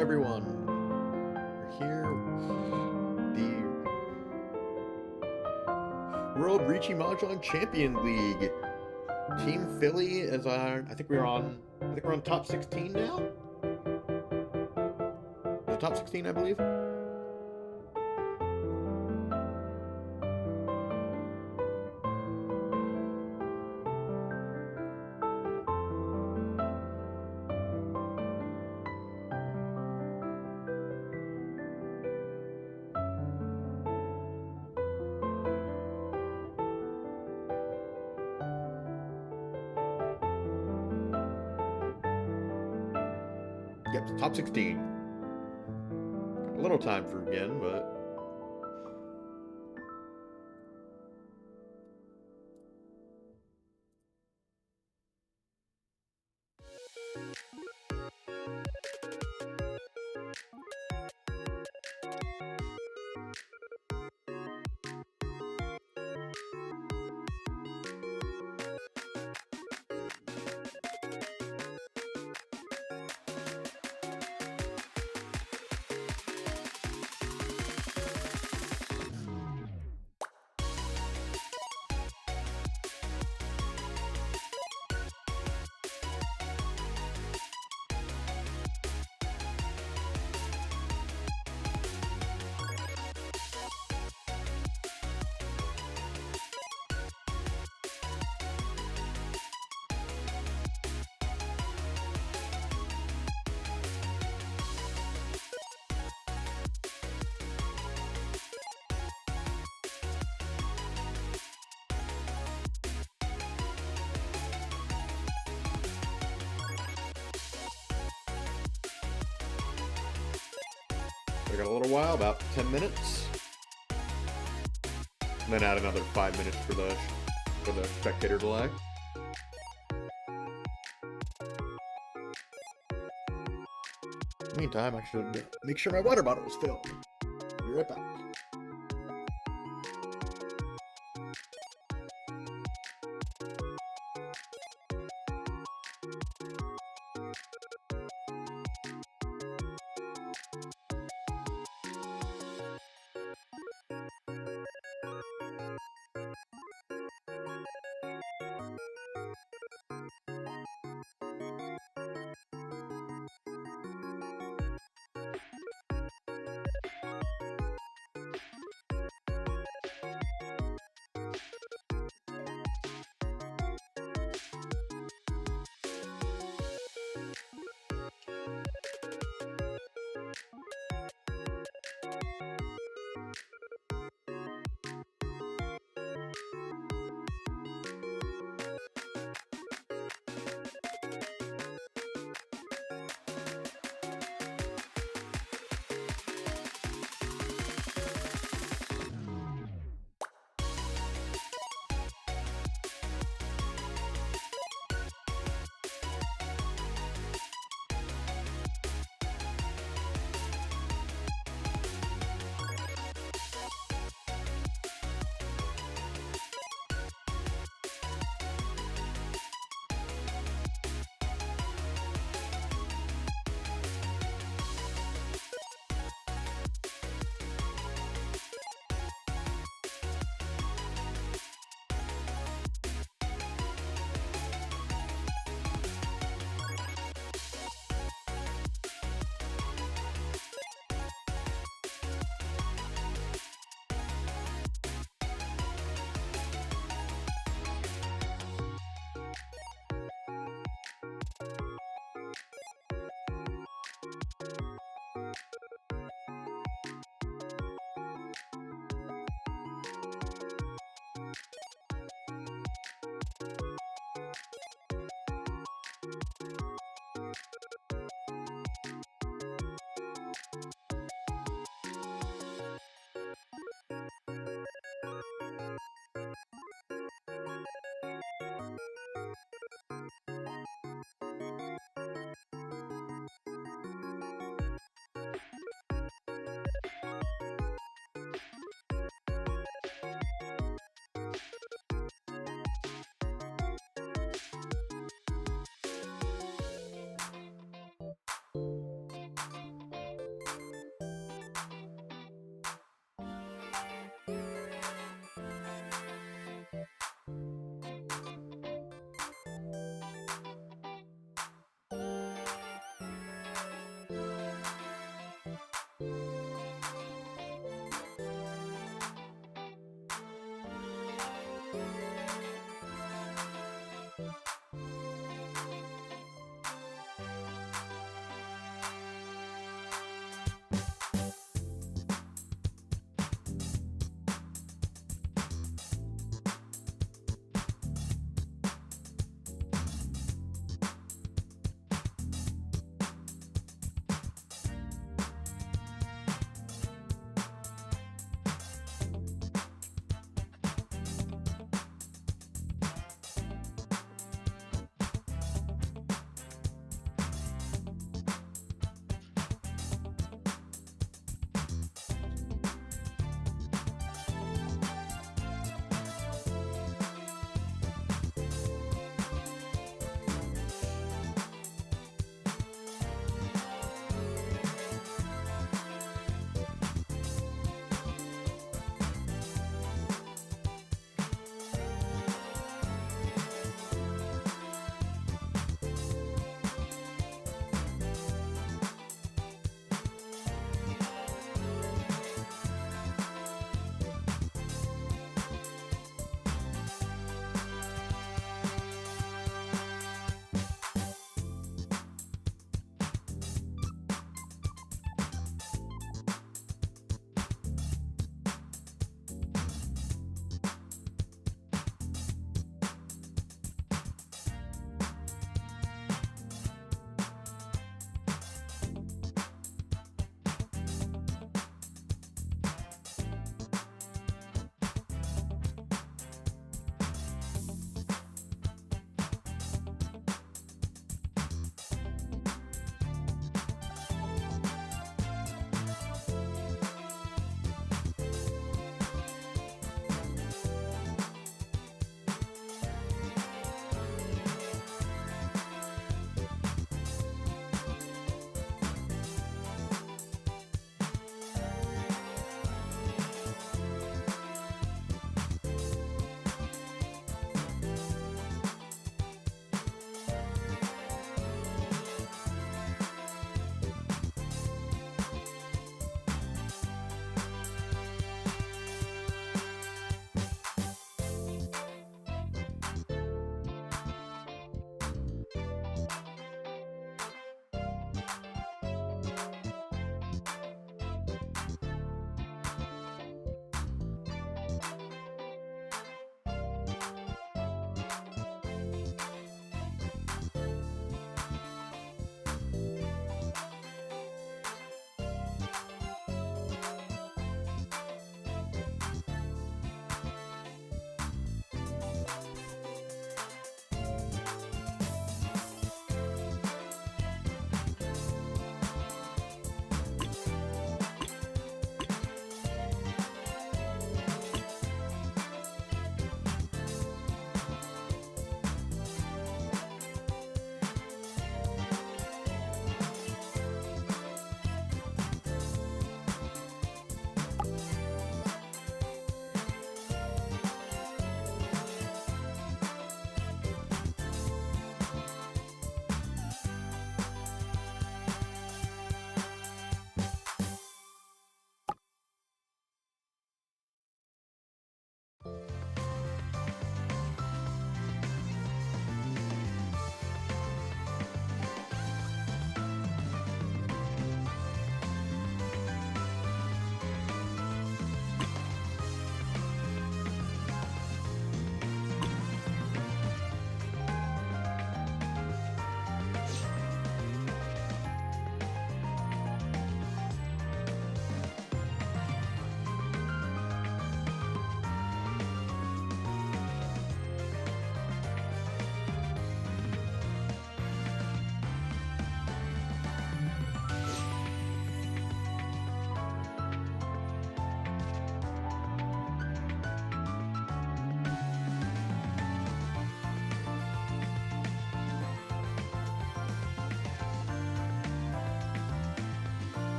everyone. We're here. The World Riichi Mahjong Champion League. Team Philly is I think we're on. I think we're on top 16 now. The top 16, I believe. Yep, top 16. Got a little time for again, but we got a little while, about 10 minutes. And then add another 5 minutes for the spectator delay. Meantime, I should make sure my water bottle is filled. Be right back.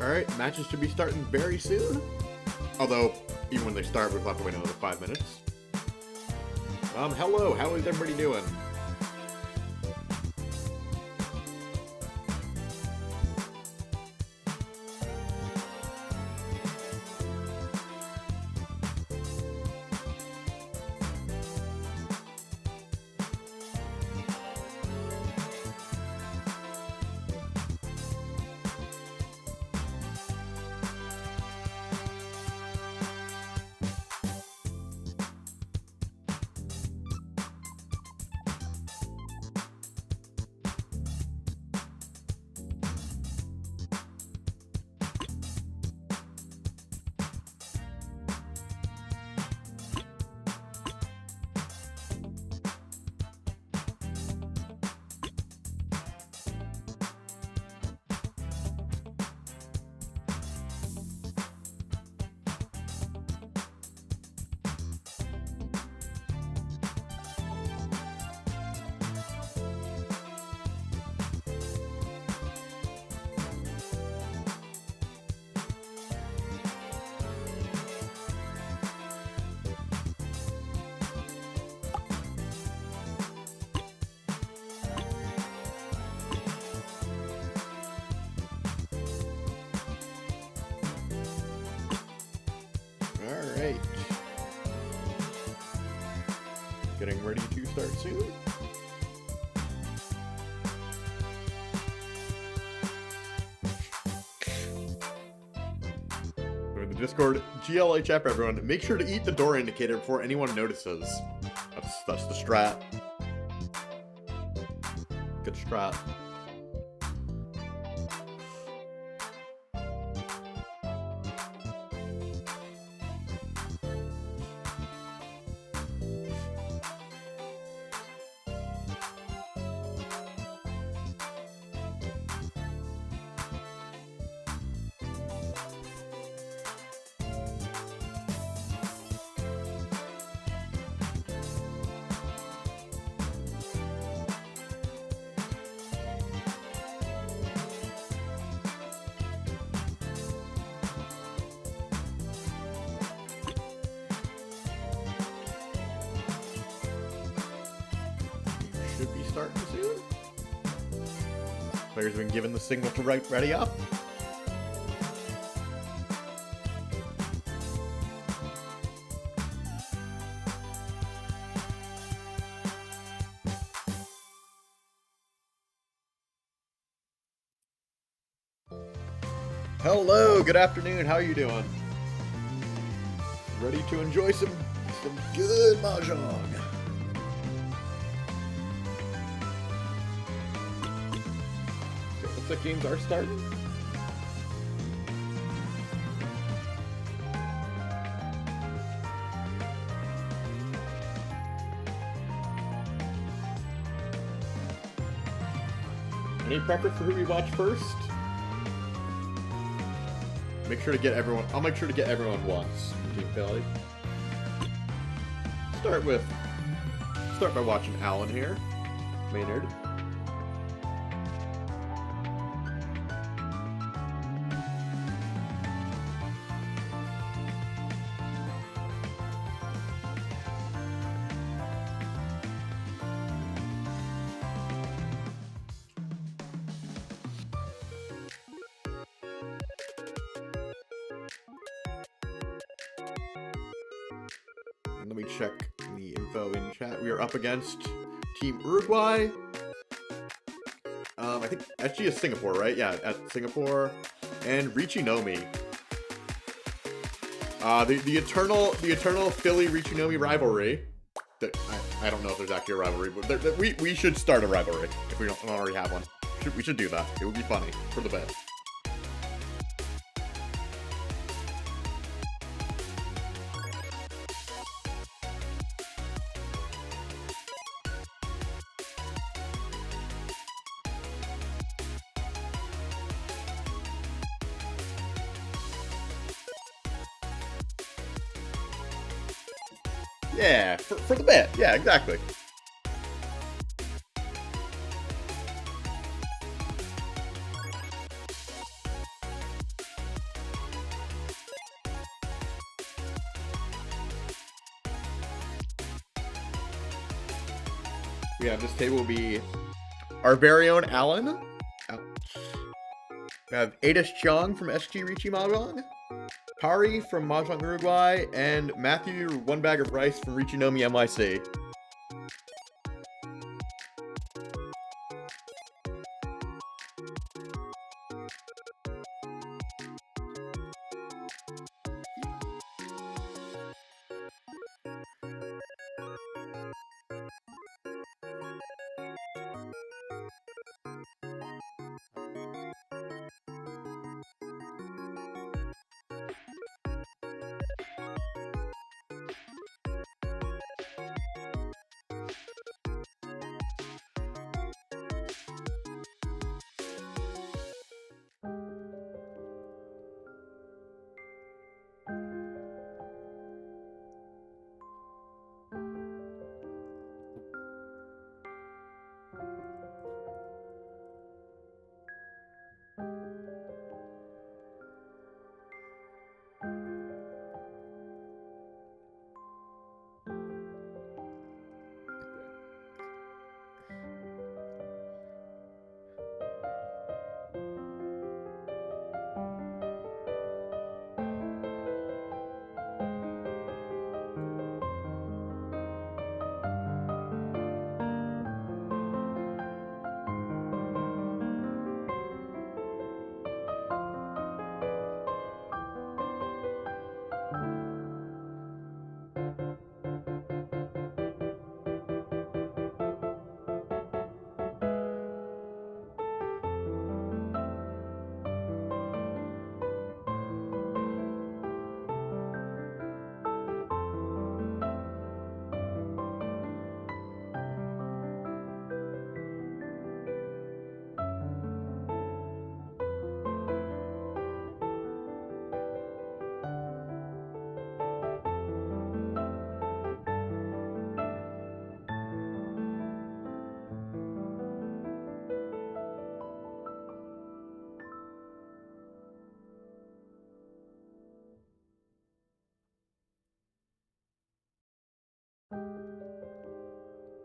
Alright, matches should be starting very soon. Although, even when they start, we'll have to wait another 5 minutes. Hello, how is everybody doing? Alright. Getting ready to start soon. In the Discord, GLHF everyone, make sure to eat the door indicator before anyone notices. That's the strat. Good strat. Should be starting soon. Players have been given the signal to ready up. Hello, good afternoon. How are you doing? Ready to enjoy some good mahjong. Looks like games are starting. Any preference for who we watch first? Make sure to get everyone. I'll make sure to get everyone once. Team Philly. Start by watching Alan here. Maynard. Let me check the info in chat. We are up against Team Uruguay. I think SG is Singapore, right? Yeah, at Singapore. And Riichi. The eternal Philly Riichi rivalry. I don't know if there's actually a rivalry, but we should start a rivalry if we don't already have one. We should do that. It would be funny for the bit. Yeah, for the bit. Yeah, exactly. Yeah, this table will be our very own Alan. We have Adis Chung from SG Riichi Mahjong, Kari from Mahjong Uruguay, and Matthew One Bag of Rice from Riichi no Mi MIC.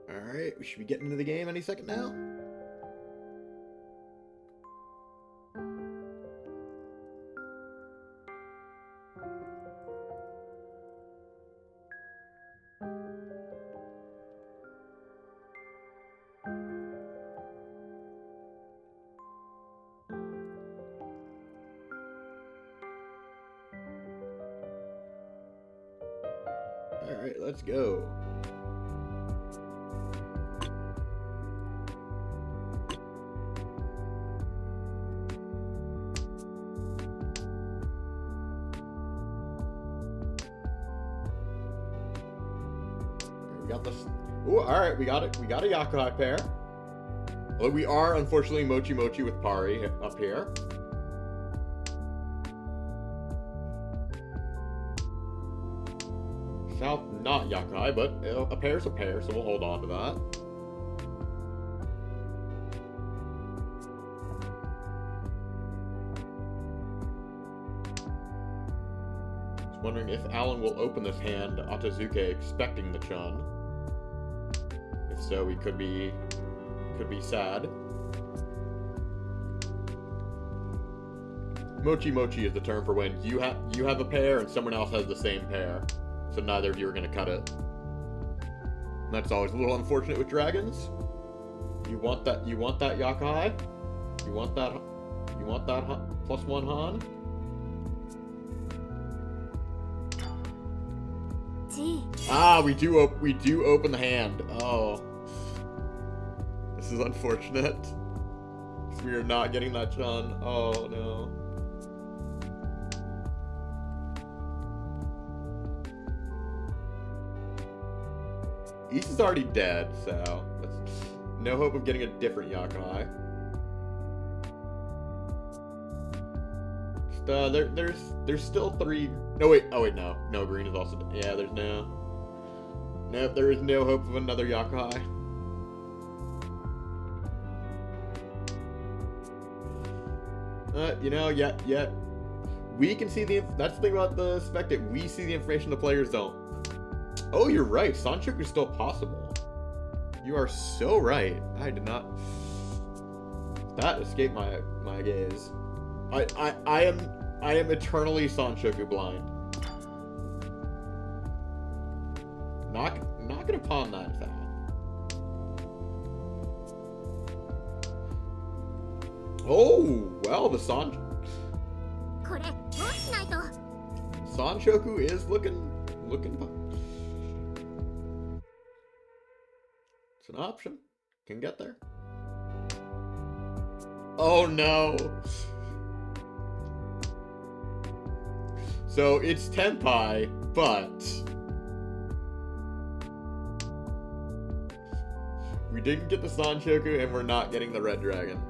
Alright, we should be getting into the game any second now. Alright, let's go. We got this. Ooh, alright, we got it. We got a Yakuhai pair. Well, we are, unfortunately, Mochi Mochi with Pari up here. South, not Yakuhai, but a pair's a pair, so we'll hold on to that. Just wondering if Alan will open this hand Atazuke expecting the Chun. If so, he could be sad. Mochi Mochi is the term for when you have a pair and someone else has the same pair. So neither of you are going to cut it. And that's always a little unfortunate with dragons. You want that Yakuhai? You want that +1 Han? Gee. Ah, we do open the hand. Oh. This is unfortunate. We are not getting that Chun. Oh no. East is already dead, so no hope of getting a different Yakuhai. There's still 3. No wait, oh wait, no green is also dead. Yeah, there's nope, there is no hope of another Yakuhai. Yet we can see that's the thing about the Spectate. We see the information the players don't. Oh, you're right. Sanchoku is still possible. You are so right. I did not. That escaped my gaze. I am eternally Sanshoku blind. Not gonna pawn that fast. Oh well, the Sanshoku is looking. It's an option. Can get there. Oh no. So it's Tenpai, but we didn't get the Sanshoku and we're not getting the Red Dragon.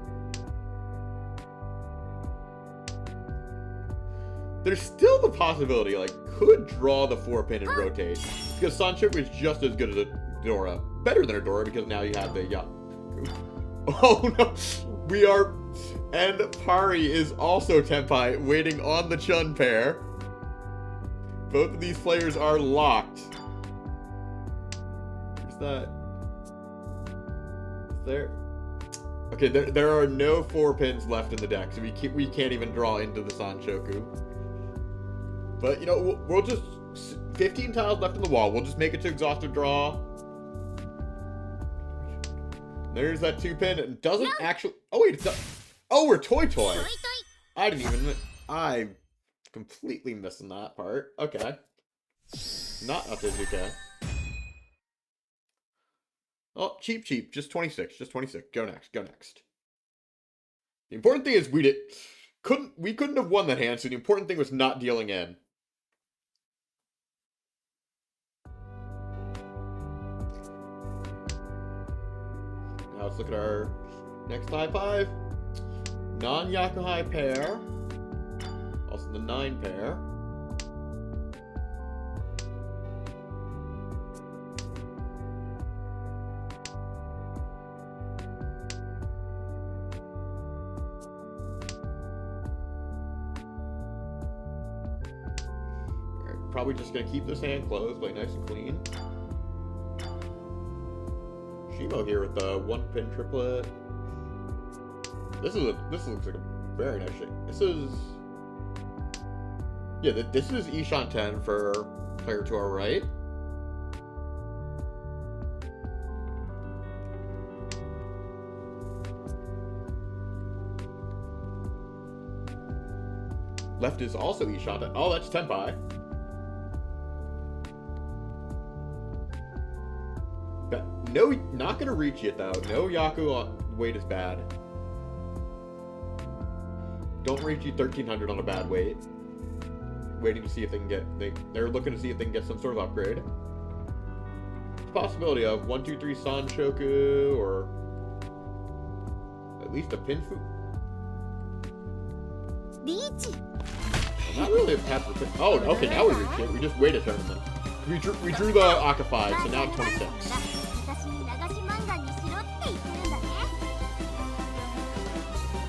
There's still the possibility, like, could draw the 4-pin and rotate. Because Sanshoku is just as good as a Dora. Better than a Dora because now you have the Yaku. Oh no! We are... And Pari is also Tenpai, waiting on the Chun pair. Both of these players are locked. Is that... Is there... Okay, there are no 4-pins left in the deck, so we can't even draw into the Sanshoku. But, you know, we'll just... 15 tiles left in the wall. We'll just make it to exhaustive draw. There's that 2-pin. It doesn't actually... Oh, wait. It's not... Oh, we're Toy. I didn't even... I completely missing that part. Okay. Not Atezuka. Oh, cheap. Just 26. Go next. The important thing is we couldn't have won that hand, so the important thing was not dealing in. Now let's look at our next high 5. Non-Yakuhai pair. Also the 9 pair. Alright, probably just gonna keep this hand closed, play nice and clean. Shimo here with the 1-pin triplet. This looks like a very nice shape. This is... Yeah, this is Ishan 10 for player to our right. Left is also Ishan 10. Oh, that's Tenpai. No, not gonna reach it though. No Yaku on weight is bad. Don't reach you 1300 on a bad weight. Waiting to see if they can get... They're looking to see if they can get some sort of upgrade. It's a possibility of 1, 2, 3 Sanshoku, or... At least a Pinfu. Riichi. Well, not really a path for Pin... Oh, okay, now we reach it. We just wait a tournament. We drew the Aka 5, so now it's 26.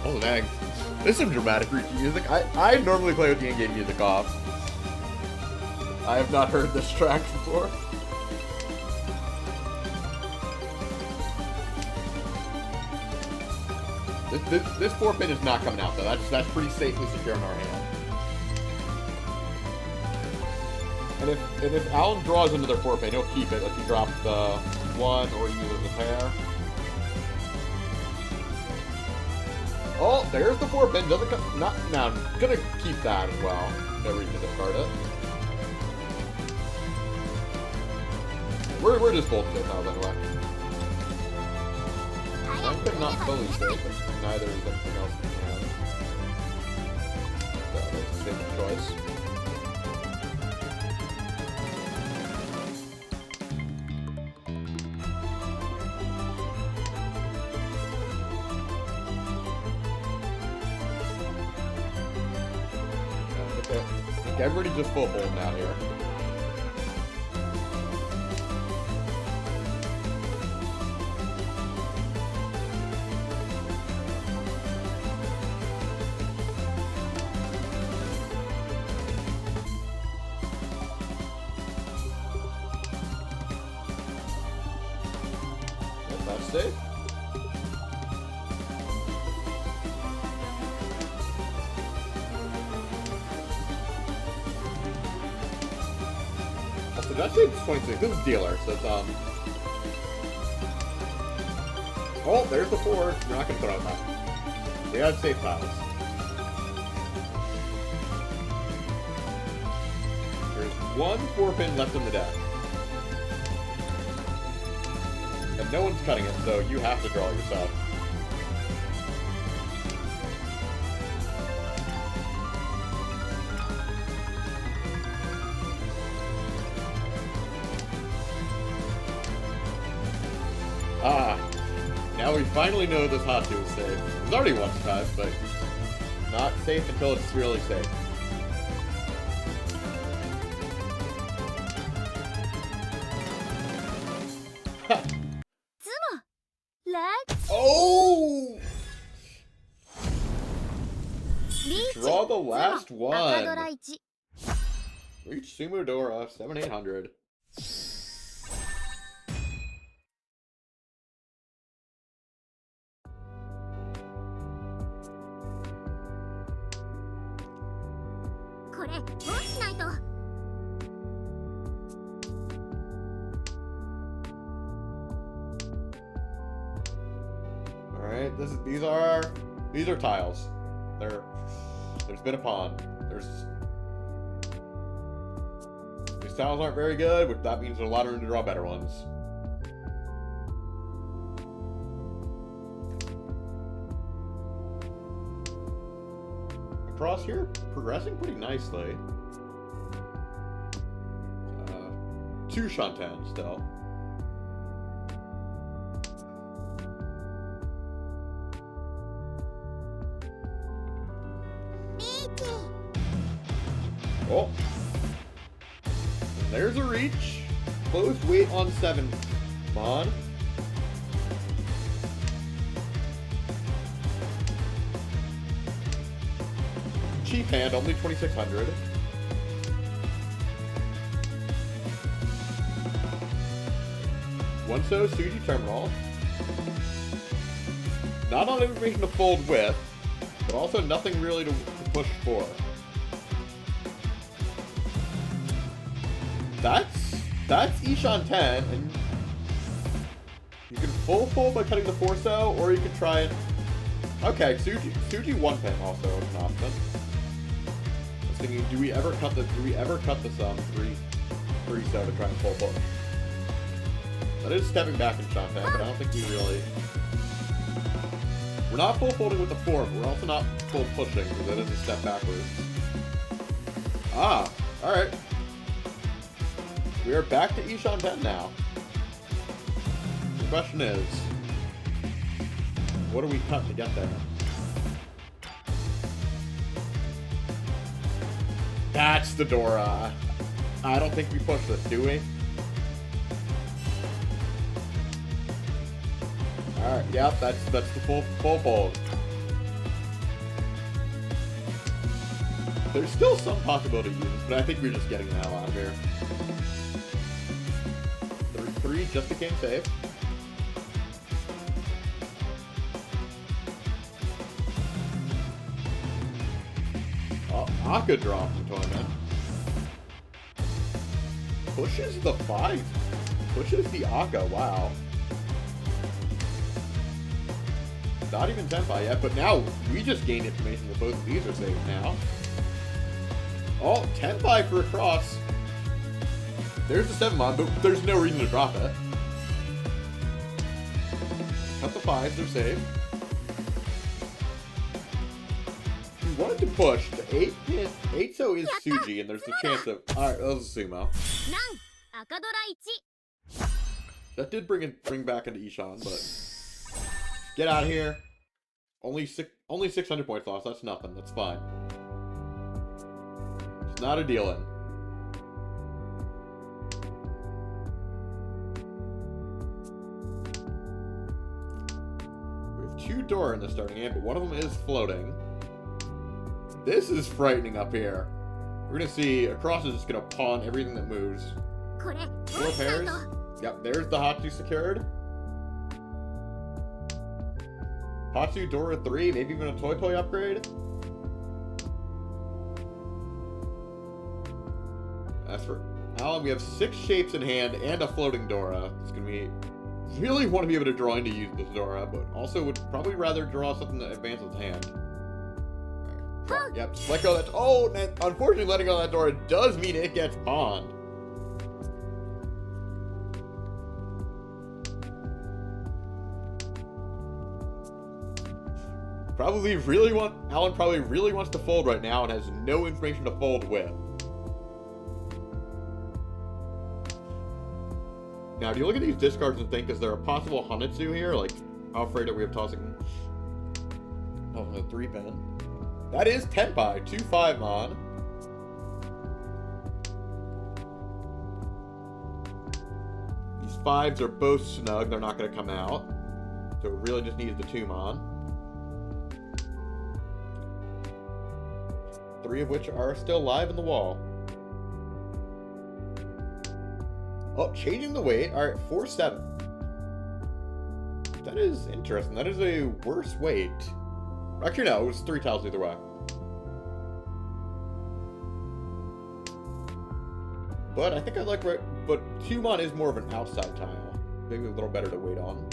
Oh, dang. This is some dramatic Riichi music. I normally play with the in-game music off. I have not heard this track before. This 4-pin is not coming out though. That's pretty safely secure in our hand. And if Alan draws another 4-pin, he'll keep it. Like he drops the 1 or uses the pair. Oh, there's the 4-pin. Doesn't come. Not now. I'm gonna keep that as well. No reason to discard it. We're just both good now, anyway. I'm not fully safe, but neither is anything else we can. So that's a safe choice. I think everybody's just full hold now here. safe. Also, did I say 26? This is dealer, so it's, oh, there's the 4. We're not gonna throw it back. We have safe tiles. There's one 4-pin left in the deck. And no one's cutting it, so you have to draw it yourself. Ah, now we finally know this Hatu is safe. It was already once cut, but not safe until it's really safe. Ha! Oh! Draw the last one. Reach Sumodora 7800. Alright, these are tiles. There's been a pond. These tiles aren't very good, which that means there's a lot of room to draw better ones. Across here, progressing pretty nicely. 2 Shantan still. Oh. And there's a reach. Closed weight on 7. Come on. Cheap hand, only 2,600. One so Suji terminal. Not on information to fold with, but also nothing really to push for. That's Ishan 10, and you can full fold by cutting the 4-so, or you can try it. Okay, Suji 1-pin also is an option. I was thinking, do we ever cut the 3-so to try and full push? That is stepping back in Shantan, but I don't think we really. We're not full folding with the 4, but we're also not full pushing because that is a step backwards. Ah, all right. We are back to Ishan 10 now. The question is, what do we cut to get there? That's the Dora. I don't think we push this, do we? Alright, yep, that's the full fold. There's still some possibility to use this, but I think we're just getting the hell out of here. 3 just became safe. Oh, Aka draw from tournament. Pushes the 5. Pushes the Aka, wow. Not even Senpai yet, but now we just gained information that both of these are safe now. Oh, Tenpai for a cross. There's the 7-mon, but there's no reason to drop it. Cut the 5s, they're safe. We wanted to push. The 8-pin. 8-so is Suji, and there's the chance of. Alright, that was a sumo. That did bring back into Ishan, but. Get out of here. Only 600 points lost. That's nothing. That's fine. It's not a deal-in. We have 2 Dora in the starting hand, but one of them is floating. This is frightening up here. We're gonna see Across is just gonna pawn everything that moves. 4 pairs. Yep, there's the Hatu secured. Patsu, Dora 3, maybe even a Toy Toy upgrade. As for Alan, we have 6 shapes in hand and a floating Dora. It's gonna be... Really want to be able to draw in to use this Dora, but also would probably rather draw something that advances hand. Right. Yep, just let go of that... Oh, and unfortunately letting go of that Dora does mean it gets pawned. Alan probably really wants to fold right now and has no information to fold with. Now, do you look at these discards and think, is there a possible Hanetsu here? Like, Alfredo, we have tossing... Oh, a 3-pin. That is Tenpai, 2-5 mon. These 5s are both snug, they're not going to come out. So it really just needs the 2 mon. 3 of which are still live in the wall. Oh, changing the weight. Alright, 4-7. That is interesting. That is a worse weight. Actually, no, it was 3 tiles either way. But I think I like... But 2 mon is more of an outside tile. Maybe a little better to wait on.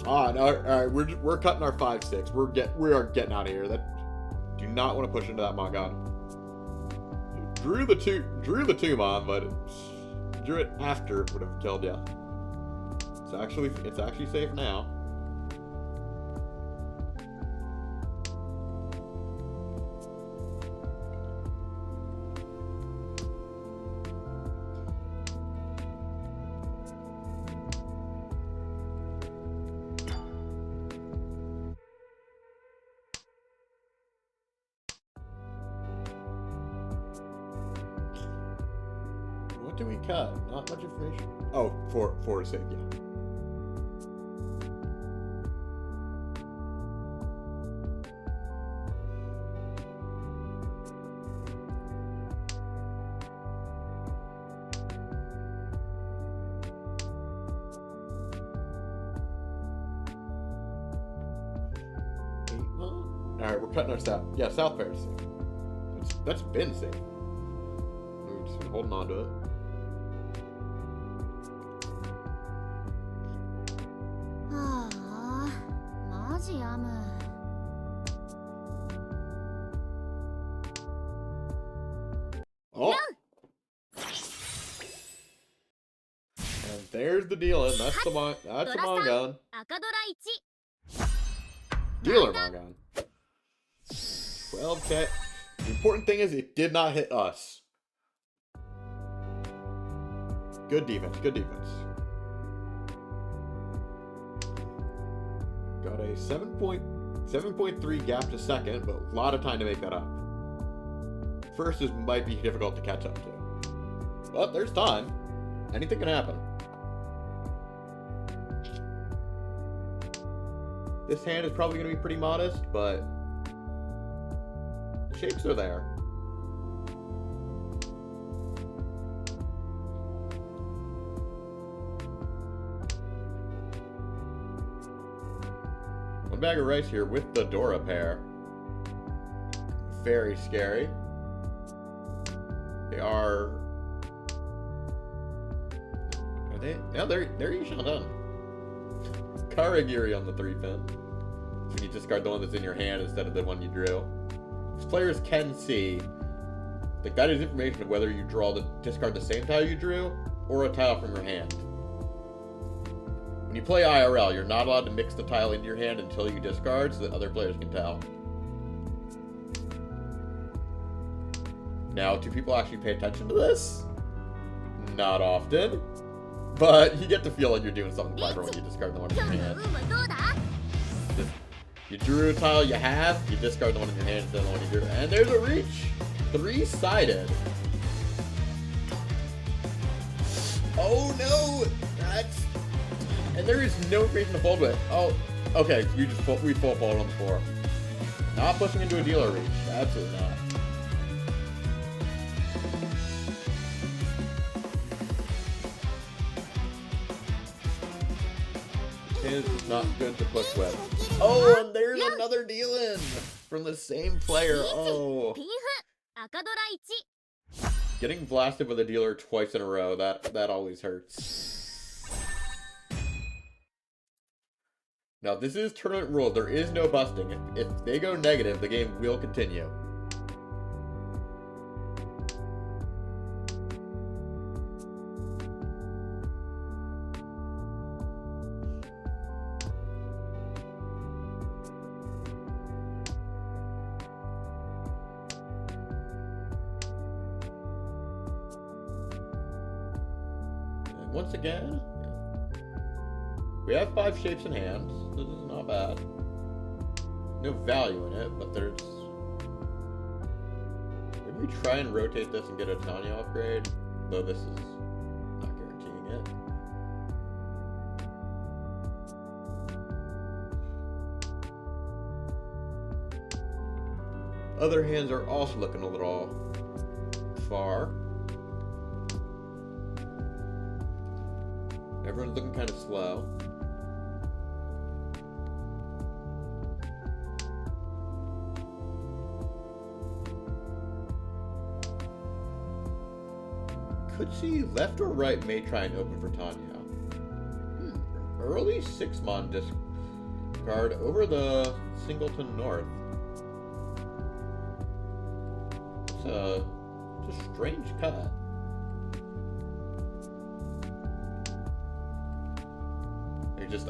Ah, no, alright, we're cutting our 5-6. We are getting out of here. Do not want to push into that Magan. Drew the 2 mon, but drew it after it would have killed you. It's actually safe now. What do we cut? Not much information. Oh, for a save, yeah. Alright, we're cutting our south. Yeah, south fair is safe. That's been safe. We're just holding on to it. Oh! And there's the dealer. That's the Mangan. Dealer Mangan. 12k. The important thing is it did not hit us. Good defense, good defense. Got a 7.3 gap to second, but a lot of time to make that up. First might be difficult to catch up to. But there's time. Anything can happen. This hand is probably going to be pretty modest, but the shapes are there. One bag of rice here with the Dora pair. Very scary. They are they? No, they're usually done. Karagiri on the 3-pin. So you discard the one that's in your hand instead of the one you drew. These players can see, like, that is information of whether you discard the same tile you drew or a tile from your hand. When you play IRL, you're not allowed to mix the tile into your hand until you discard so that other players can tell. Now, do people actually pay attention to this? Not often. But you get to feel like you're doing something clever when you discard the one in your hand. You drew a tile you have, you discard the one in your hand instead of the one you drew. And there's a reach! 3-sided. Oh no! That's... And there is no reason to fold with. Oh, okay, we full fold on the floor. Not pushing into a dealer reach. Absolutely not. hand is just not good to push with. Oh, and there's another deal-in from the same player. Oh. Getting blasted with a dealer twice in a row, that always hurts. Now, this is tournament rules. There is no busting. If they go negative, the game will continue. Once again, we have 5 shapes in hands. This is not bad. No value in it, but there's... Maybe we try and rotate this and get a Tanya upgrade, though this is not guaranteeing it. Other hands are also looking a little far. Everyone's looking kind of slow. Could see left or right may try and open for Tanya. Early 6-mon discard over the Singleton North. It's a strange cut.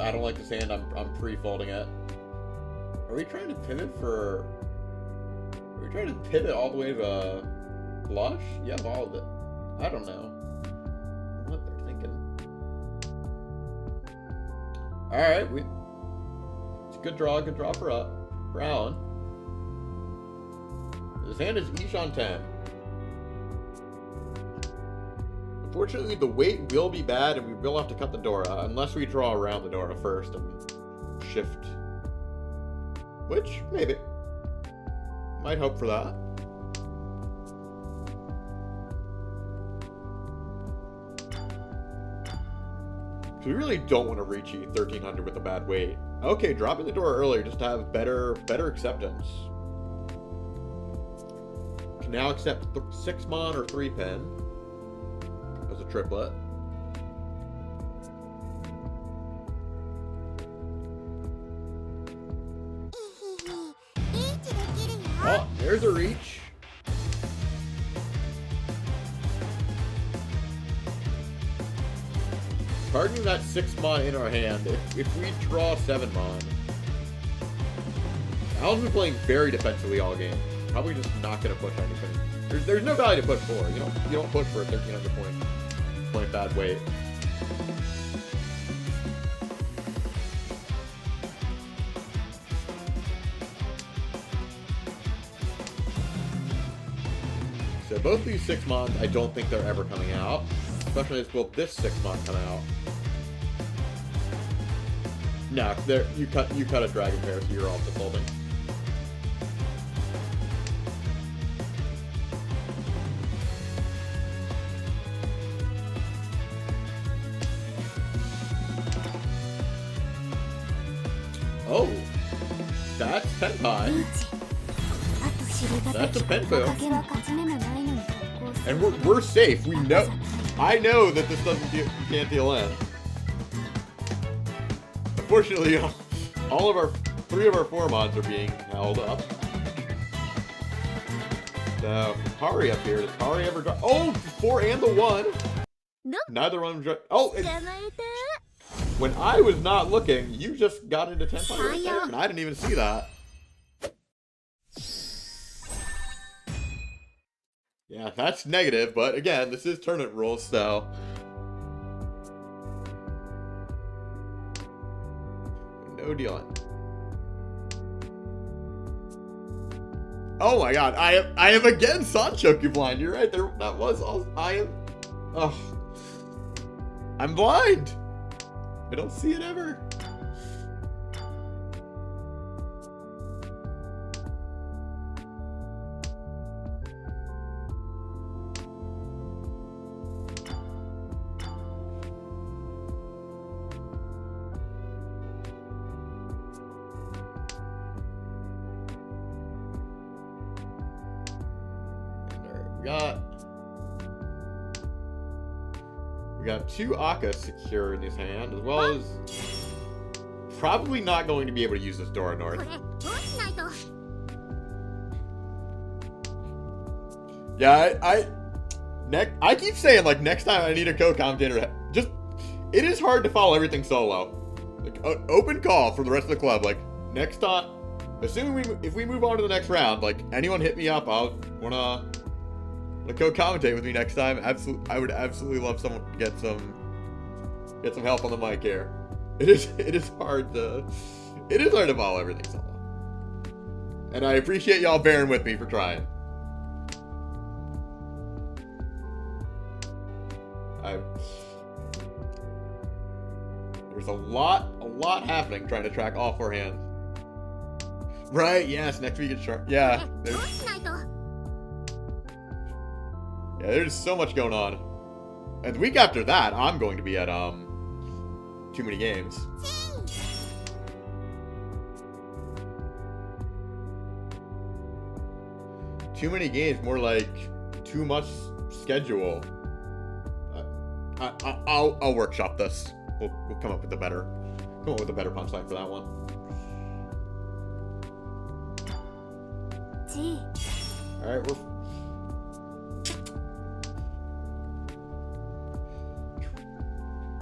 I don't like this hand. I'm pre-folding it. Are we trying to pivot for... Are we trying to pivot all the way to flush? Yeah, all of it. I don't know what they're thinking. Alright, it's a good draw for Alan. His hand is each on 10. Unfortunately, the weight will be bad, and we will have to cut the Dora, unless we draw around the Dora first and shift. Which, maybe. Might hope for that. So we really don't want to Riichi 1300 with a bad weight. Okay, dropping the Dora earlier just to have better acceptance. Can now accept 6-mon or 3-pin. As a triplet. Oh, there's a reach. Targeting that 6-mon in our hand. If we draw 7-mon. Alan's been playing very defensively all game. Probably just not going to push anything. There's no value to push for. You don't push for a 1300 point bad weight. So both these 6-mons, I don't think they're ever coming out. Especially as will this 6-mon come out. No, you cut a dragon pair, so you're also folding. Oh, that's Tenpai. That's a Penfu. And we're safe. We know. I know that this can't deal in. Unfortunately, all of 3 of our 4-mons are being held up. So Kari up here. Does Kari ever drop? Oh, 4 and the 1. No. Neither one was. Oh. When I was not looking, you just got into 10 right there, and I didn't even see that. Yeah, that's negative, but again, this is tournament rules, so... No dealing. Oh my god, I am again Sanchoku blind. You're right, that was all... I'm blind! I don't see it ever. We got 2 Akka secure in his hand, as well as probably not going to be able to use this Dora North. Yeah, I keep saying, like, next time I need a co-commentator, just, it is hard to follow everything solo. Like, open call for the rest of the club, like, next time, assuming if we move on to the next round, like, anyone hit me up, I'll wanna co-commentate with me next time. I would absolutely love someone to get some help on the mic here. It is hard to follow everything solo. And I appreciate y'all bearing with me for trying. There's a lot happening trying to track all 4 hands. Right, yes, next week it's sharp. Yeah, there's so much going on. And the week after that, I'm going to be at, Too Many Games. Too many games, more like too much schedule. I'll workshop this. We'll come up with a better punchline for that one. All right,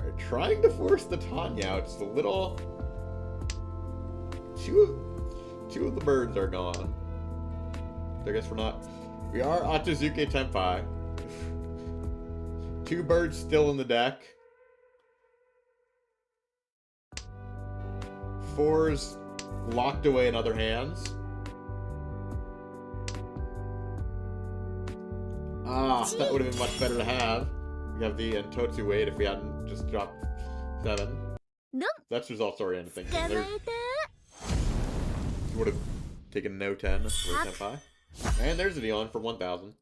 we're trying to force the Tanya out. Just a little. Two of the birds are gone. I guess we're not. We are Atazuke Tenpai. 2 birds still in the deck. 4's locked away in other hands. That would have been much better to have. We have the Totsu wait if we hadn't just dropped 7. That's results oriented thinking. Would have taken no 10 with Tenpai. And there's a Dion for 1,000.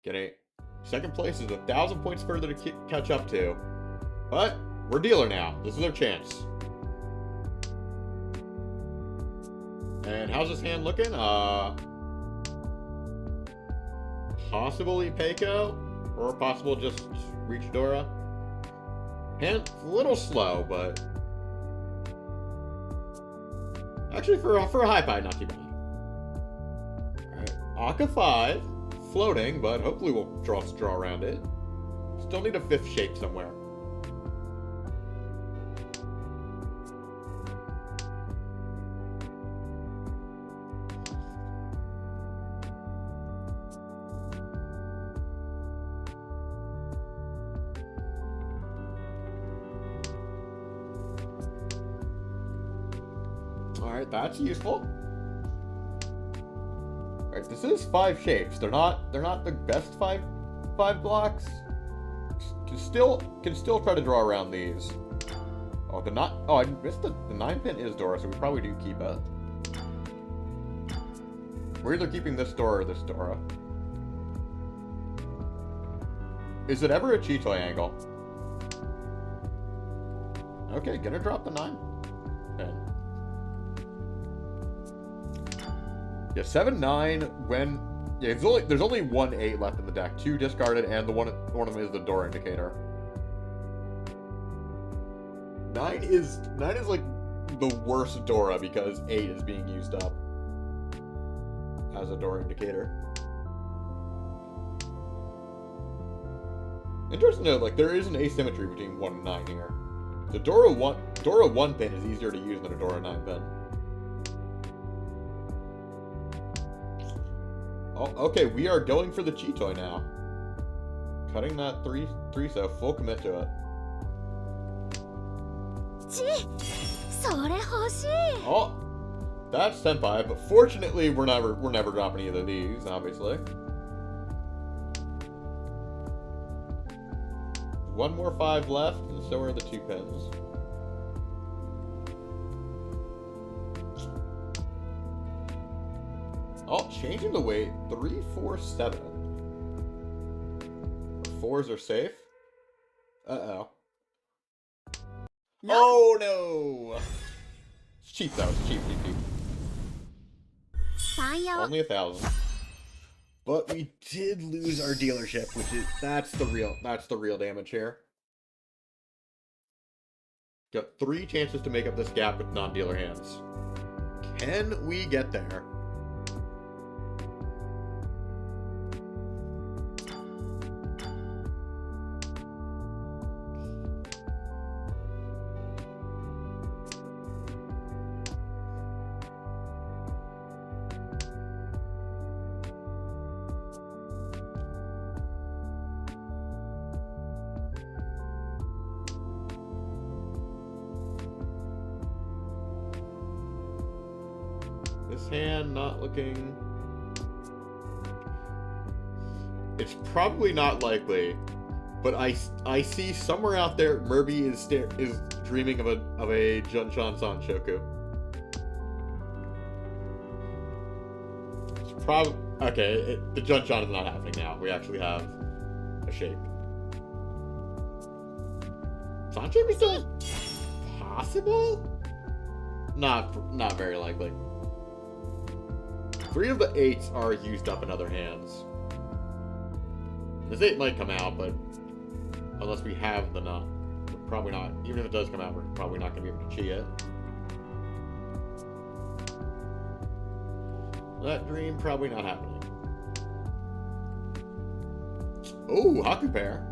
Getting second place is 1,000 points further to catch up to. But we're dealer now. This is our chance. And how's this hand looking? Possibly Peiko, or possible just Riichi Dora. Hand a little slow, but actually for a high pie, not too bad. All right, Akka 5, floating, but hopefully we'll draw around it. Still need a 5th shape somewhere. Alright, that's useful. Alright, this is 5 shapes. They're not the best five blocks. Can still try to draw around these. Oh, I missed the 9 pin is Dora, so we probably do keep it. We're either keeping this Dora or this Dora. Is it ever a Cheetoy angle? Okay, gonna drop the 9 pin. Yeah, 7-9 when... Yeah, there's only 1 8 left in the deck. 2 discarded, and one of them is the door indicator. 9 is like the worst Dora because 8 is being used up as a door indicator. Interesting to note, like, there is an asymmetry between 1 and 9 here. The Dora 1 pin is easier to use than a Dora 9 pin. Oh, okay, we are going for the Cheetoy now. Cutting that 3, so full commit to it. Oh, that's Senpai, but fortunately we're never dropping either of these, obviously. 1 more 5 left, and so are the 2 pins. Oh, changing the weight. 3, 4, 7. The 4s are safe. Uh-oh. No. Oh, no! It's cheap though. It's cheap. Only 1,000. But we did lose our dealership, which is that's the real damage here. Got 3 chances to make up this gap with non-dealer hands. Can we get there? This hand not looking... It's probably not likely, but I see somewhere out there Murby is dreaming of a Junshan-san Shoku. It's okay. The Junshan is not happening now. We actually have a shape. Sancho is still possible? Not very likely. 3 of the 8s are used up in other hands. This 8 might come out, but unless we have the nut, we're probably not. Even if it does come out, we're probably not going to be able to chi it. That dream probably not happening. Oh, Haku pair.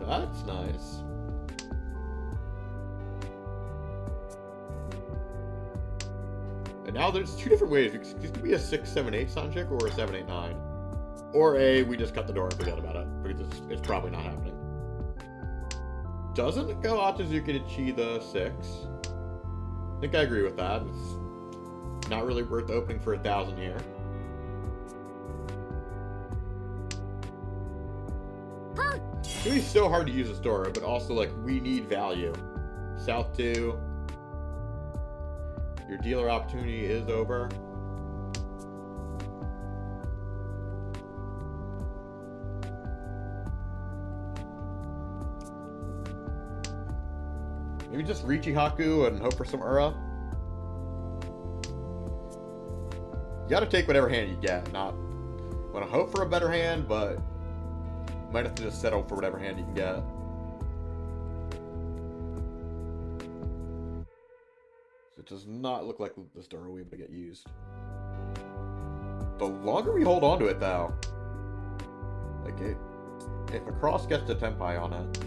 That's nice. And now there's 2 different ways. It could be a 6-7-8 Sanjik or a 7-8-9. Or we just cut the door and forget about it. Because it's probably not happening. Doesn't go Atazuki to chi the 6. I think I agree with that. It's not really worth opening for 1,000 here. It's gonna be so hard to use this door, but also, like, we need value. South 2. Your dealer opportunity is over. Maybe just Riichi Haku and hope for some Ura. You gotta take whatever hand you get. Not want to hope for a better hand, but might have to just settle for whatever hand you can get. It does not look like this door will be able to get used. The longer we hold on to it, though, like if a cross gets to Tenpai on it,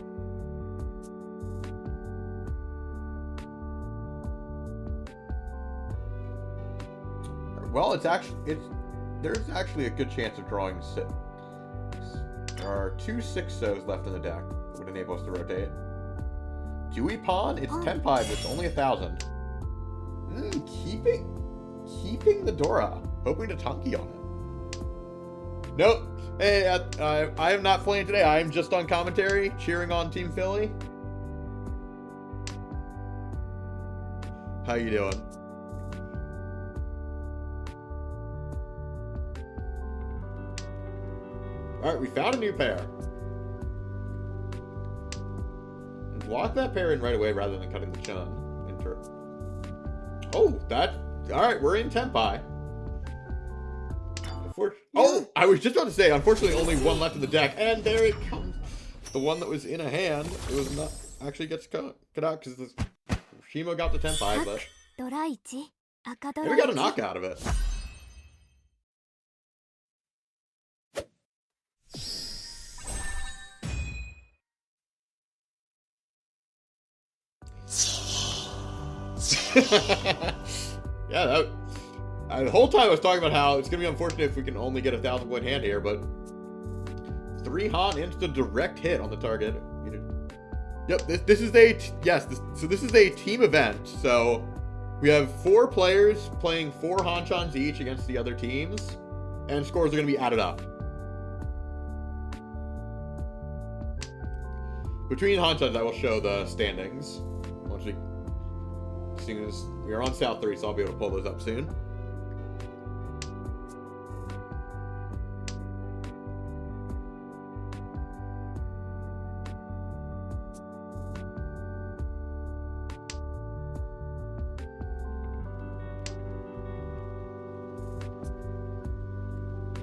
well, there's actually a good chance of drawing 6. There are 2 6-Sos left in the deck that would enable us to rotate. Do we pawn? It's Tenpai, but it's only 1,000. Keeping the Dora, hoping to Tanki on it. Nope. Hey, I am not playing today. I am just on commentary, cheering on Team Philly. How you doing? All right, we found a new pair. Lock that pair in right away rather than cutting the chun. Oh, all right, we're in Tenpai. Oh, I was just about to say, unfortunately, only 1 left in the deck, and there it comes. The one that was in a hand, it was not actually gets cut out because Shimo got the Tenpai, but we got a knockout of it. Yeah, the whole time I was talking about how it's gonna be unfortunate if we can only get a 1,000-point hand here, but 3 Han insta direct hit on the target. Yep, this is a team event. So we have 4 players playing 4 Han-chans each against the other teams, and scores are gonna be added up. Between Han-chans, I will show the standings as soon as we are on South 3, so I'll be able to pull those up soon.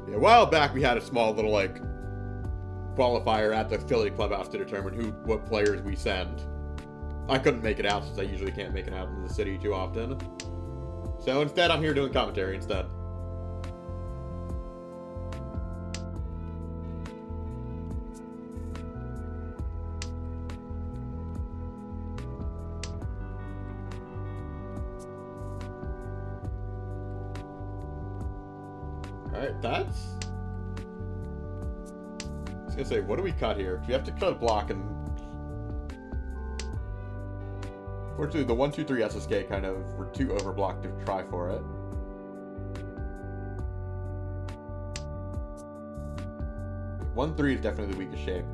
Yeah, a while back we had a small little, like, qualifier at the Philly clubhouse to determine what players we send. I couldn't make it out since I usually can't make it out into the city too often. So instead, I'm here doing commentary instead. Alright, that's... I was gonna say, what do we cut here? We have to cut a block and... Fortunately, the 1, 2, 3 SSK kind of were too overblocked to try for it. One 3 is definitely the weakest shape.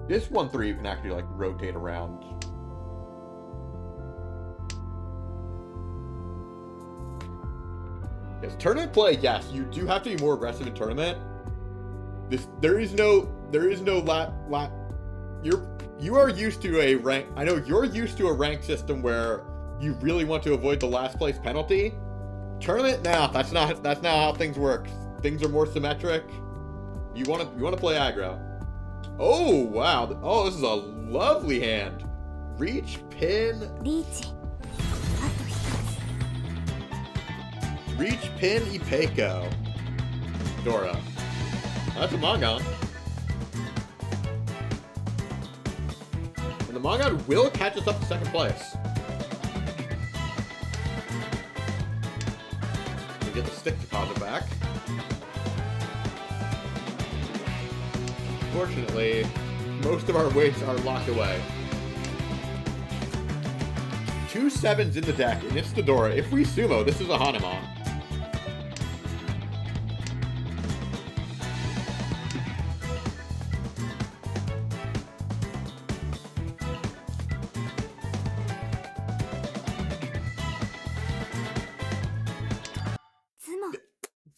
This 1, 3 you can actually like rotate around. Yes, tournament play. Yes, you do have to be more aggressive in tournament. There is no You are used to a rank. I know you're used to a rank system where you really want to avoid the last place penalty. Tournament, now that's not how things work. Things are more symmetric. You want to play aggro. Oh wow! Oh, this is a lovely hand. Reach, pin. Riichi. Reach, pin, Ipeco. Dora. That's a Mongon. And the Mongon will catch us up to second place. We get the stick deposit back. Fortunately, most of our weights are locked away. 2 7s in the deck, and it's the Dora. If we sumo, this is a Hanema.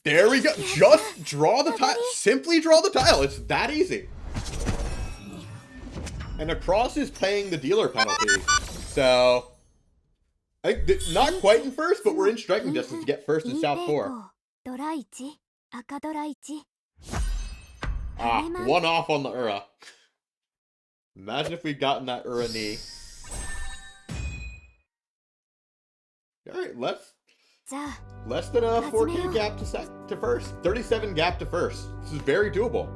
There we go. Just draw the tile. Simply draw the tile. It's that easy. And across is paying the dealer penalty. So, I think not quite in first, but we're in striking distance to get first in South 4. Ah, 1 off on the Ura. Imagine if we'd gotten that Ura knee. Alright, less than a 4K gap to first. 37 gap to first. This is very doable.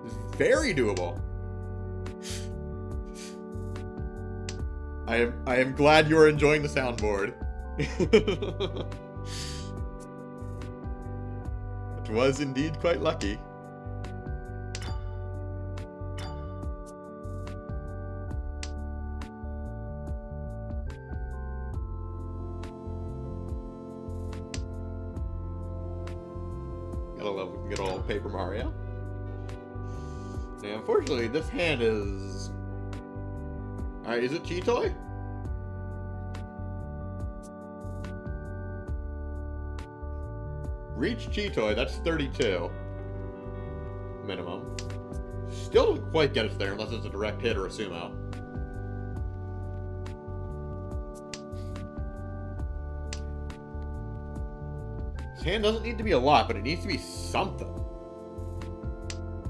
This is very doable. I am glad you are enjoying the soundboard. It was indeed quite lucky. Gotta love good old Paper Mario. Now, unfortunately, this hand is... Alright, is it Chitoy? Reach Chitoy, that's 32. Minimum. Still don't quite get us there unless it's a direct hit or a sumo. This hand doesn't need to be a lot, but it needs to be something.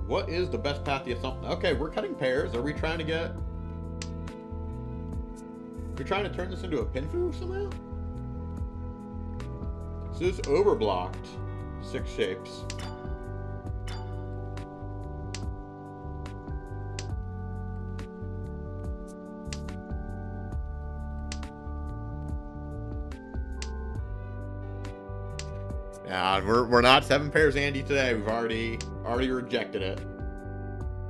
What is the best path to get something? Okay, we're cutting pairs. Are we trying to get... We're trying to turn this into a pinfu somehow? So this overblocked 6 shapes. Yeah, we're not 7 pairs Andy today. We've already rejected it.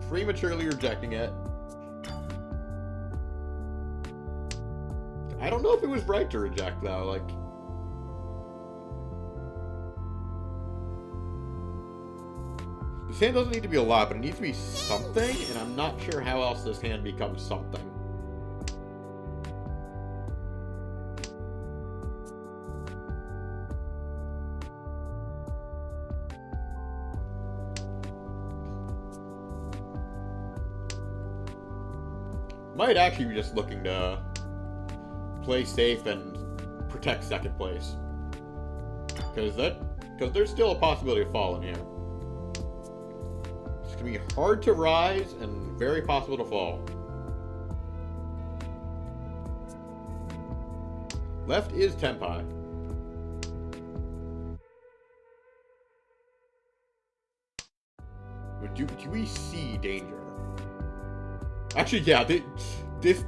Prematurely rejecting it. I don't know if it was right to reject though, like... This hand doesn't need to be a lot, but it needs to be something, and I'm not sure how else this hand becomes something. Might actually be just looking to play safe and protect second place. Because there's still a possibility of falling here. It's gonna be hard to rise and very possible to fall. Left is Tenpai. Do we see danger? Actually, yeah, this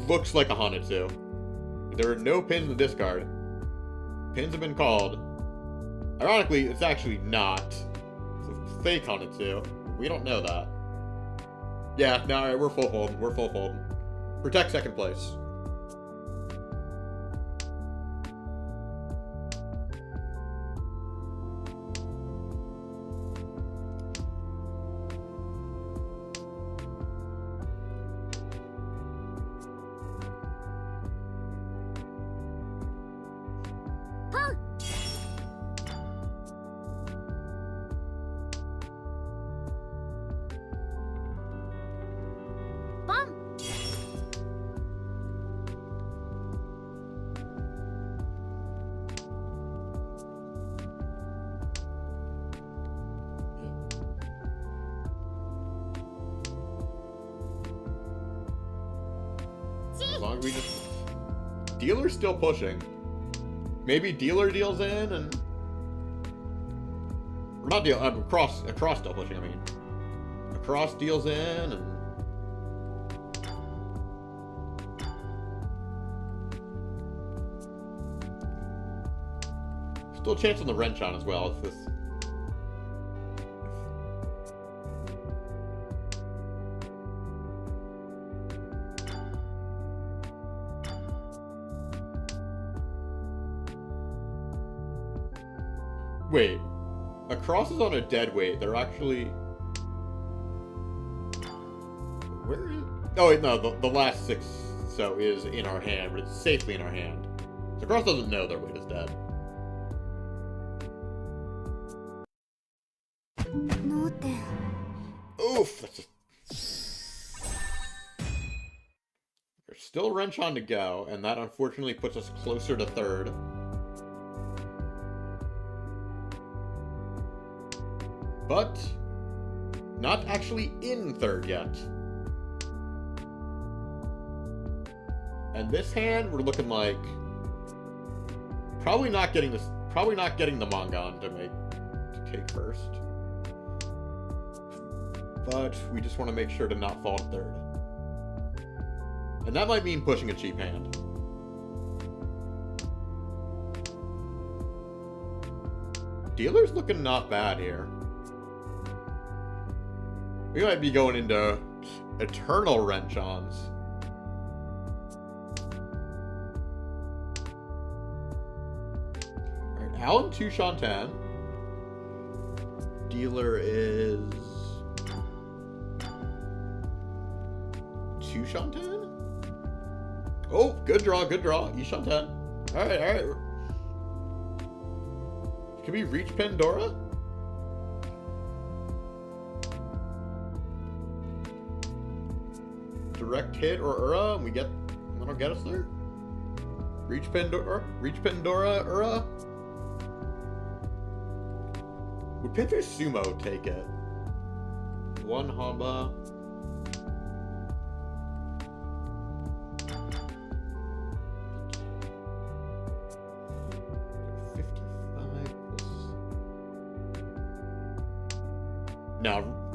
looks like a Hanatsu. There are no pins in the discard. Pins have been called. Ironically, it's actually not. It's a fake Hanatsu. We don't know that. Yeah, no, alright, we're full folding. We're full folding. Protect second place. As long as we just... Dealer's still pushing. Maybe dealer deals in and... Or not deal... Across still pushing, I mean. Across deals in and... Still a chance on the wrench on as well if this... Wait, across is on a dead weight. They're actually... Where is... Oh wait, no, the last 6 so is in our hand, but it's safely in our hand. So across doesn't know their weight is dead. Oof, that's just... There's still wrench on to go, and that unfortunately puts us closer to third. But not actually in third yet. And this hand, we're looking like probably not getting this. Probably not getting the Mangan to take first. But we just want to make sure to not fall to third. And that might mean pushing a cheap hand. Dealer's looking not bad here. We might be going into eternal wrench-ons. Alright, Alan 2 Shantan. Dealer is... 2 Shantan? Oh, good draw, good draw. E Shantan. Alright, alright. Can we reach Pandora? Direct hit or Ura, and we get... That'll get us there? Reach Pandora, Ura? Would Pinter Sumo take it? 1 Hamba.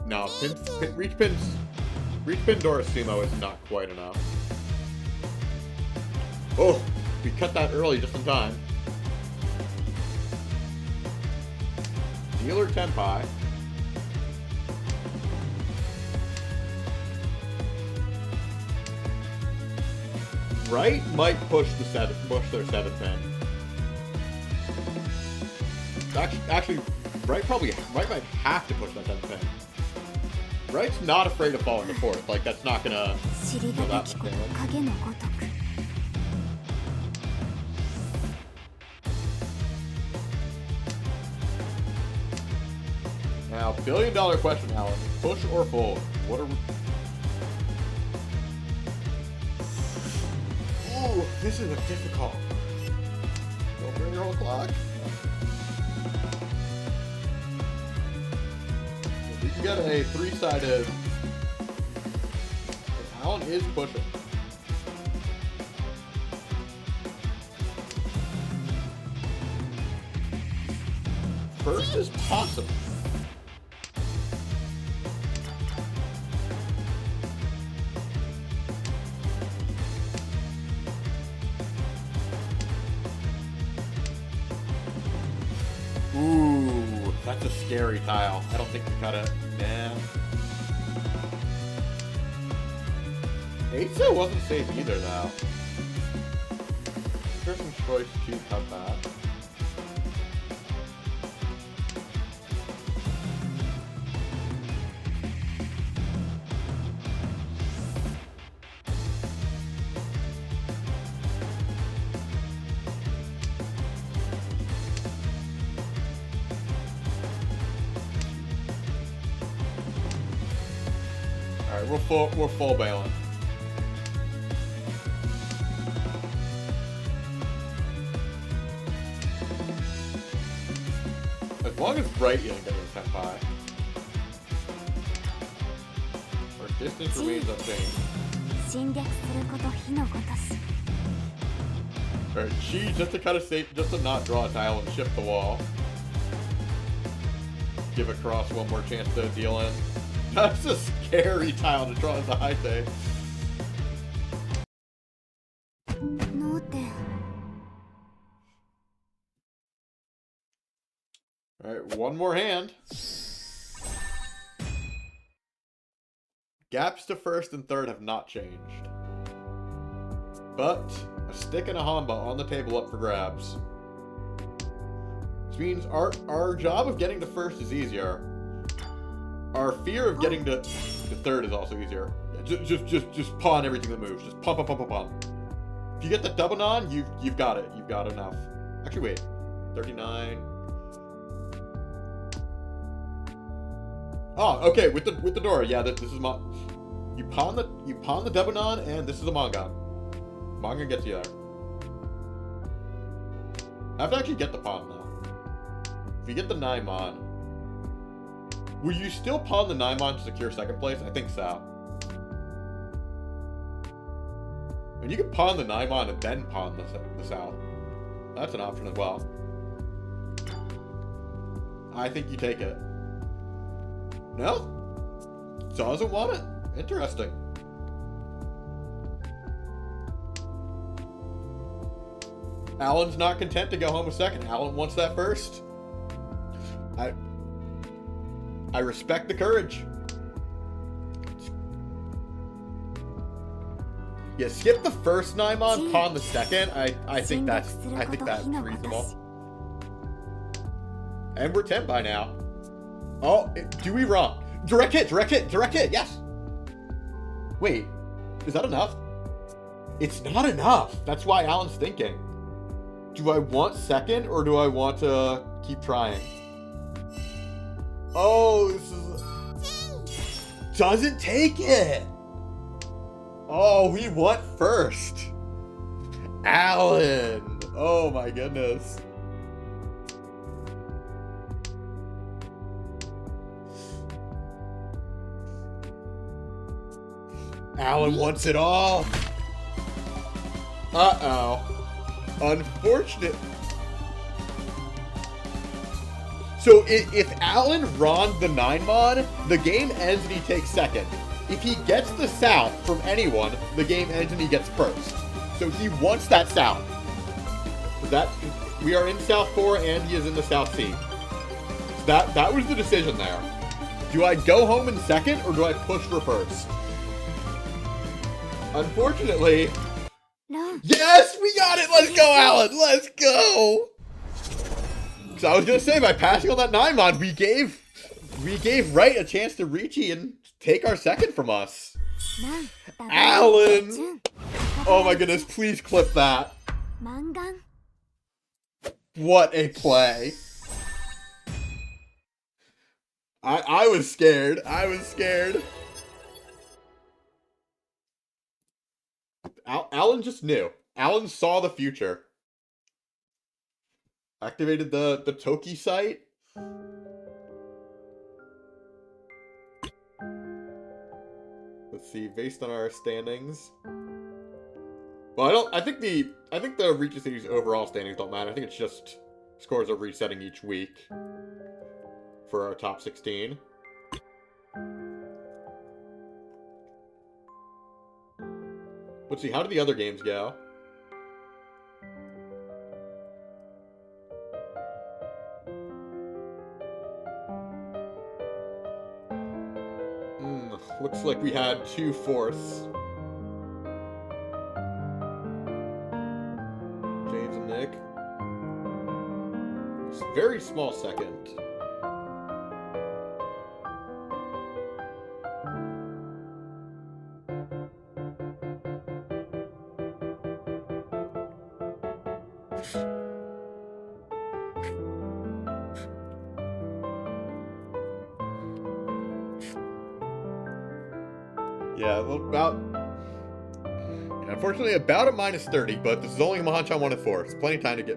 No, Reach Pandora Sumo is not quite enough. Oh, we cut that early just in time. Dealer Tenpai. Right might push their 7th pin. Actually, Right might have to push that 7th pin. Right's not afraid to fall into 4th. Like, that's not gonna go that much damage. Now, $1 billion question, Alan. Push or fold? What are we... Ooh, this is a difficult... Don't bring your whole clock. get a three-sided... Alan is pushing. First is possible. Ooh, that's a scary tile. I don't think we cut it. Man. 8-0 wasn't safe either, though. Person's choice to cut that. Alright, we're full bailing. As long as Bright isn't getting a senpai. Our distance remains unchanged. Alright, Chi just to kind of save, just to not draw a tile and shift the wall. Give a cross one more chance to deal in. That's a scary tile to draw into high day. Alright, one more hand. Gaps to first and third have not changed. But a stick and a hamba on the table up for grabs. Which means our job of getting to first is easier. Our fear of getting to third is also easier. Yeah, just pawn everything that moves. Just pawn, pawn, pawn, pawn, pawn. If you get the double non, you've got it. You've got enough. Actually, wait. 39. Oh, okay. With the door, yeah. This is you pawn the double non, and this is a manga. Manga gets you there. I have to actually get the pawn now. If you get the 9 mon. Will you still pawn the 9-mon to secure second place? I think so. And you can pawn the 9-mon and then pawn the south. That's an option as well. I think you take it. No? Doesn't want it? Interesting. Alan's not content to go home with second. Alan wants that first. I respect the courage. Yeah, skip the first 9-mon, pawn the second. I think that's reasonable. And we're 10 by now. Oh, do we wrong? Direct hit, yes. Wait, is that enough? It's not enough. That's why Alan's thinking. Do I want second or do I want to keep trying? Oh, this is... Doesn't take it! Oh, we want first. Alan! Oh my goodness. Alan wants it all. Uh-oh. Unfortunate. So if Alan Ron the 9-mon, the game ends and he takes second. If he gets the south from anyone, the game ends and he gets first. So he wants that south. We are in South 4 and he is in the South Sea. So that was the decision there. Do I go home in second or do I push for first? Unfortunately... No. Yes, we got it! Let's go, Alan! Let's go! Because I was going to say, by passing on that 9-mon, we gave Wright a chance to Riichi and take our second from us. Alan! Oh my goodness, please clip that. What a play. I was scared. I was scared. Alan just knew. Alan saw the future. Activated the Toki site. Let's see, based on our standings. Well, I think the Riichi City's overall standings don't matter. I think it's just scores are resetting each week for our top 16. Let's see, how did the other games go? Looks like we had 2 fourths. James and Nick. Very small second. Yeah, unfortunately about a -30, but this is only Mahanchan 1 and 4. It's plenty of time to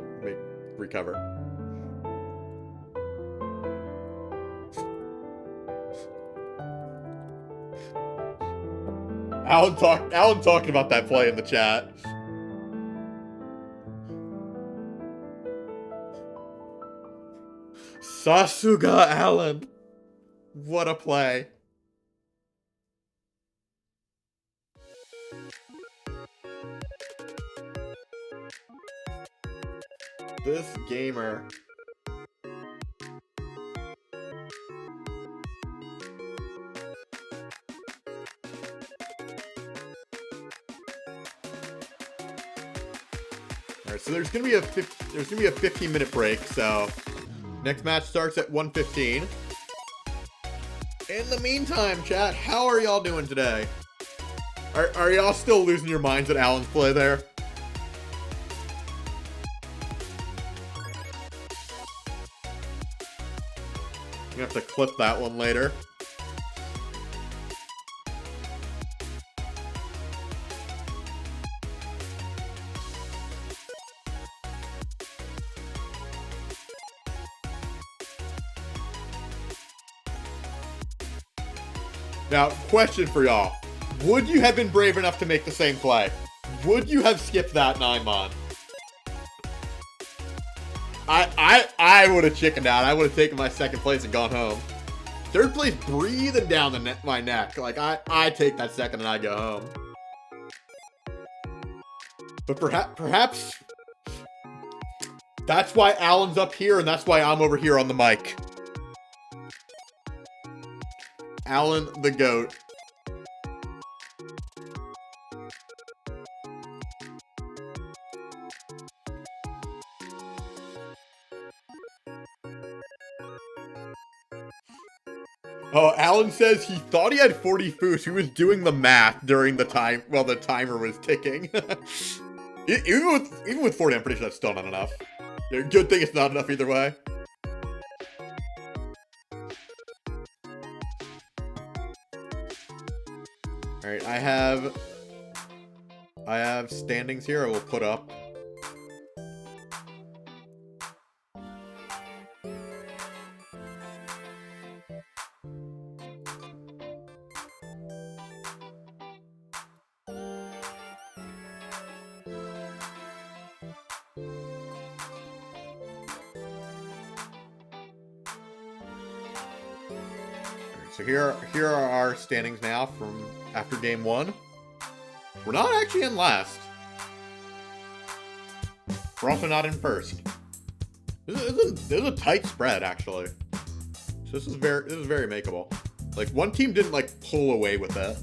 recover. Alan talking about that play in the chat. Sasuga Alan. What a play. This gamer. Alright, so there's gonna be a 15-minute break, so next match starts at 1:15. In the meantime, chat, how are y'all doing today? Are y'all still losing your minds at Alan's play there? You have to clip that one later. Now, question for y'all. Would you have been brave enough to make the same play? Would you have skipped that 9-mon? I would have chickened out. I would have taken my second place and gone home. Third place breathing down my neck. Like, I take that second and I go home. But perhaps that's why Alan's up here and that's why I'm over here on the mic. Alan the GOAT. Oh, Alan says he thought he had 40 foos. He was doing the math during the time while the timer was ticking. even with 40, I'm pretty sure that's still not enough. Good thing it's not enough either way. Alright, I have standings here I will put up. So here are our standings now from after game 1. We're not actually in last. We're also not in first. This is a tight spread, actually. So this is very makeable. Like, one team didn't like pull away with it.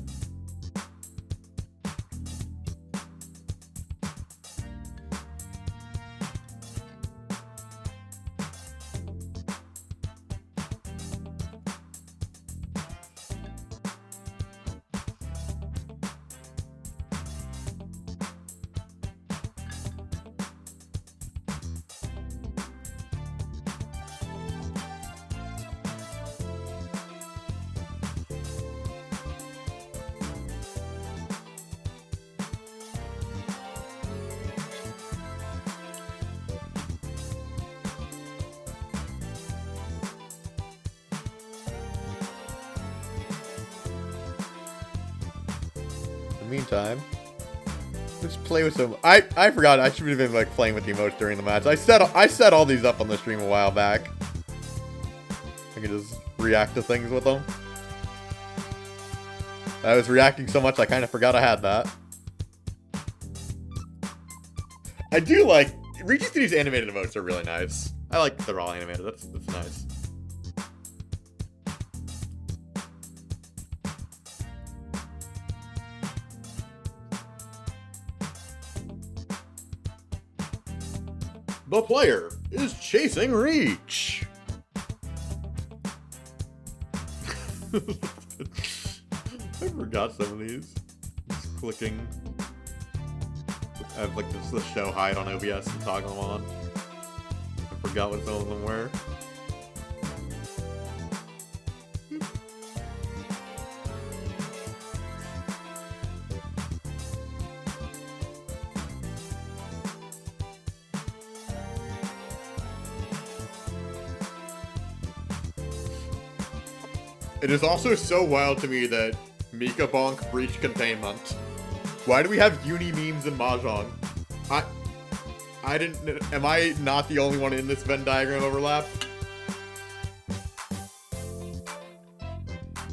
the meantime, let's play with some. I forgot. I should have been like playing with the emotes during the match. I set all these up on the stream a while back. I can just react to things with them. I was reacting so much I kind of forgot I had that. I do like Riichi Studios' animated emotes are really nice. I like that they're all animated. That's nice. The player is chasing Riichi. I forgot some of these. Just clicking. I have like this the show hide on OBS and toggle them on. I forgot what some of them were. It is also so wild to me that Mika Bonk breached containment. Why do we have uni memes in Mahjong? I didn't. Am I not the only one in this Venn diagram overlap?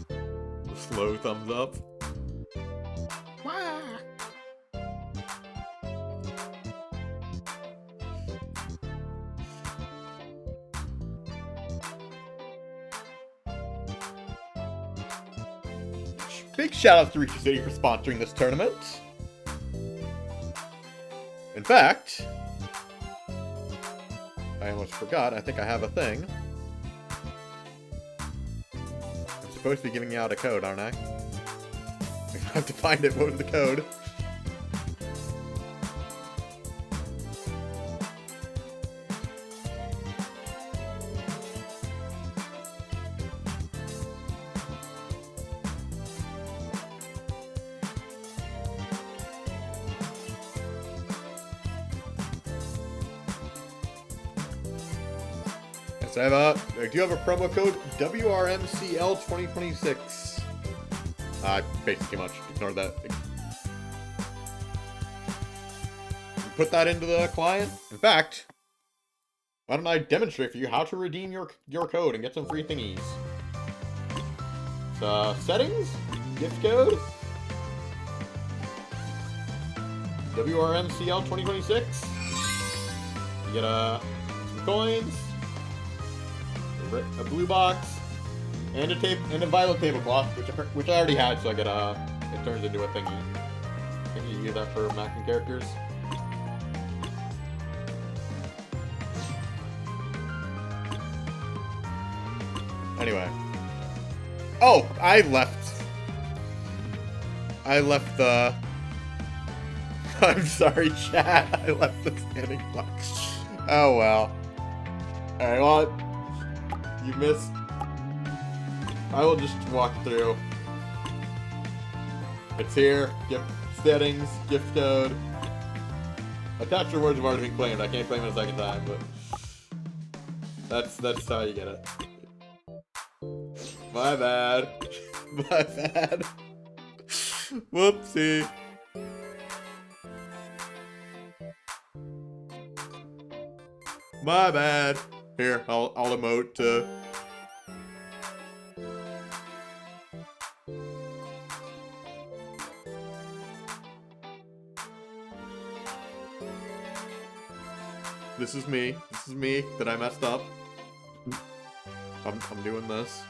The slow thumbs up. Big shout out to Riichi City for sponsoring this tournament. In fact, I almost forgot. I think I have a thing. I'm supposed to be giving you out a code, aren't I? I have to find it. What was the code? I do have a promo code WRMCL2026. Basically much. Ignore that. Put that into the client. In fact, why don't I demonstrate for you how to redeem your code and get some free thingies. Settings, gift code, WRMCL2026. You get some coins. A blue box, and a violet tablecloth, which I already had, so I get it turns into a thingy. I think you use that for macking characters. Anyway. Oh, I left the... I'm sorry, chat. I left the standing box. Oh, well. Alright, well... You missed. I will just walk through. It's here. Gift settings, gift code. Attached rewards have already been claimed. I can't claim it a second time, but that's how you get it. My bad. My bad. Whoopsie. My bad. Here, I'll emote to... This is me. This is me that I messed up. I'm doing this.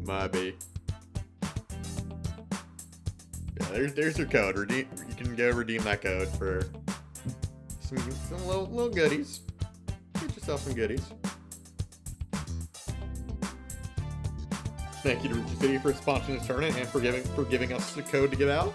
Maybe. Yeah, there's your code. You can go redeem that code for some little goodies. Get yourself some goodies. Thank you to Riichi City for sponsoring this tournament and for giving us the code to give out.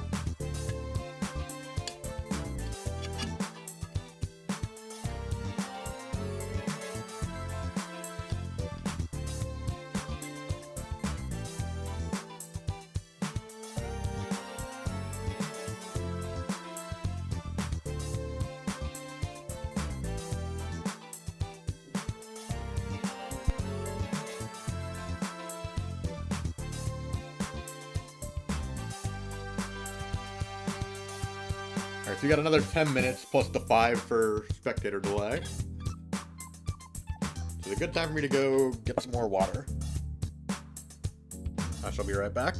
Alright, so you got another 10 minutes plus the 5 for spectator delay. So it's a good time for me to go get some more water. I shall be right back.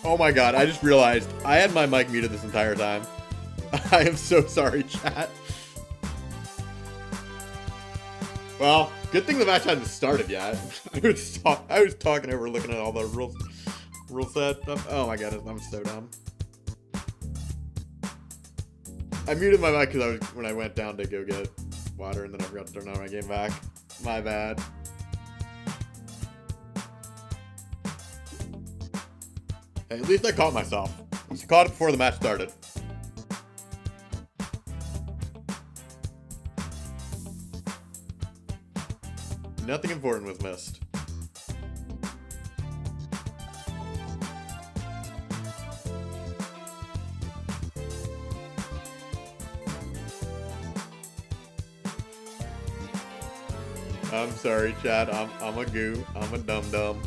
Oh my god, I just realized I had my mic muted this entire time. I am so sorry, chat. Well, good thing the match hadn't started yet. I was talking over looking at all the rule set stuff. Oh my god, I'm so dumb. I muted my mic because when I went down to go get water and then I forgot to turn on my game back. My bad. Hey, at least I caught myself. I caught it before the match started. Nothing important was missed. I'm sorry, Chad. I'm a goo. I'm a dum-dum.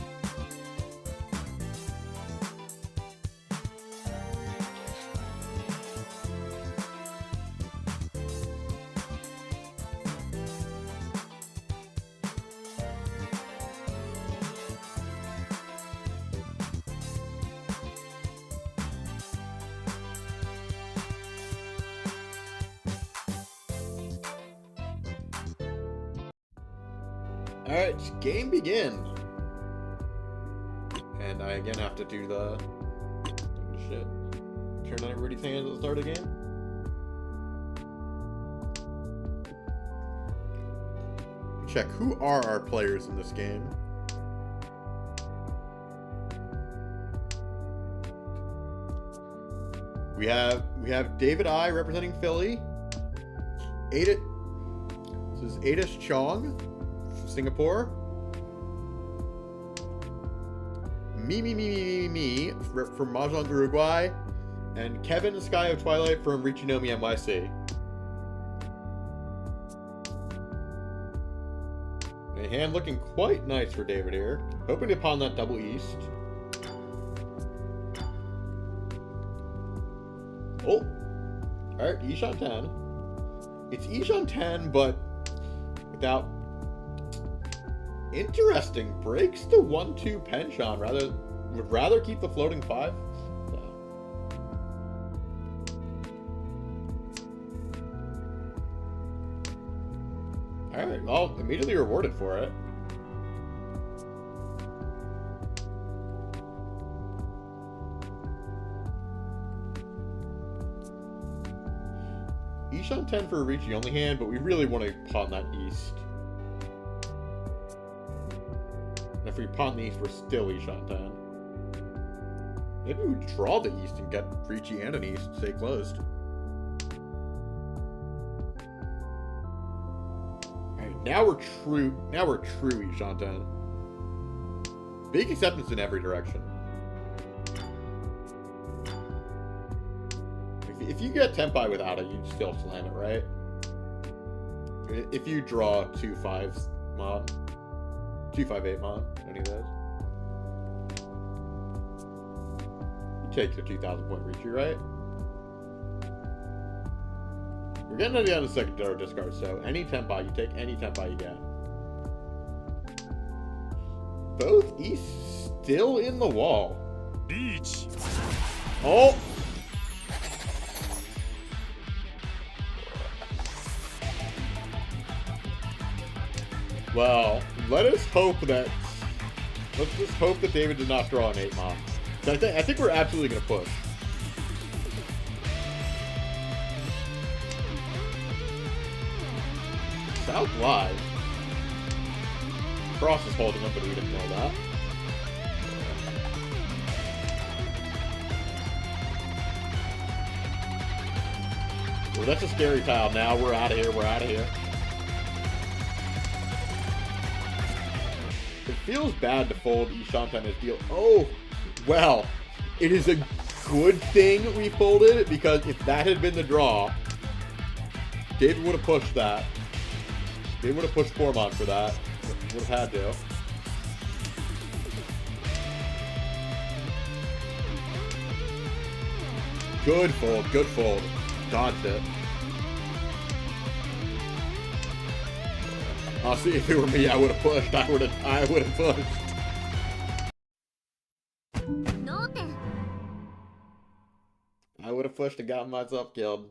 Alright, game begin. And I again have to do the shit. Turn on everybody's hands at the start of the game. Check, who are our players in this game? We have David I representing Philly. This is Adish Chong from Singapore. Me from Mahjong Uruguay, and Kevin Sky of Twilight from Riichi NYC. A hand looking quite nice for David here. Hoping to pawn that double east. Oh! Alright, Ishan 10. It's Ishan 10, but without... Interesting. Breaks the 1-2 penchant. Would rather keep the floating 5. So. Alright, well, immediately rewarded for it. Ishan 10 for a Riichi only hand, but we really want to pawn that east. And if we pawn the east, we're still Ishan 10. Maybe we draw the east and get Riichi and an east, stay closed. Alright, now we're true Ishan 10. Big acceptance in every direction. If you get Tempai without it, you'd still slam it, right? If you draw 2-5s mod, 2-5-8 mod, any of those, you take your 2,000 point Riichi, right? We're getting to the end of the secondary discard, so any Tempai, you take any Tempai you get. Both East still in the wall. Riichi. Oh! Well, let's just hope that David did not draw an 8 mod. I think we're absolutely gonna push. South Live. Cross is holding up, but we didn't know that. Well, that's a scary tile. Now we're out of here. We're out of here. It feels bad to fold Ishan 10 as deal. Oh, well, it is a good thing we folded, because if that had been the draw, David would have pushed that. David would have pushed Formon for that. Would have had to. Good fold, good fold. Dodged it. I'll see, if it were me, I would have pushed. I would have pushed. pushed and got myself killed.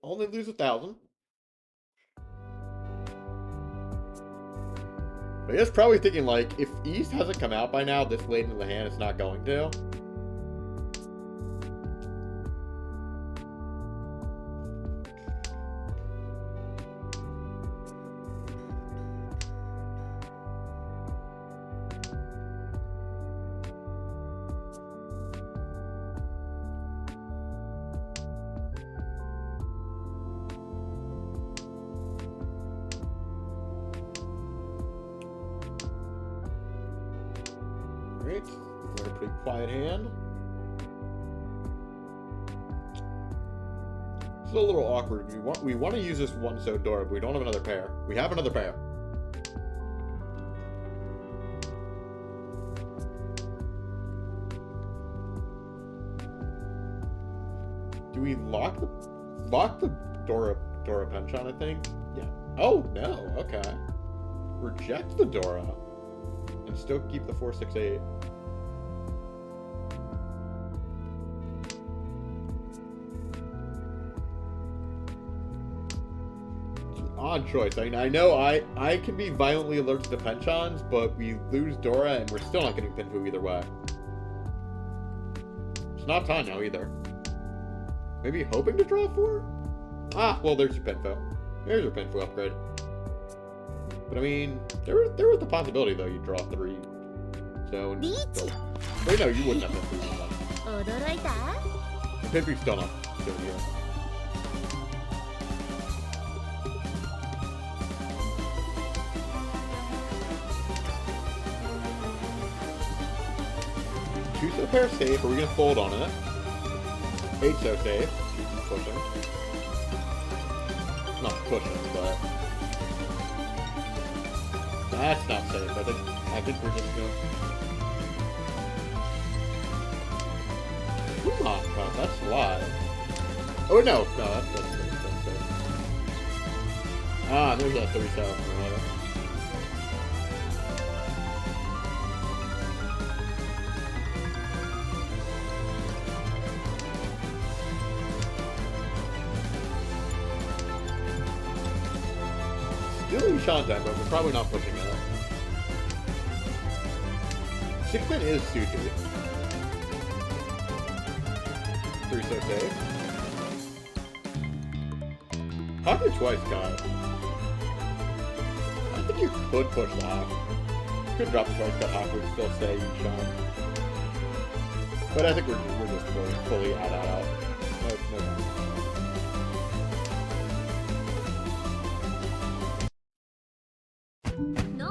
Only lose 1,000. But he's probably thinking, like, if East hasn't come out by now, this late into the hand, it's not going to. Alright, we've got a pretty quiet hand. It's a little awkward. We want to use this one so Dora, but we don't have another pair. We have another pair. Do we lock the Dora penchant, I think? Yeah. Oh no, okay. Reject the Dora. And still keep the 468. It's an odd choice. I mean, I know I can be violently allergic to penchants, but we lose Dora and we're still not getting Pinfu either way. It's not time now either. Maybe hoping to draw 4? Ah, well, there's your Pinfu. There's your Pinfu upgrade. But I mean, there was the possibility though you draw 3. So Riichi. Wait, no, you wouldn't have Pinfu. Pinfu's still not good here. Two so pair safe. Are we gonna fold on it? 8 so safe. Pushing. Not pushing, but. That's not safe. I think we're just gonna. Oh, that's live. Oh no, that's safe. Ah, there's that 37. Right? Still Shantai, but we're probably not pushing it. 6-pin is Suju. 3 so safe. Haku twice, guys. I think you could push the Haku. Could drop the twice cut Haku and still stay Yushan. But I think we're just fully out. No.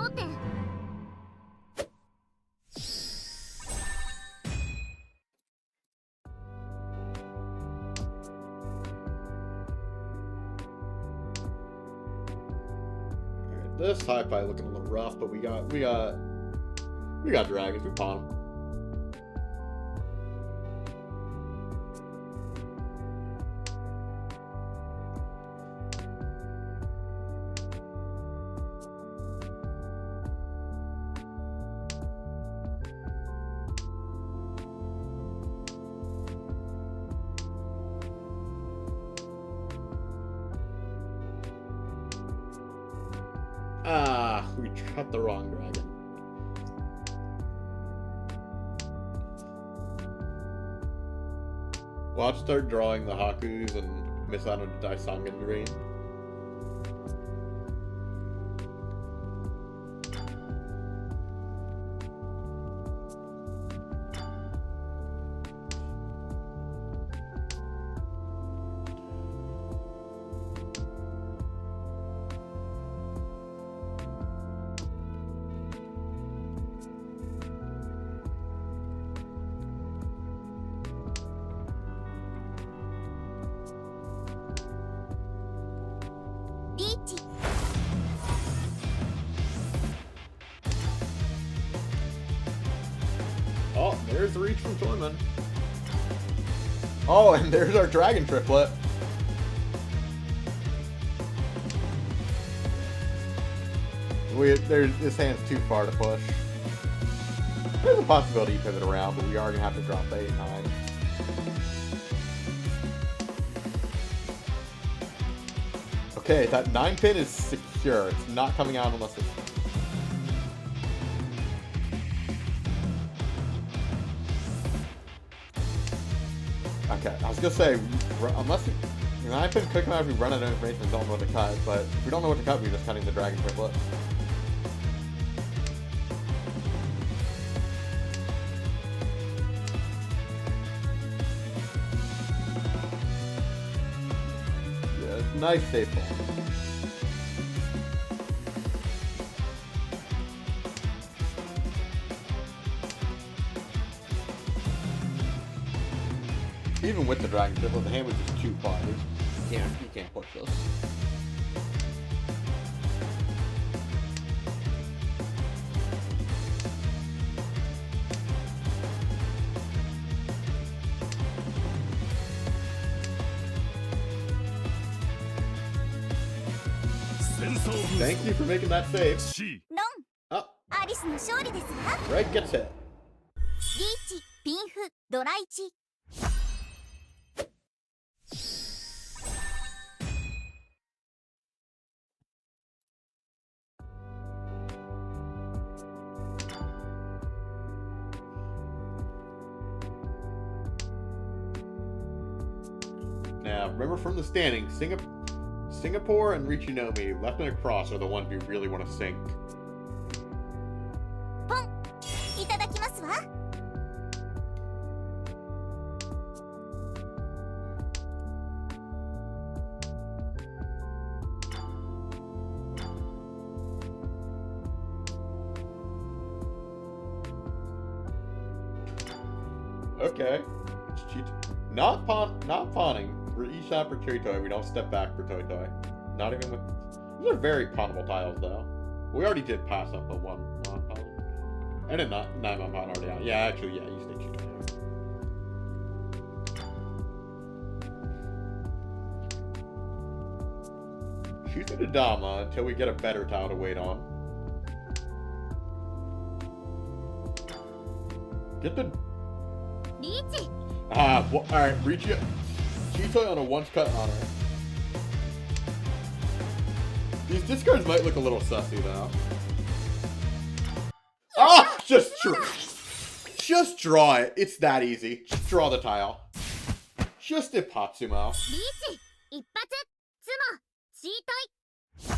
This high pie looking a little rough, but we got dragons. We pawn them. Ah, we cut the wrong dragon. Well, I'll start drawing the Hakus and miss out on the Daisangan green. Riichi. Oh, there's the Reach from Tormund. Oh, and there's our dragon triplet. This hand's too far to push. There's a possibility you pivot around, but we are going to have to drop the 8-9. Okay, that 9-pin is secure. It's not coming out unless it's... Okay, I was going to say, unless... The 9-pin could come out if we run out of information and don't know what to cut, but if we don't know what to cut, we're just cutting the dragon triplet. Nice staple. Even with the dragon triplet, the hand was just too far. You can't push this. Thank you for making that save. ロン Oh, アリスの勝利ですわ。 Red gets hit. リーチピンフドラ1。 Now, remember from the standings, Singapore and Riichi, left and across, are the ones we really want to sink. ポンいただきますわ。 Okay. Cheat. Not pawning. For each shot for Toy Toy, we don't step back for Toy Toy. Not even with... These are very pawnable tiles, though. We already did pass up the one non-pawn. And a 9-1 pawn already out. Yeah, actually, yeah, you stay Cheat Toy. Shoot the Dama until we get a better tile to wait on. Get the... リーチ well, alright, Riichi. Cheetoy on a once-cut honor. These discards might look a little sussy, though. Ah! Just draw it. It's that easy. Just draw the tile. Just Ipatsumo. リーチ一発ツモチートイ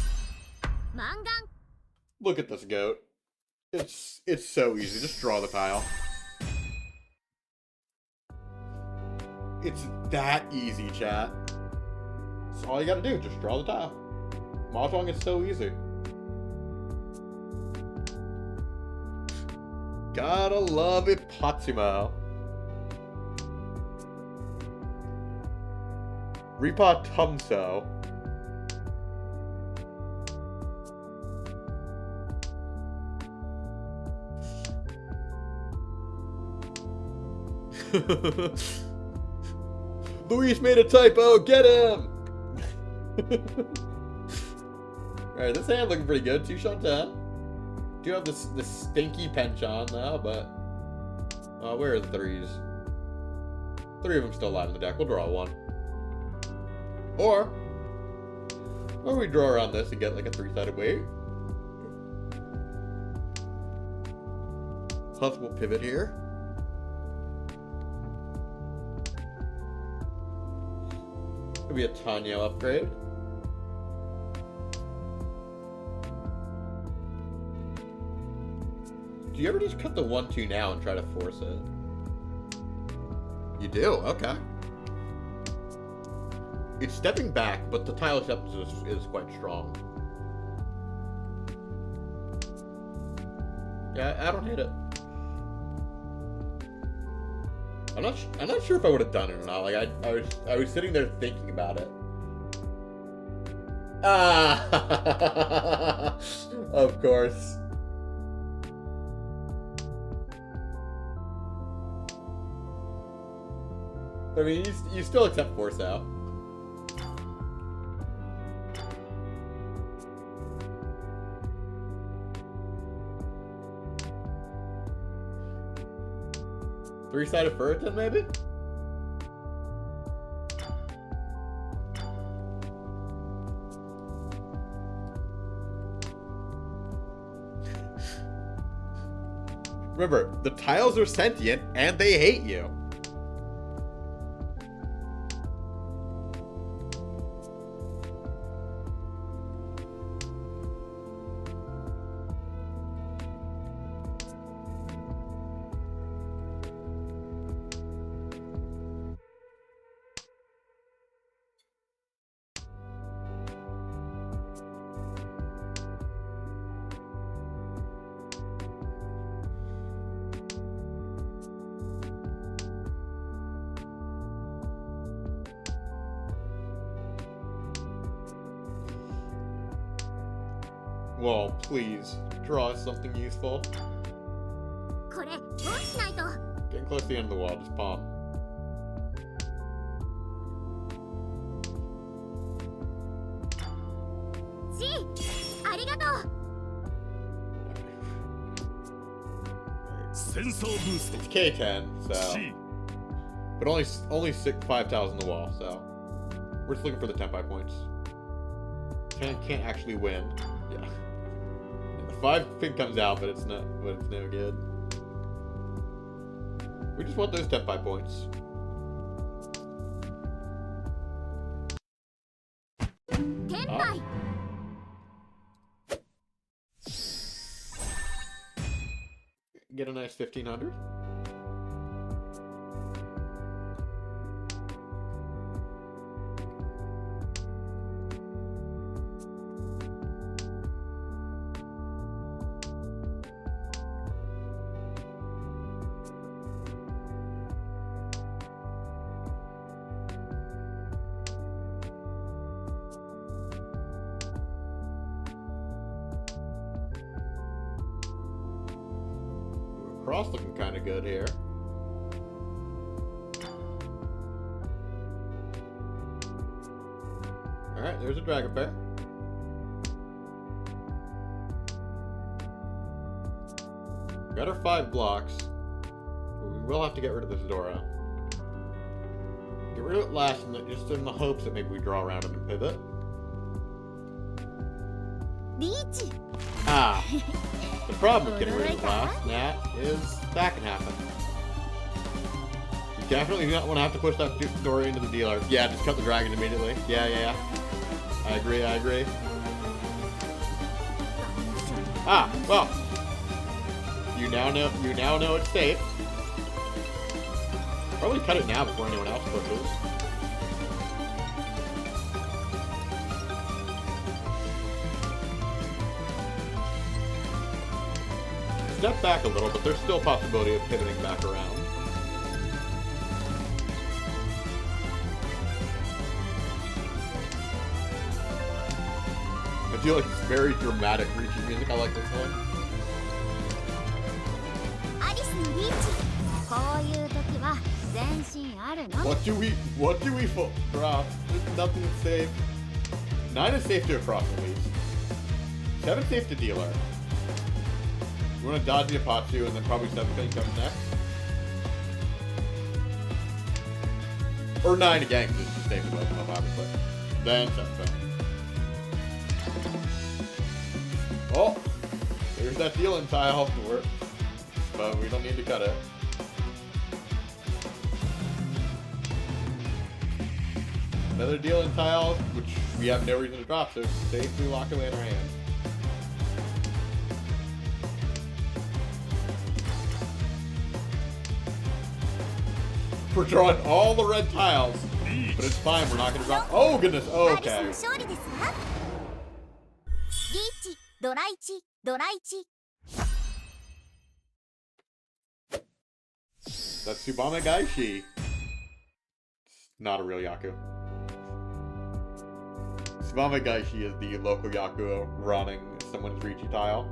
マンガン Look at this goat. It's so easy. Just draw the tile. It's that easy, chat. That's all you gotta do. Just draw the tile. Mahjong is so easy. Gotta love it, Patsumo. Ripa Tumso. Luis made a typo. Get him! Alright, this hand looking pretty good. 2 shot 10. Do have this stinky penchant now, but where are the 3s? 3 of them still alive in the deck. We'll draw 1. Or we draw around this and get like a 3-sided wave. Possible pivot here. Could be a Tanyo upgrade. Do you ever just cut the 1-2 now and try to force it? You do? Okay. It's stepping back, but the tile acceptance is quite strong. Yeah, I don't hate it. I'm not sure if I would have done it or not. Like I was sitting there thinking about it. Ah, of course. I mean, you still accept force out. Three-sided Furriton, maybe? Remember, the tiles are sentient and they hate you. Well, please, draw us something useful. これどうしないと。 Getting close to the end of the wall, just palm. G ありがとう。 It's K10, so... But only 5 tiles on the wall, so... We're just looking for the Tenpai points. Can't actually win. Yeah. The 5 pin comes out, but it's no good. We just want those Tenpai points. Tenpai. Get a nice 1500. Cross looking kind of good here. Alright, there's a dragon pair. Got our 5 blocks. But we will have to get rid of this Dora. Get rid of it last, just in the hopes that maybe we draw around it and pivot. Riichi. Ah! The problem with getting rid of the last Nat is that can happen. You definitely don't want to have to push that Dora into the dealer. Yeah, just cut the dragon immediately. Yeah. I agree. Ah, well. You now know it's safe. Probably cut it now before anyone else pushes. Step back a little, but there's still a possibility of pivoting back around. I feel like it's very dramatic Riichi music. I like this one. What do we drop? There's nothing safe. 9 is safe to across at least. 7 safe to dealer. We're gonna dodge the Apatsu and then probably 7 pin comes next. Or 9 again, because it's the same with them, obviously. Then 7 pin. Oh! There's that dealing tile. But we don't need to cut it. Another dealing tile, which we have no reason to drop, so it's safely locked away in our hand. We're drawing all the red tiles, but it's fine. We're not going to drop. Oh, goodness. Okay. That's Tsubame Gaishi. It's not a real Yaku. Tsubame Gaishi is the local Yaku running someone's Riichi tile.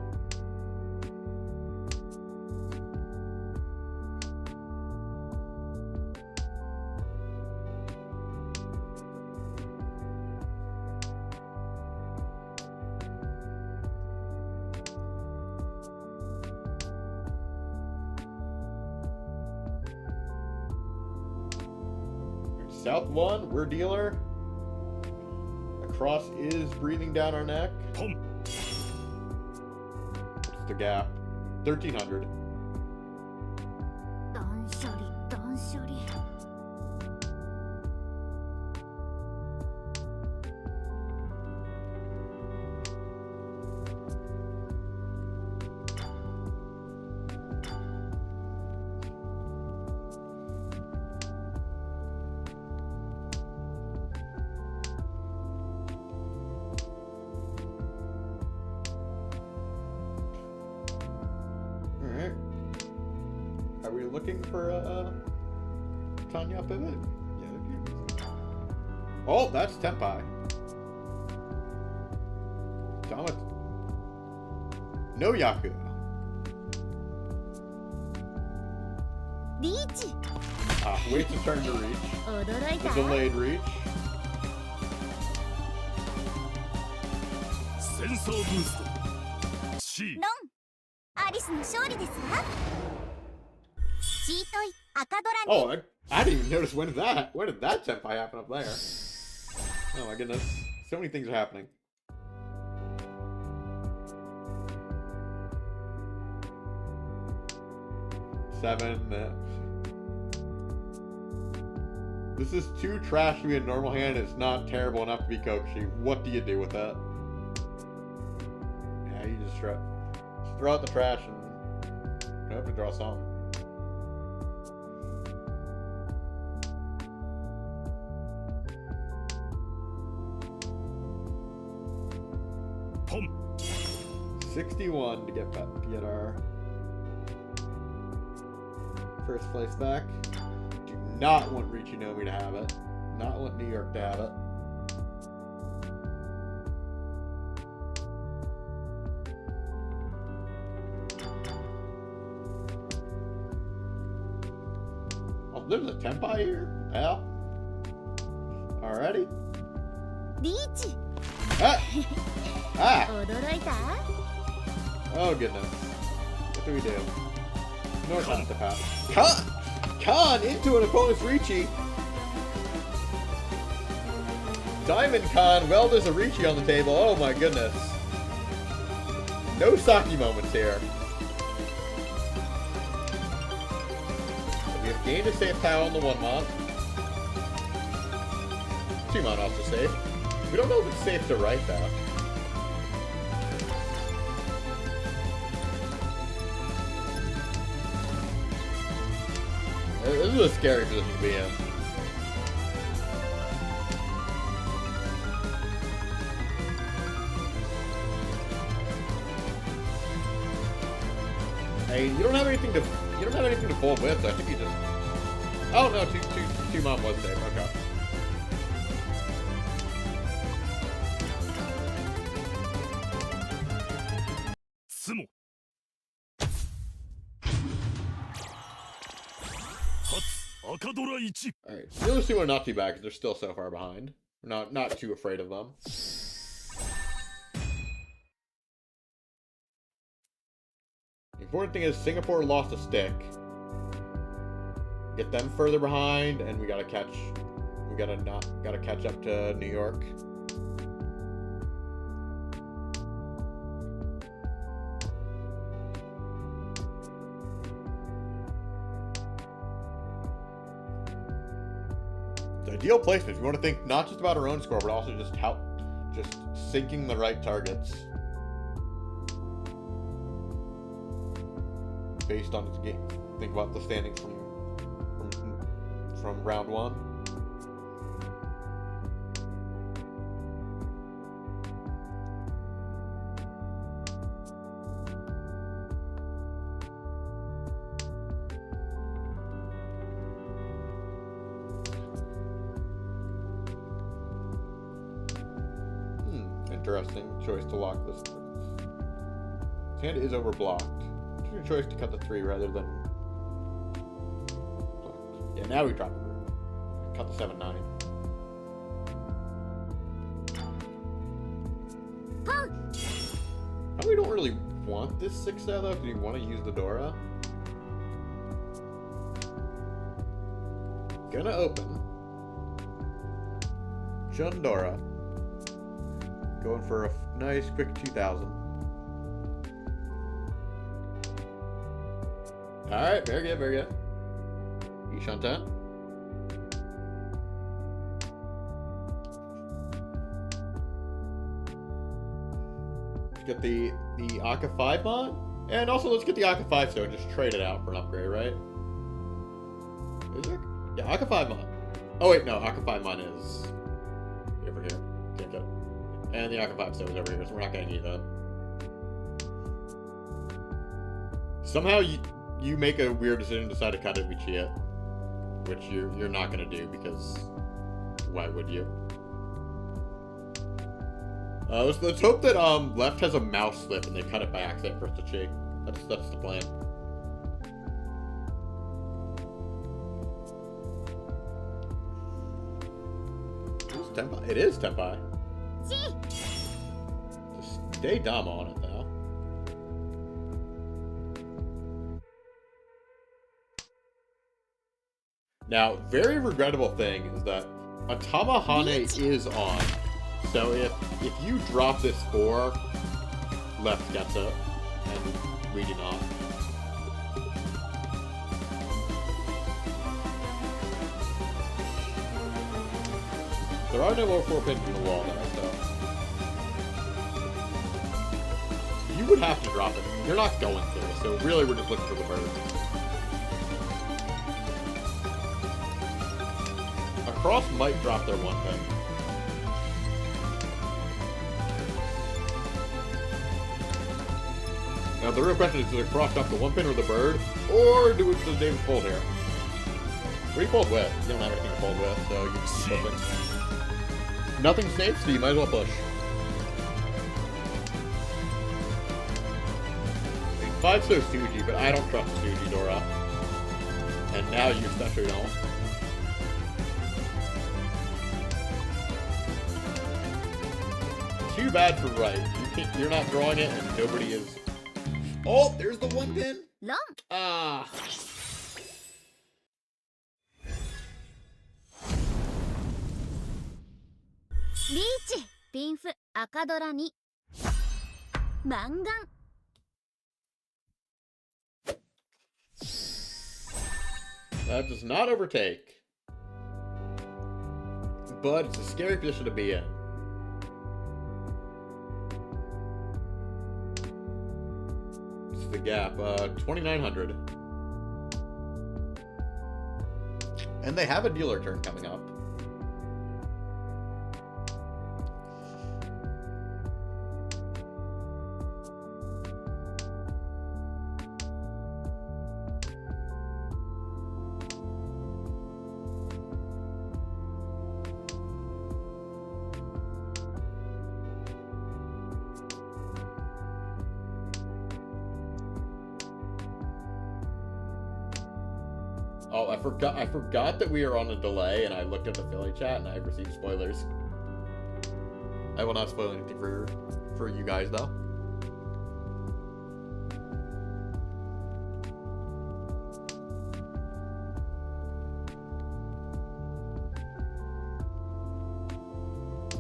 South 1, we're dealer. Across is breathing down our neck. What's the gap? 1300. 断捨離断捨離 Alright. Are we looking for a Tanya pivot? Yeah. Oh, that's Tenpai. Dama. No Yaku. Riichi Wait to turn to reach. 驚い The た delayed reach. センサーブースト C ロンアリスの勝利ですわチートイ赤ドラに Oh, I didn't even notice when did that Tenpai happen up there? Oh my goodness. So many things are happening. Seven. This is too trash to be a normal hand. It's not terrible enough to be Kokushi. What do you do with that? Yeah, you just throw out the trash and hope to draw some. Pum. 61 to get our first place back. Do not want Riichi to have it. Not want New York to have it. Oh, there's a Tenpai here? Hell. Already? リーチ Ah! Ah! 驚いた Oh goodness. What do we do? No time to pass. Khan into an opponent's Riichi. Diamond Khan, well, there's a Riichi on the table. Oh my goodness. No Saki moments here. We have gained a safe towel on the 1-mon. 2-mon also safe. We don't know if it's safe to write though. This is a scary position to be in. Hey, you don't have anything to fold with. So I think you just. Oh no, two mom was safe. Okay. Sumo. Akadora 1 Alright. The other two are not too bad because they're still so far behind. We're not too afraid of them. The important thing is Singapore lost a stick. Get them further behind, and we gotta catch up to New York. Ideal placement. We want to think not just about our own score, but also just sinking the right targets based on its game. Think about the standings from round 1. Interesting choice to lock this. His hand is overblocked. Interesting choice to cut the 3 rather than. Yeah, now we drop it. Cut the 7-9. Probably don't really want this 6 though, because you want to use the Dora. Gonna open. Shundora. Going for a nice quick 2,000. Alright, very good, very good. Ishan 10. Let's get the Aka 5 mod. And also let's get the Aka 5 so just trade it out for an upgrade, right? Is it? Yeah, Aka 5 mod. Oh wait, no, Aka 5 mod is over here. Can't get it. And the Aka 5 so is over here, so we're not getting any of that. Somehow you make a weird decision, decide to cut Riichi it, which you're not gonna do because why would you? Let's hope that left has a mouse slip and they cut it by accident for Riichi. That's the plan. It's Tenpai. It is Tenpai. Just stay dumb on it though. Now, very regrettable thing is that Atama Hane is on. So if you drop this 4, left gets it, and we do not. There are no more 4 pins in the wall there, so you would have to drop it. You're not going to, so really we're just looking for the bird. Across might drop their 1 pin. Now the real question is, does it cross drop the 1 pin or the bird? Or do it to David fold here? What do you fold with? You don't have anything to fold with, so you just keep flipping. Nothing safe, so you might as well push. I mean, 5 so Suji, but I don't trust Suji Dora. And now you especially don't. Too bad for right. You're not drawing it, and nobody is. Oh, there's the 1 pin. Long. Ah. Riichi, ピンフ、赤ドラ2。マンガン。That does not overtake. But it's a scary position to be in. It's the gap, 2,900. And they have a dealer turn coming up. Oh, I forgot that we are on a delay, and I looked at the Philly chat, and I received spoilers. I will not spoil anything for you guys, though.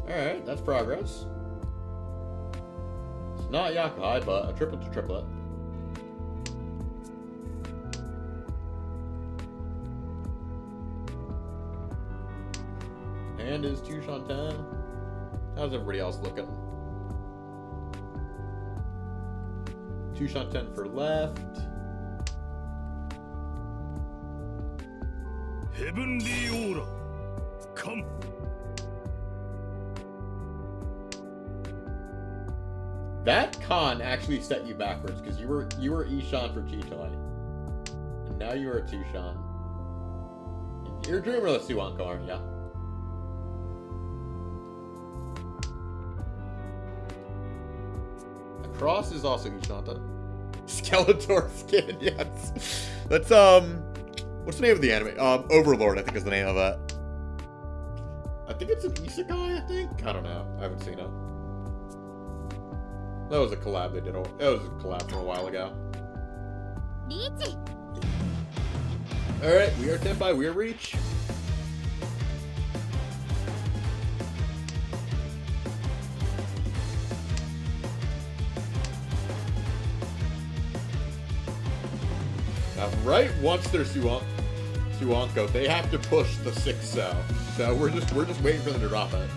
Alright, that's progress. It's not Yakai, but a triplet to triplet. And is Tushan 10. How's everybody else looking? Tushan 10 for left. Heavenly Aura, come. That con actually set you backwards because you were Ishan for Chitoy. And now you are Tushan. You're Dreamer of the Suwanko, aren't ya? Cross is also Ishanta. Skeletor skin, yes. That's, what's the name of the anime? Overlord, I think is the name of it. I think it's an isekai, I think? I don't know. I haven't seen it. That was a collab they did. That was a collab from a while ago. Riichi. Alright, we are Tenpai, we are Riichi. Right once they're Suanko, they have to push the 6-0. So we're just waiting for them to drop it.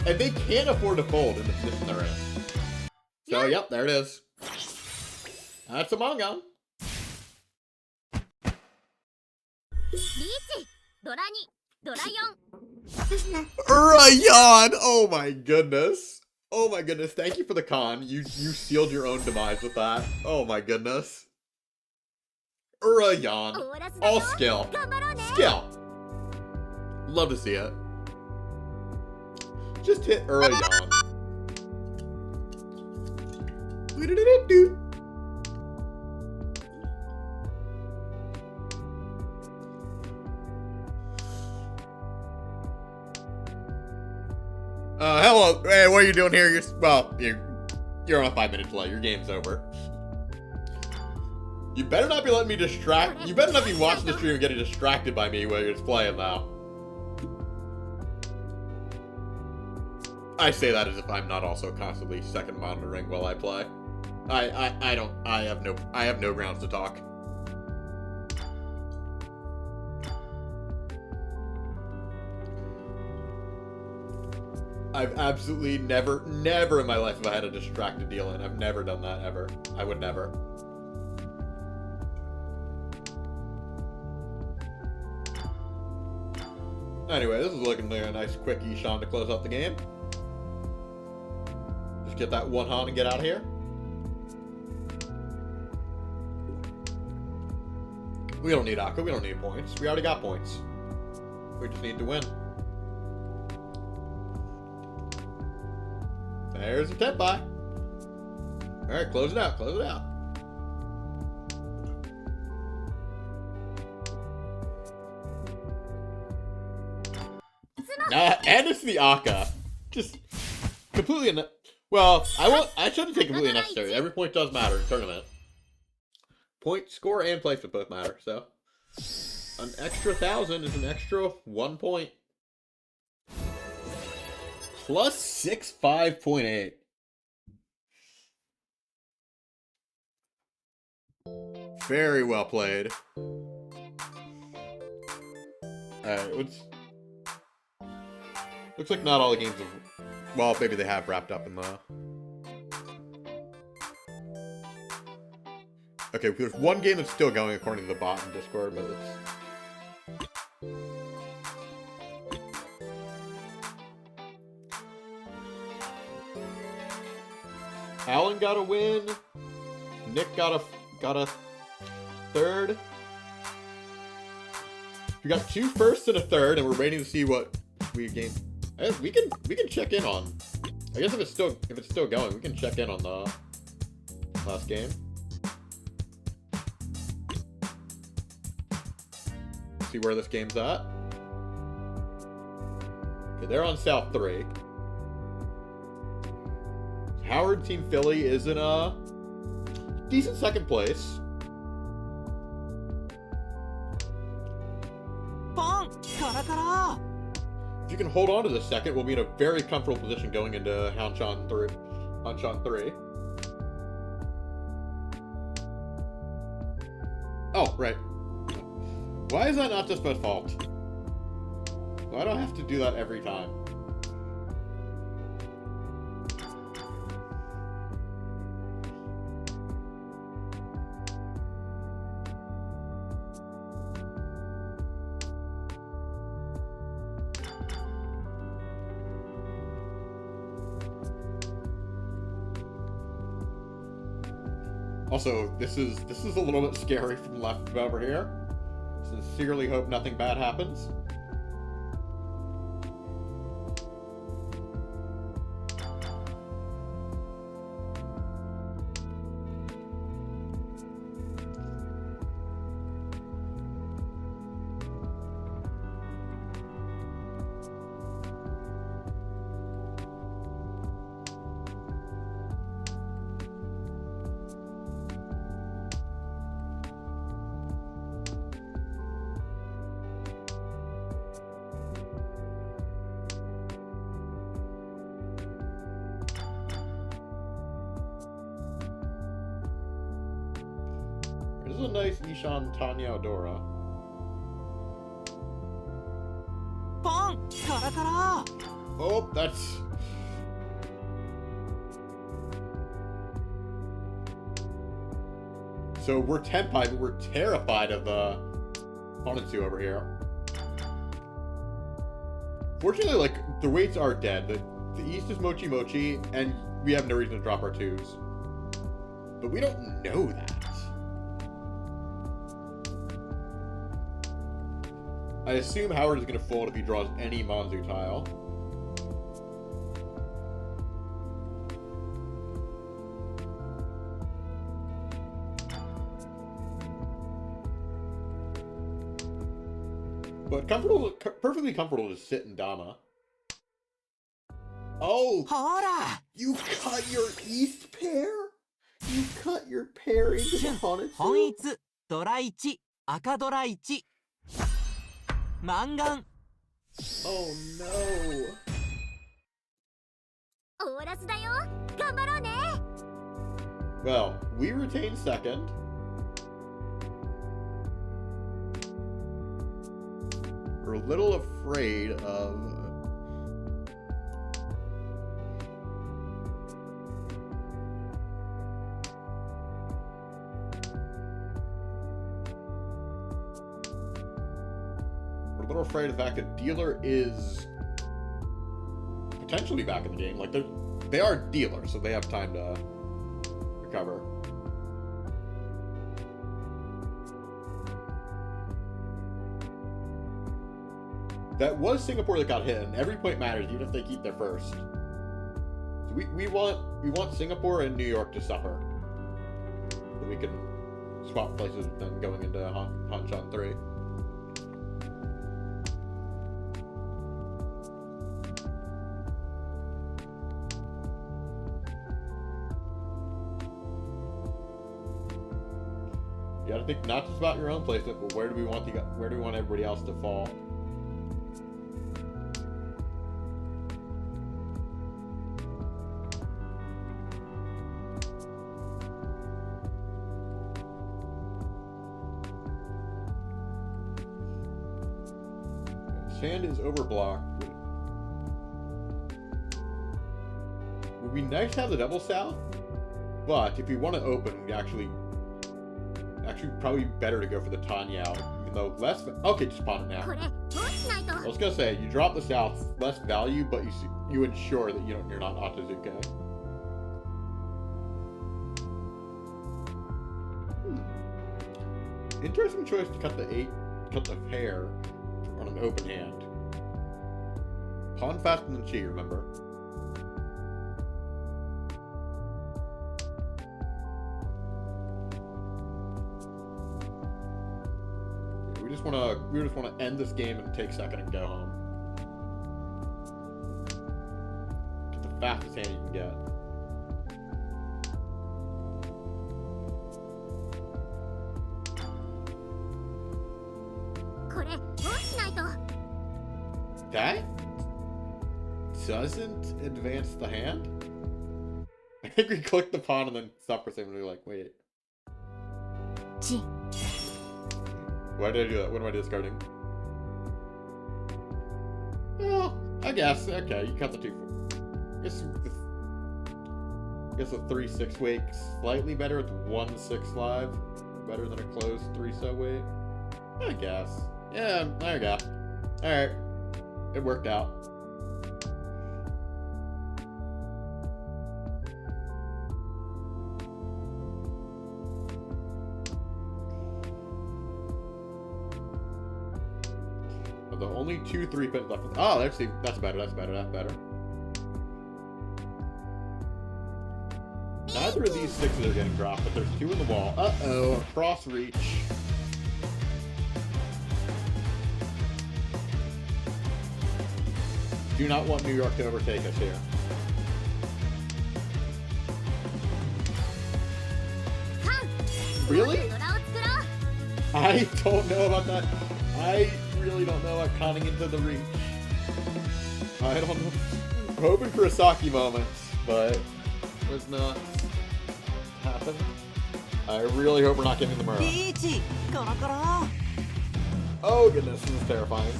And they can't afford to fold in the position they're in. So yep, there it is. That's a Mongon. リーチドラ2ドラ4 Rayon! Oh my goodness. Oh my goodness. Thank you for the con. You sealed your own demise with that. Oh my goodness. Rayon. All skill. Skill. Love to see it. Just hit Rayon. Hello. Hey, what are you doing here? You're on a 5-minute delay. Your game's over. You better not be letting me distract. You better not be watching the stream and getting distracted by me while you're just playing now. I say that as if I'm not also constantly second monitoring while I play. I have no grounds to talk. I've absolutely never in my life have I had a distracted deal in. I've never done that ever. I would never. Anyway, this is looking like a nice quick Ishan to close out the game. Just get that one Han and get out of here. We don't need Aqua, we don't need points. We already got points. We just need to win. There's a Tenpai. Alright, close it out, close it out. And it's the Akka. Just completely well, I shouldn't say completely unnecessary. Every point does matter in tournament. Point, score, and placement both matter, so. An extra 1,000 is an extra 1 point. Plus 65.8. Very well played. Alright, looks like not all the games have... Well, maybe they have wrapped up in the... Okay, there's one game that's still going according to the bot in Discord, but it's... Alan got a win. Nick got a third. We got 2 firsts and a third, and we're waiting to see what we gain. We can check in on. I guess if it's still going, we can check in on the last game. See where this game's at. Okay, they're on South 3. Howard Team Philly is in a decent second place. If you can hold on to the second, we'll be in a very comfortable position going into Hanshan 3. Oh, right. Why is that not just my fault? Why do I have to do that every time? Also, this is a little bit scary from left over here. Sincerely hope nothing bad happens. is a nice Ishan Tanya Odora. パンカラカラ Oh, that's... So we're Tenpai, but we're terrified of Honetsu over here. Fortunately, like, the weights are dead. The East is Mochi Mochi, and we have no reason to drop our 2s. But we don't know that. I assume Howard is going to fold if he draws any Manzu tile. But perfectly comfortable to sit in Dama. Oh! ほら You cut your East pair? You cut your pair into the 本 Honetsu? 一ドラ1赤ドラ1マンガン Oh no. オーラスだよ。頑張ろうね。 Well, we retain second. We're a little afraid of... We're a little afraid of the fact that Dealer is potentially back in the game. Like, they are Dealers, so they have time to recover. That was Singapore that got hit, and every point matters, even if they keep their first. So we want Singapore and New York to suffer, so we can swap places with them going into Hanshan 3. You gotta think not just about your own placement, but where do we want everybody else to fall? Sand is overblocked. Would be nice to have the double south, but if you want to open, we actually probably better to go for the Tanyao, even though less. Okay, just pawn it now. これどうしないと。 I was gonna say you drop the south, less value, but you ensure that you're not Otozuke. Interesting choice to cut the pair on an open hand. Pawn faster than Chi, remember? We just wanna end this game and take second and go home. Get the fastest hand you can get. That doesn't advance the hand? I think we clicked the pawn and then stopped for a second and we were like, wait. Why did I do that? What am I discarding? Oh, I guess. Okay, you cut the 2-4. I guess a 3-6 weight slightly better with 1-6 live. Better than a closed 3-so weight. I guess. Yeah, there you go. Alright. It worked out. The only 2 3-pins left. Oh, that's better. That's better. Neither of these 6s are getting dropped, but there's 2 in the wall. Uh-oh, cross reach. Do not want New York to overtake us here. Really? I don't know about that. I really don't know about conning into the reach. I don't know. I'm hoping for a Saki moment, but it was not happen. I really hope we're not getting the Murrah. リーチコロコロ Oh goodness, this is terrifying.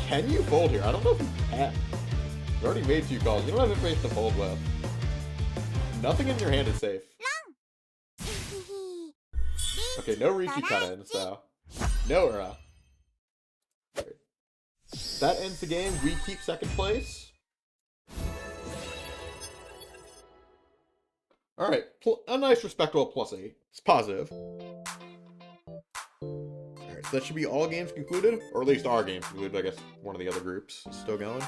Can you fold here? I don't know if you can. You already made 2 calls. You don't have information to fold with. Nothing in your hand is safe. Okay, no Riichi cut-in, so... No Ura. That ends the game. We keep second place. Alright, a nice respectable +8. It's positive. Alright, so that should be all games concluded. Or at least our games concluded. I guess one of the other groups is still going.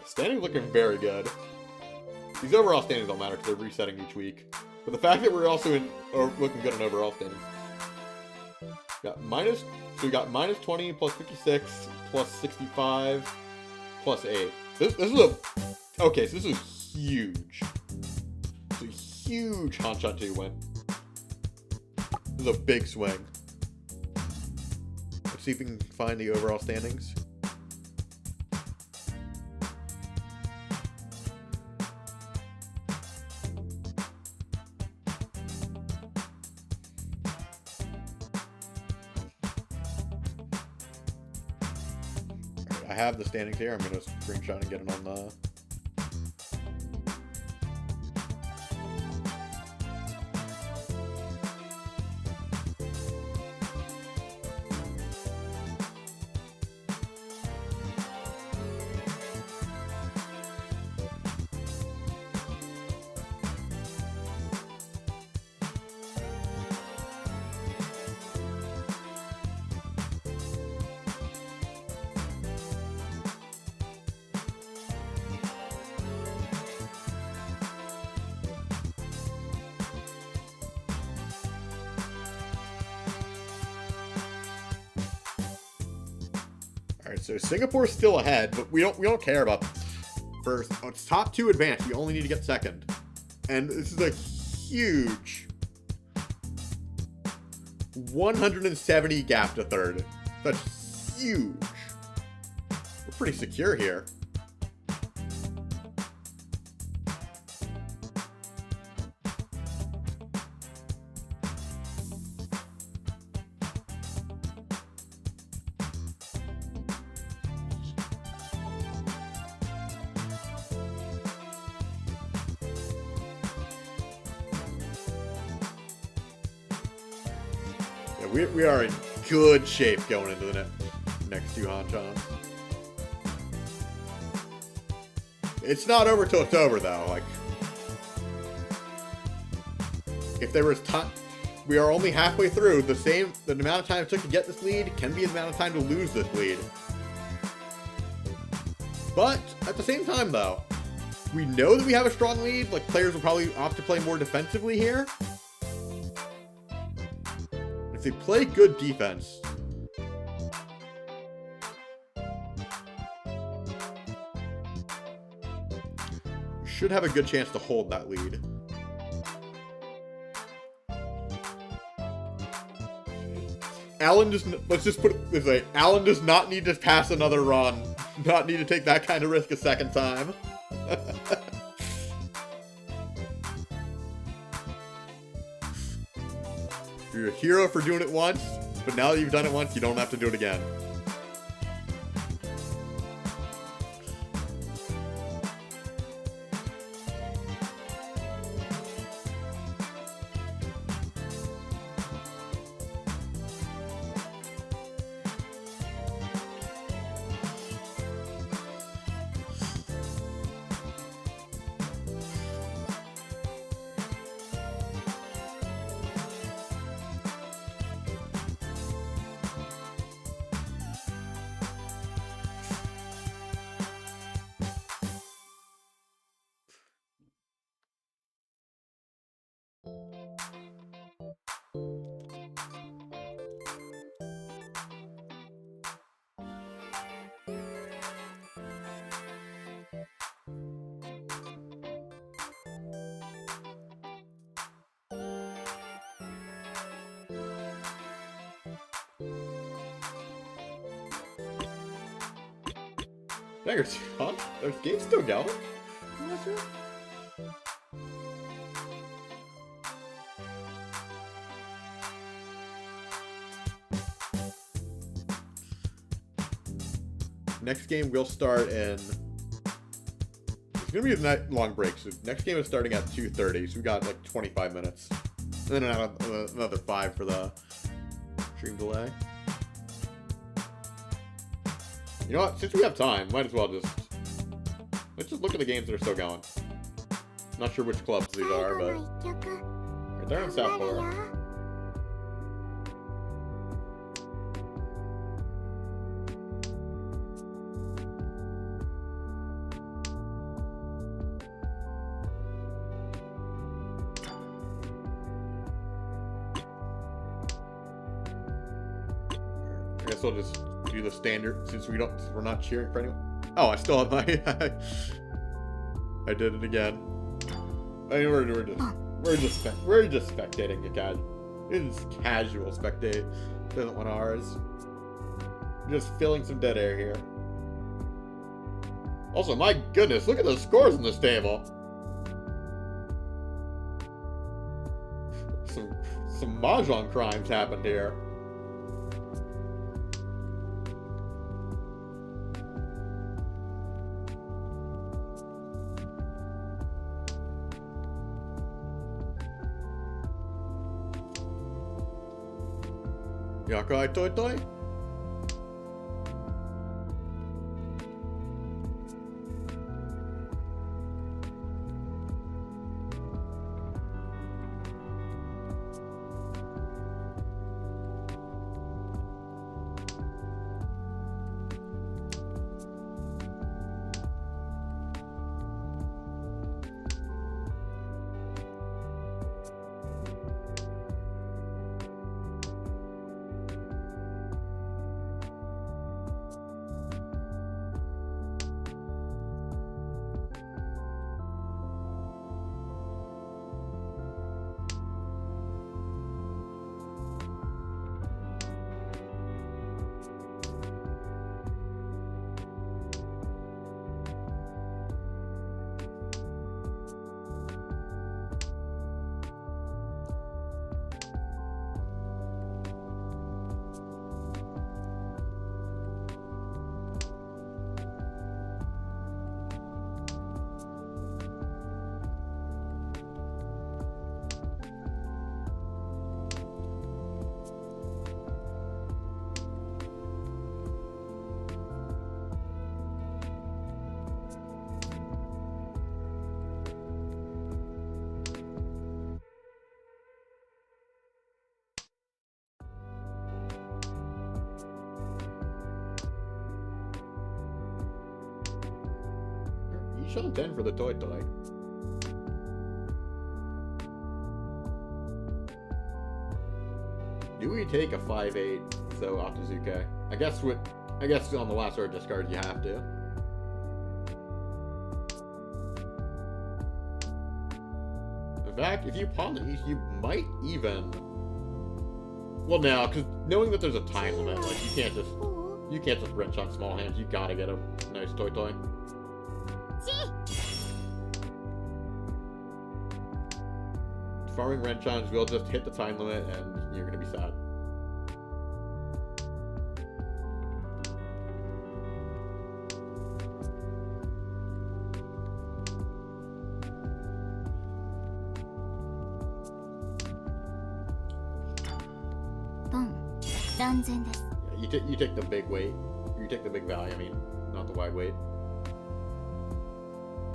Standings looking very good. These overall standings don't matter because they're resetting each week. But the fact that we're also looking good in overall standings. So we got minus 20 plus 56 plus 65 plus 8. This is a... Okay, so this is huge. It's a huge Hanshan 2 win. This is a big swing. Let's see if we can find the overall standings. I have the standings here. I'm going to screenshot and get it on the... Alright, so Singapore's still ahead, but we don't care about first. Oh, it's top 2 advanced. We only need to get second. And this is a huge 170 gap to third. That's huge. We're pretty secure here. We are in good shape going into the next 2 Hanchans. It's not over till it's over, though. Like, if there was time, we are only halfway through. The amount of time it took to get this lead can be the amount of time to lose this lead. But at the same time, though, we know that we have a strong lead. Like, players will probably opt to play more defensively here. If they play good defense, we should have a good chance to hold that lead. Alan does. Let's just put it this way: Alan does not need to pass another run. Not need to take that kind of risk a second time. You're a hero for doing it once, but now that you've done it once, you don't have to do it again. Dang, are games still going? I'm not sure. Next game will start in... It's gonna be a night long break, so next game is starting at 2:30, so we got like 25 minutes. And then another 5 for the stream delay. You know what? Since we have time, might as well let's just look at the games that are still going. Not sure which clubs these are, but right there in South Florida. I guess I'll just do the standard since we're not cheering for anyone. Oh, I still have my I did it again. I mean, we're just spectating a casual. It's casual spectate. Doesn't want ours. Just filling some dead air here. Also, my goodness, look at the scores in this table. Some mahjong crimes happened here. Yakai Toi Toi? Each on 10 for the Toi Toi. Do we take a 5/8? So Otozuke. I guess on the last order discard you have to. In fact, if you pawn the East, you might even. Well, now, because knowing that there's a time limit, like you can't just wrench on small hands. You gotta get a nice Toi Toi. Farming Renchons will just hit the time limit and you're gonna be sad. Yeah, you take the big weight. You take the big value, I mean, not the wide weight.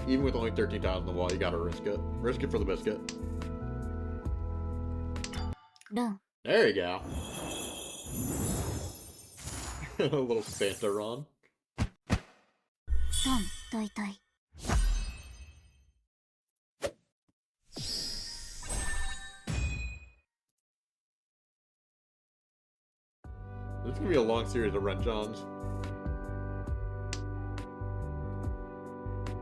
Even with only 13 tiles on the wall, you gotta risk it. Risk it for the biscuit. There you go. A little Santa run. This is gonna be a long series of Renchons.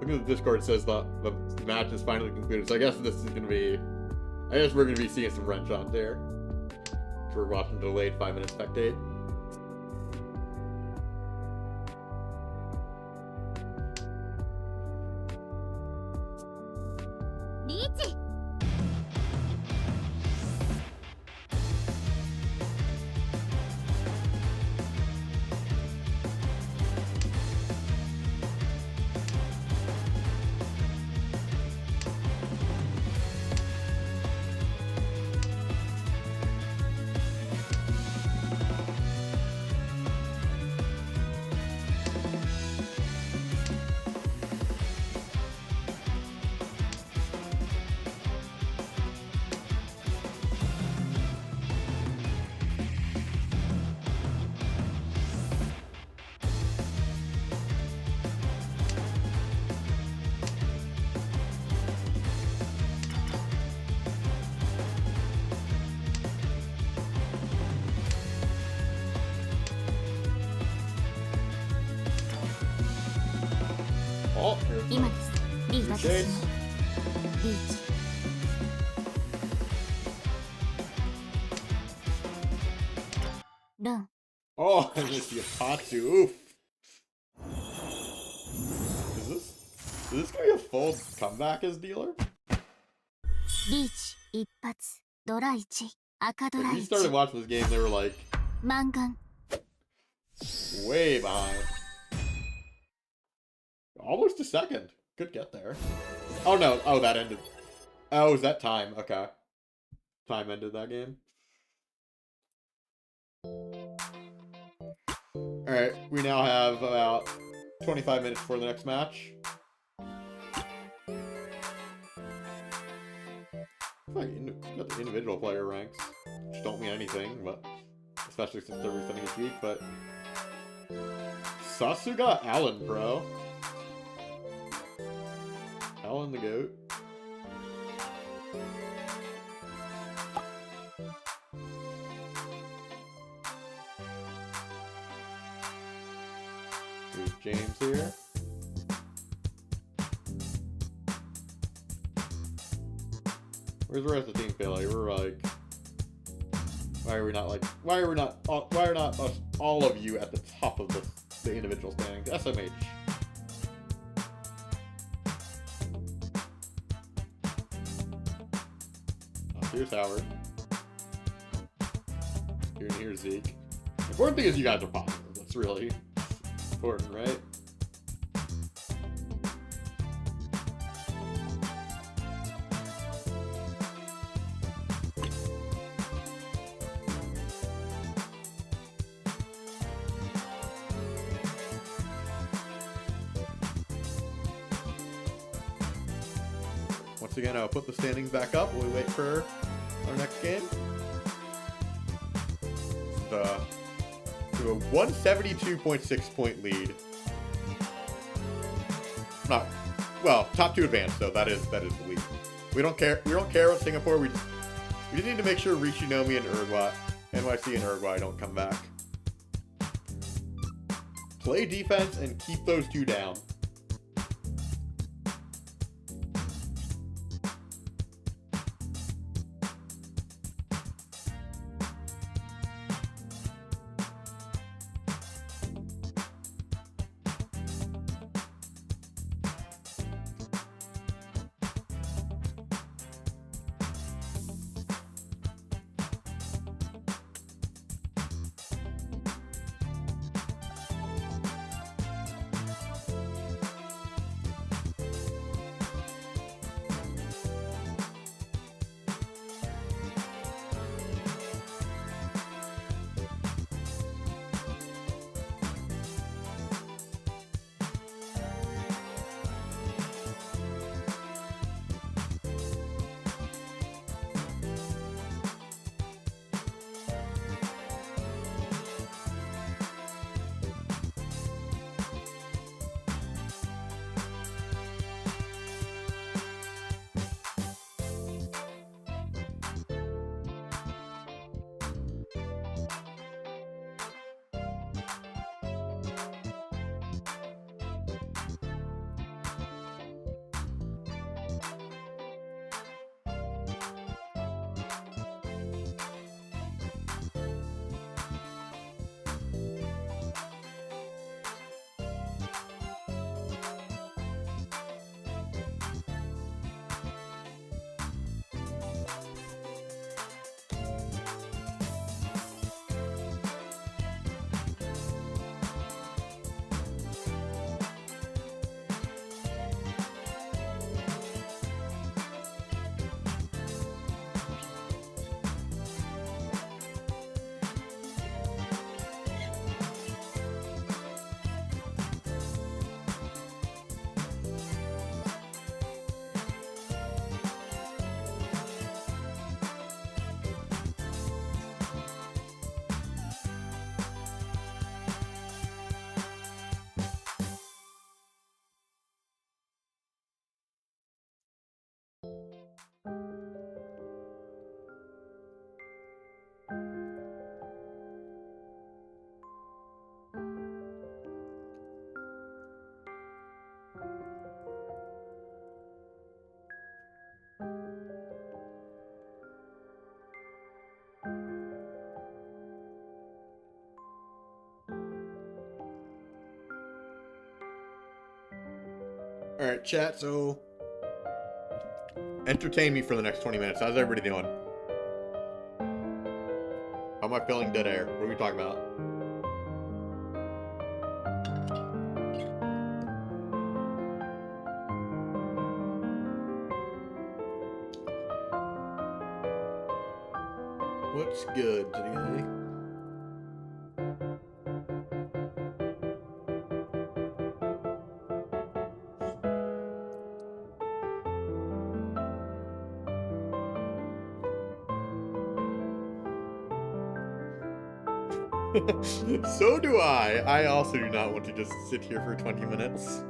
Look at the Discord says that the match is finally concluded, so I guess this is gonna be. I guess we're gonna be seeing some Renchons there. So we're watching delayed 5-minute spectate. チ。Oh, here's 今です。リー私 Chase. のリーチ。ルン。 Oh, and it's Yatatsu. Oof. Is this gonna be a full comeback as dealer? リーチ一発ドラ1赤ド When ラ we 1 started watching this game, they were like マンガン way behind. Almost a second. Good get there. Oh no. Oh, that ended. Oh, is that time? Okay. Time ended that game. Alright, we now have about 25 minutes for the next match. Got the individual player ranks, which don't mean anything, but especially since they're resetting each week, but Sasuga Allen Pro. Allen the GOAT. Here's James here. Where's the rest of the team feel like? We're like, why are not us, all of you at the top of the individual standings? SMH. Here's Howard. Here's Zeke. The important thing is you guys are positive. That's really important, right? Once again, I'll put the standings back up while we wait for our next game. To a 172.6 point lead. Not well, top 2 advanced though. That is the lead. We don't care about Singapore. We just need to make sure Riichi Nomi and NYC and Uruguay don't come back. Play defense and keep those 2 down. Alright, chat, so... entertain me for the next 20 minutes. How's everybody doing? How am I feeling dead air? What are we talking about? What's good today? So do I. I also do not want to just sit here for 20 minutes.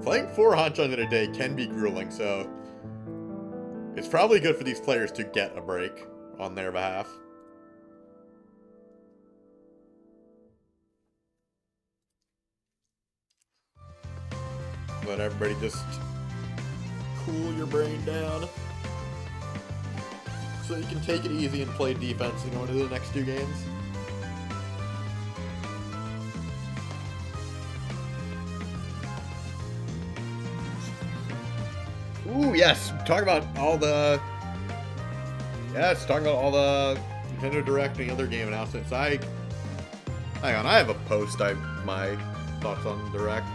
Playing 4 Hanchan in a day can be grueling, so it's probably good for these players to get a break on their behalf. Let everybody just cool your brain down so you can take it easy and play defense and go into the next 2 games. Ooh, yes, talk about all the... Yes, talk about all the Nintendo Direct and other game announcements. Hang on, I have a post, my thoughts on Direct.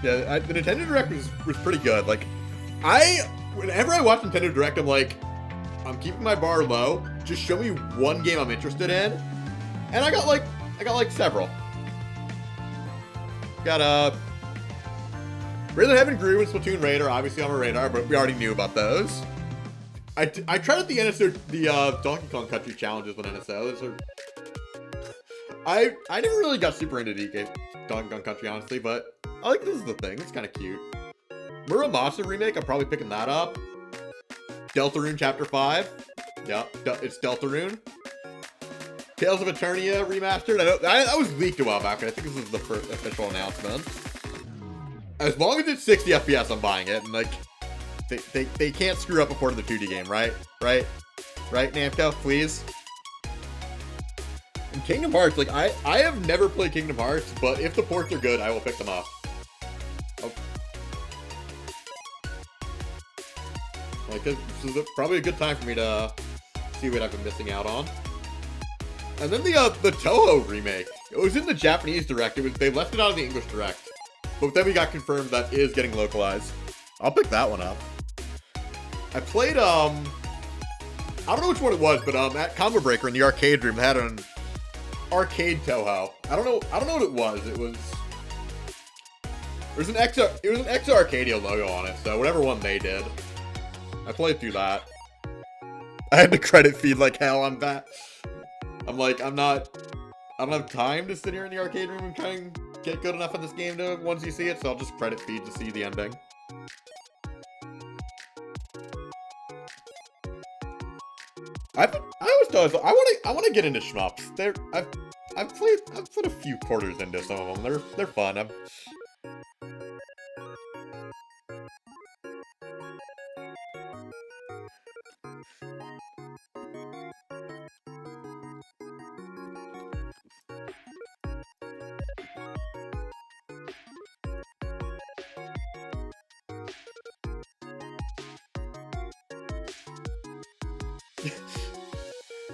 Yeah, the Nintendo Direct was pretty good. Like, whenever I watch Nintendo Direct, I'm like, I'm keeping my bar low. Just show me one game I'm interested in, and I got like several. Got Rhythm Heaven Grew and Splatoon Raider, obviously on my radar, but we already knew about those. I tried out the NSO, the Donkey Kong Country challenges on NSO. I never really got super into Donkey Kong Country, honestly, but I like this is the thing. It's kind of cute. Muramasa remake, I'm probably picking that up. Deltarune Chapter 5. Yeah, it's Deltarune. Tales of Eternia remastered. That was leaked a while back, and I think this is the first official announcement. As long as it's 60 FPS, I'm buying it. And like, they can't screw up a port of the 2D game, right? Right, Namco, please. And Kingdom Hearts, like I have never played Kingdom Hearts, but if the ports are good, I will pick them up. Oh. Like this is probably a good time for me to see what I've been missing out on. And then the Toho remake. It was in the Japanese Direct. They left it out of the English Direct. But then we got confirmed that is getting localized. I'll pick that one up. I played I don't know which one it was, but at Combo Breaker in the arcade room, they had an arcade Toho. I don't know what it was. It was an X Arcadia logo on it, so whatever one they did. I played through that. I had to credit feed like hell on that. I don't have time to sit here in the arcade room and try and get good enough at this game to once you see it, so I'll just credit feed to see the ending. I want to get into shmups. I've put a few quarters into some of them. They're fun.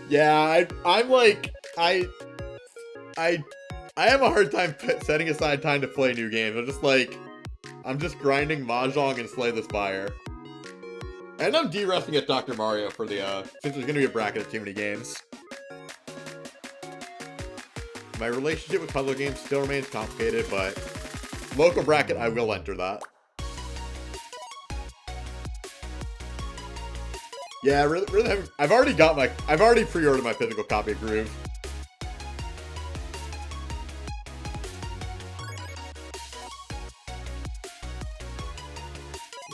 Yeah, I'm like, I have a hard time setting aside time to play new games. I'm just grinding Mahjong and Slay the Spire. And I'm de-resting at Dr. Mario for the, since there's gonna be a bracket of too many games. My relationship with puzzle games still remains complicated, but local bracket, I will enter that. Yeah, I've already pre-ordered my physical copy of Groove.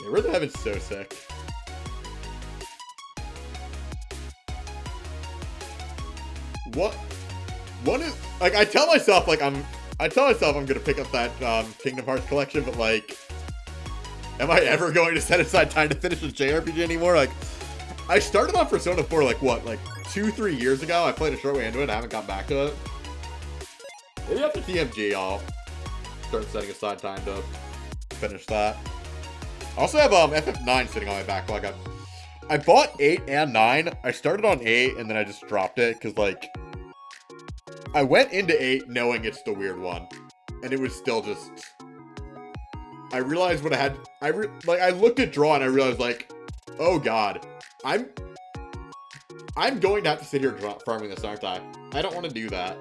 Yeah, Rhythm Heaven's so sick. One is, like, I tell myself, like, I'm I tell myself I'm gonna pick up that Kingdom Hearts collection, but like, am I ever going to set aside time to finish a JRPG anymore? Like, I started on Persona 4 like what, like 2-3 years ago. I played a short way into it. I haven't gotten back to it. Maybe after TMG, I'll start setting aside time to finish that. I also have FF9 sitting on my backlog. I bought 8 and 9. I started on 8 and then I just dropped it because like I went into 8 knowing it's the weird one, and it was still just. I realized what I had. I looked at draw and I realized like, oh god, I'm going to have to sit here farming this, aren't I? I don't want to do that.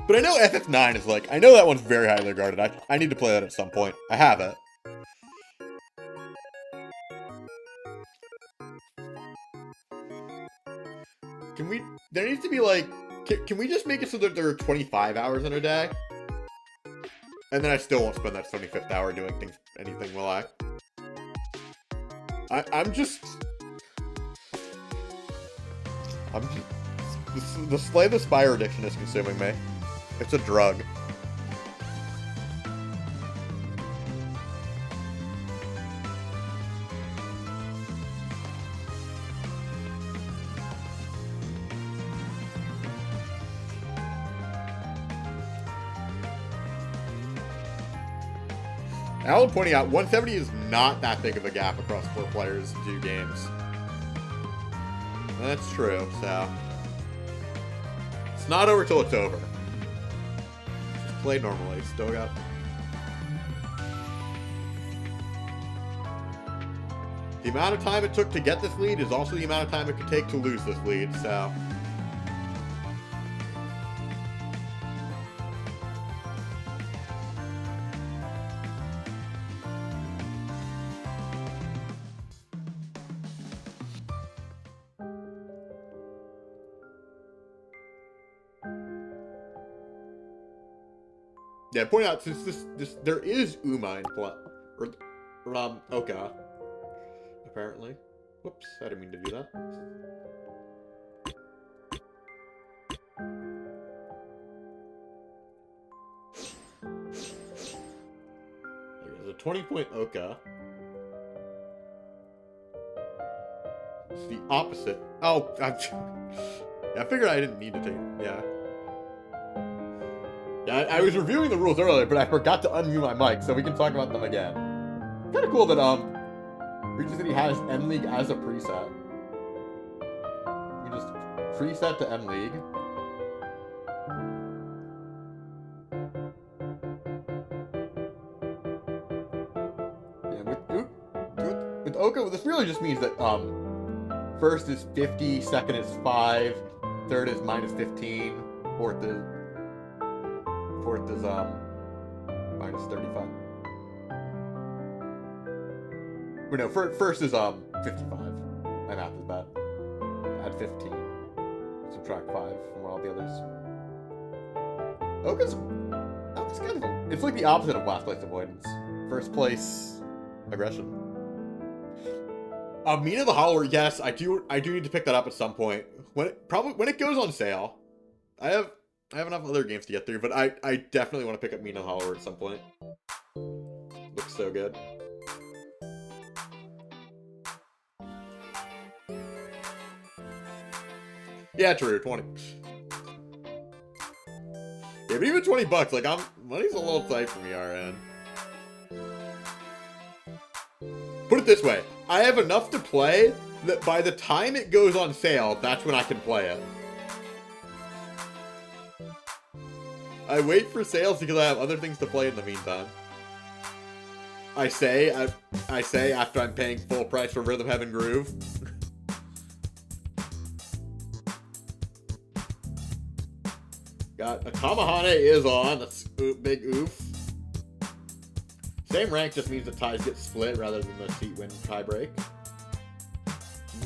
But I know FF9 is like, I know that one's very highly regarded. I need to play that at some point. I have it. There needs to be like, can we just make it so that there are 25 hours in a day? And then I still won't spend that 75th hour doing anything, will I? The Slay the Spire addiction is consuming me. It's a drug. Alan pointing out, 170 is not that big of a gap across 4 players to 2 games. That's true, so. It's not over till it's over. Just play normally, still got. The amount of time it took to get this lead is also the amount of time it could take to lose this lead, so. Yeah, point out, since there is Uma in play, or Oka, apparently. Whoops, I didn't mean to do that. There's a 20-point Oka. It's the opposite. Oh, I figured I didn't need to take it, yeah. Yeah, I was reviewing the rules earlier, but I forgot to unmute my mic, so we can talk about them again. Kind of cool that, Riichi City has N League as a preset. You just preset to N League. Yeah, with Oka, this really just means that, first is 50, second is 5, third is -15, fourth is minus 35. Or no, first is 55. My math is bad. Add 15. Subtract 5 from all the others. Oka's kind of it's like the opposite of last place avoidance. First place aggression. Mina the Hollower, yes, I do need to pick that up at some point. When it goes on sale. I have enough other games to get through, but I definitely want to pick up Mina the Hollower at some point. Looks so good. Yeah, true, 20. Yeah, but even 20 bucks, like, money's a little tight for me, RN. Put it this way, I have enough to play that by the time it goes on sale, that's when I can play it. I wait for sales because I have other things to play in the meantime. I say after I'm paying full price for Rhythm Heaven Groove. Got a Kamahane is on. That's big oof. Same rank just means the ties get split rather than the seat win tie break.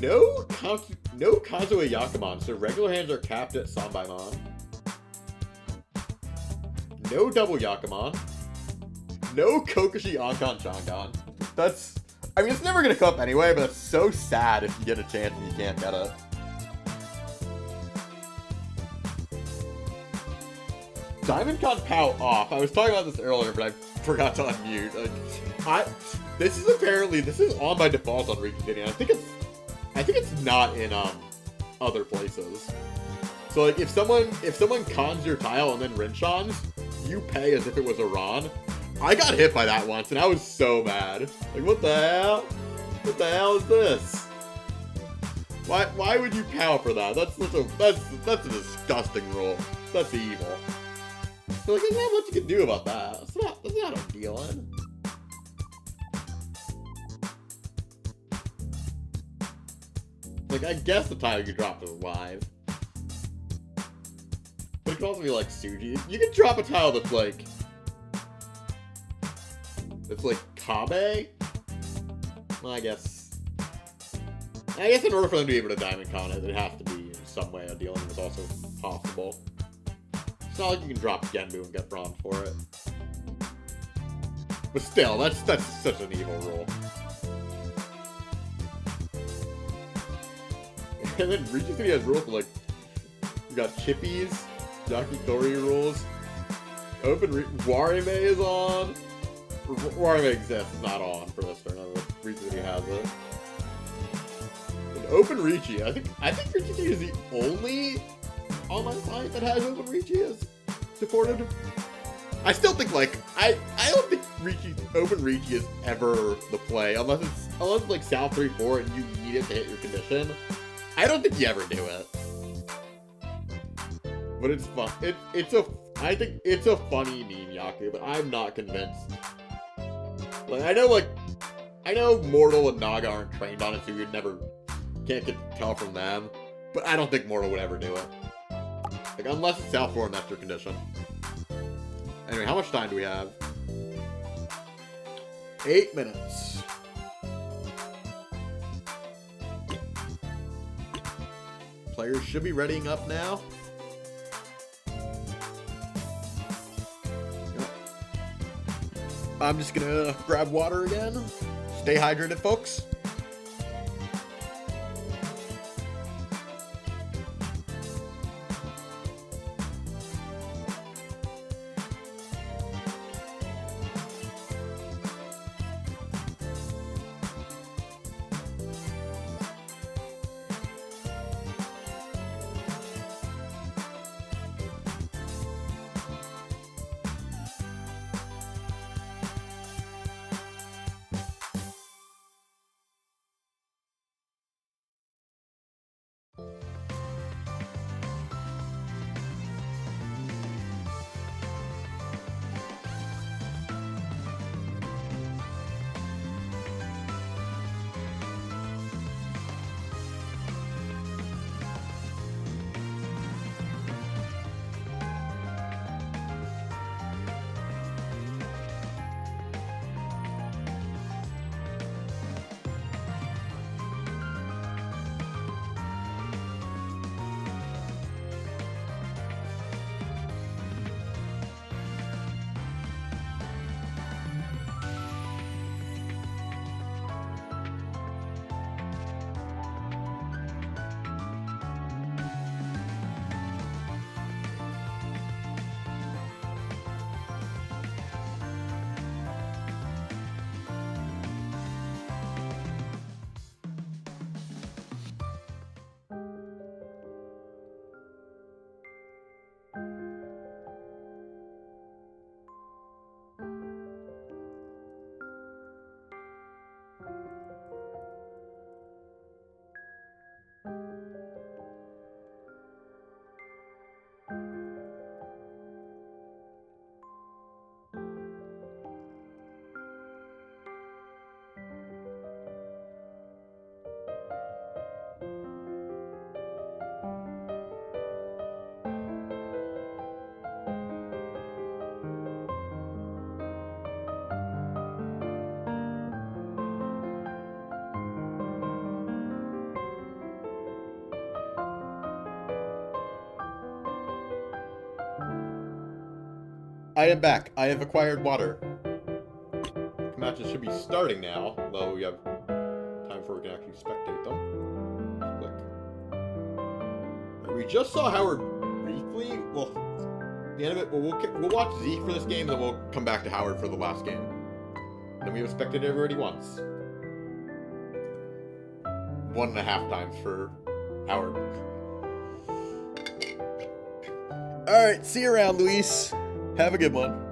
No Kazue Yakuman, so regular hands are capped at Sanbaimon. No double Yakuman. No Kokushi Ankan Changan. I mean, it's never gonna come up anyway, but it's so sad if you get a chance and you can't get it. Diamond Con Pow off. I was talking about this earlier, but I forgot to unmute. This is on by default on Riichi City. I think it's not in other places. So like if someone cons your tile and then Rinchons, you pay as if it was a Ron. I got hit by that once and I was so mad. Like what the hell? What the hell is this? Why would you pow for that? That's a disgusting rule. That's evil. So like, there's not much you can do about that. That's not a dealing. Like, I guess the tile you dropped is live. But it could also be like Suji. You can drop a tile that's like Kabe? Well, I guess in order for them to be able to Diamond Con it, it has to be some way of dealing with also possible. It's not like you can drop Genbu and get bronze for it. But still, that's such an evil rule. And then Riichi City has rules for like, you got Chippies, Yakitori rules, Warime is on. Warime exists, it's not on for this tournament. Riichi City has it. And Open Riichi, I think Riichi City is the only online client that has Open Riichi as supported. I still think like I don't think Open Riichi is ever the play unless it's like South 3-4 and you need it to hit your condition. I don't think you ever do it. But it's fun. I think it's a funny meme, Yaku, but I'm not convinced. Like I know Mortal and Naga aren't trained on it, so can't get tell from them. But I don't think Mortal would ever do it. Like unless it's South 4 and that's your condition. Anyway, how much time do we have? 8 minutes. Players should be readying up now. I'm just gonna grab water again. Stay hydrated, folks. I am back. I have acquired water. Matches should be starting now, although we have time before we can actually spectate them. Click. We just saw Howard briefly. Well, the end of it, we'll watch Zeke for this game, then we'll come back to Howard for the last game. Then we have spectated everybody once. 1.5 times for Howard. Alright, see you around, Luis. Have a good one.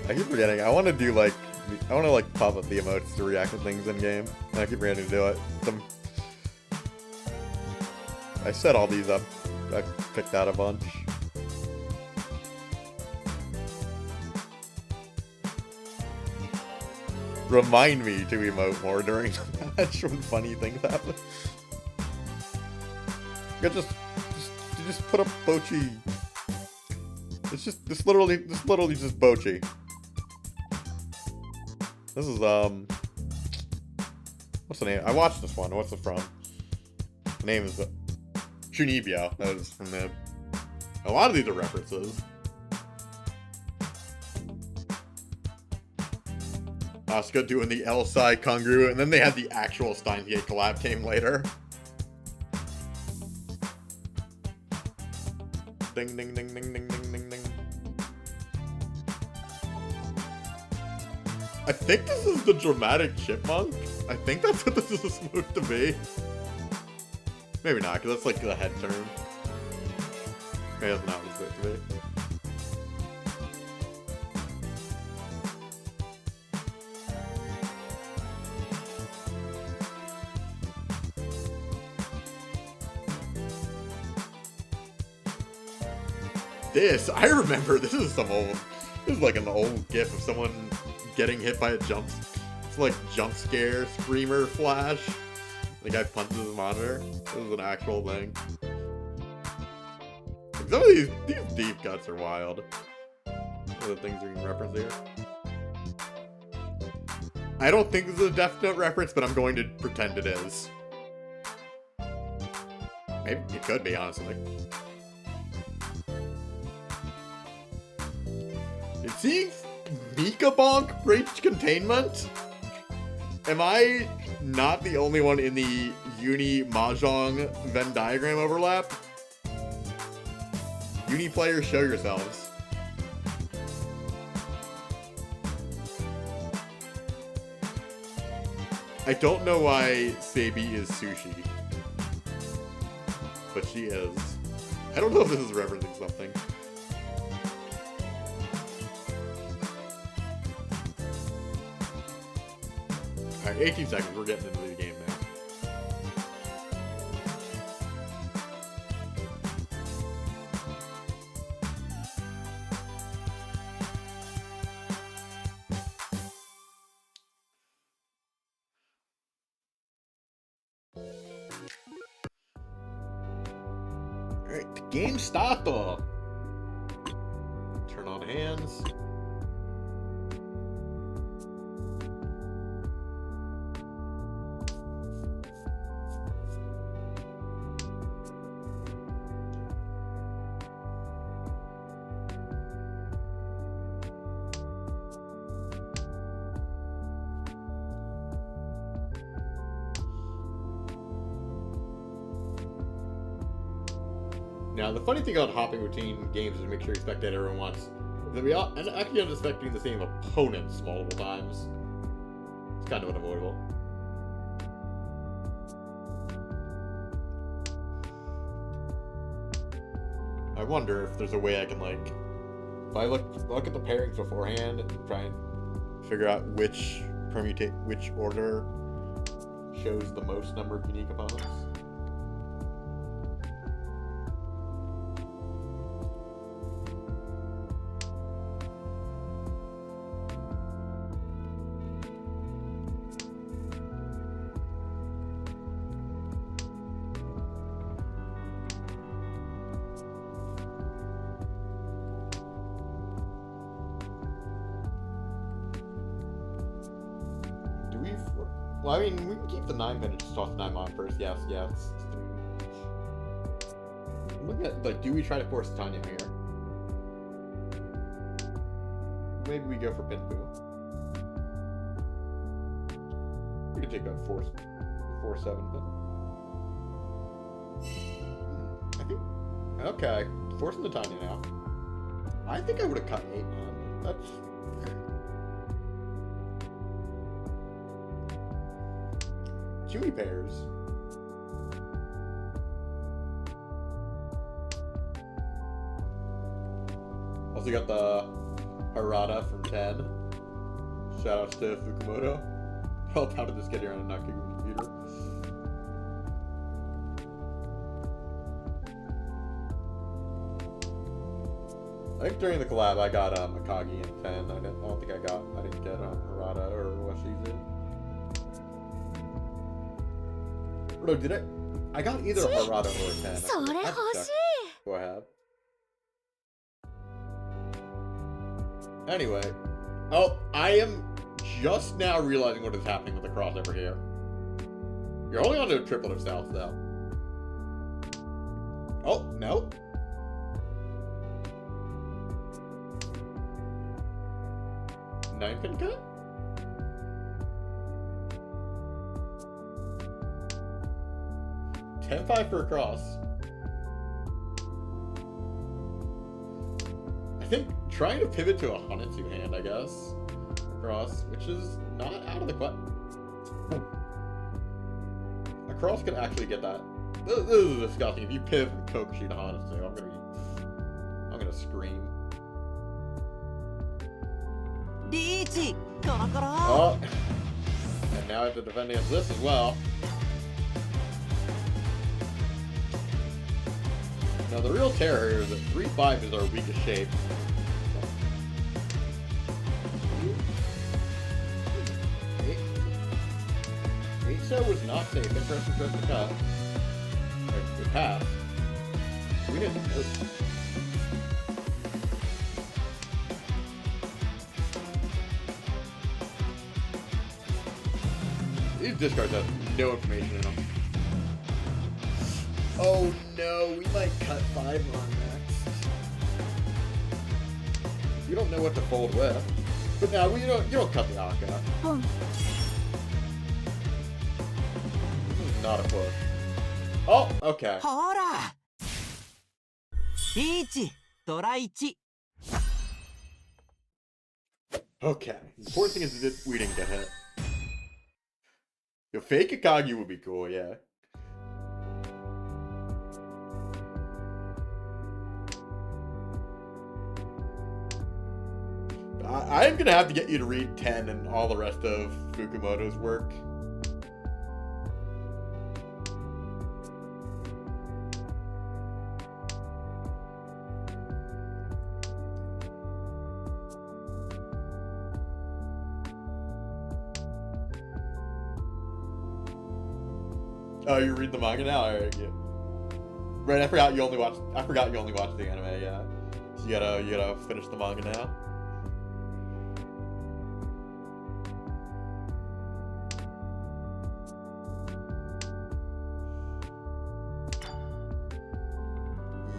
I keep forgetting. I want to do like, I want to like pop up the emotes to react to things in game. And I keep forgetting to do it. I set all these up. I picked out a bunch. Remind me to emote more during the match when funny things happen. I just put up Bochi. It's just this literally just Bochi. This is what's the name? I watched this one. What's it from? The name is Chunibyo. That is from them. A lot of these are references. Asuka doing the L-Sai congruent, and then they had the actual Steins Gate collab came later. Ding ding ding ding ding ding ding ding. I think this is the dramatic chipmunk. I think that's what this is supposed to be. Maybe not, because that's like the head turn. Maybe that's not what it's supposed to be. This, I remember, this is like an old gif of someone getting hit by a it's like jump scare, screamer flash. The guy punches his monitor. This is an actual thing. Some of these deep cuts are wild. What are the things we can reference here? I don't think this is a Death Note reference, but I'm going to pretend it is. Maybe it could be, honestly. Seeing Mika Bonk breach containment? Am I not the only one in the Uni Mahjong Venn diagram overlap? Uni players, show yourselves. I don't know why Sabi is sushi, but she is. I don't know if this is referencing something. Alright, 18 seconds, we're getting into the game now. Alright, game starter. Turn on hands. Now, the funny thing about hopping between games is to make sure you spectate everyone once. Is that we all actually end up spectating the same opponents multiple times. It's kind of unavoidable. I wonder if there's a way I can, like, if I look at the pairings beforehand and try and figure out which order shows the most number of unique opponents. Well, I mean, we can keep the 9 pin and just toss the 9 mon first. Yes. Look at, like, do we try to force Tanya here? Maybe we go for Pinpu. We can take that 4-7 pin. I think. Okay, forcing the Tanya now. I think I would have cut 8 mon. That's. Too many pairs. Also got the Harada from 10. Shoutouts to Fukumoto. Help how did this get here on a not kicking computer? I think during the collab I got Akagi in 10. I don't think I didn't get Harada or Washizu. No, did I? I got either a Harada or a 10. So Go ahead. Anyway. Oh, I am just now realizing what is happening with the crossover here. You're holding on to a triplet of South, though. Oh, no. Nine pin cut? $10-5 for a cross. I think trying to pivot to a Hanetsu hand, I guess. Across, which is not out of the question. A cross could actually get that. This is disgusting. If you pivot from Kokushi to Hanetsu, I'm gonna scream. Riichi! Oh, and now I have to defend against this as well. Now the real terror here is that 3-5 is our weakest shape. Eight so was not safe. Interesting choice to cut. It passed. We didn't. These discards have no information in them. Oh no, we might cut 5 on next. You don't know what to fold with. But now you don't cut the Akka. This is not a push. Oh, okay. Hora! Riichi! Dora 1! Okay. The important thing is that we didn't get hit. Yo, fake Akagi would be cool, yeah. I'm gonna have to get you to read 10 and all the rest of Fukumoto's work. Oh, you read the manga now? Alright, yeah. Right, I forgot you only watch the anime, yeah. So you gotta finish the manga now.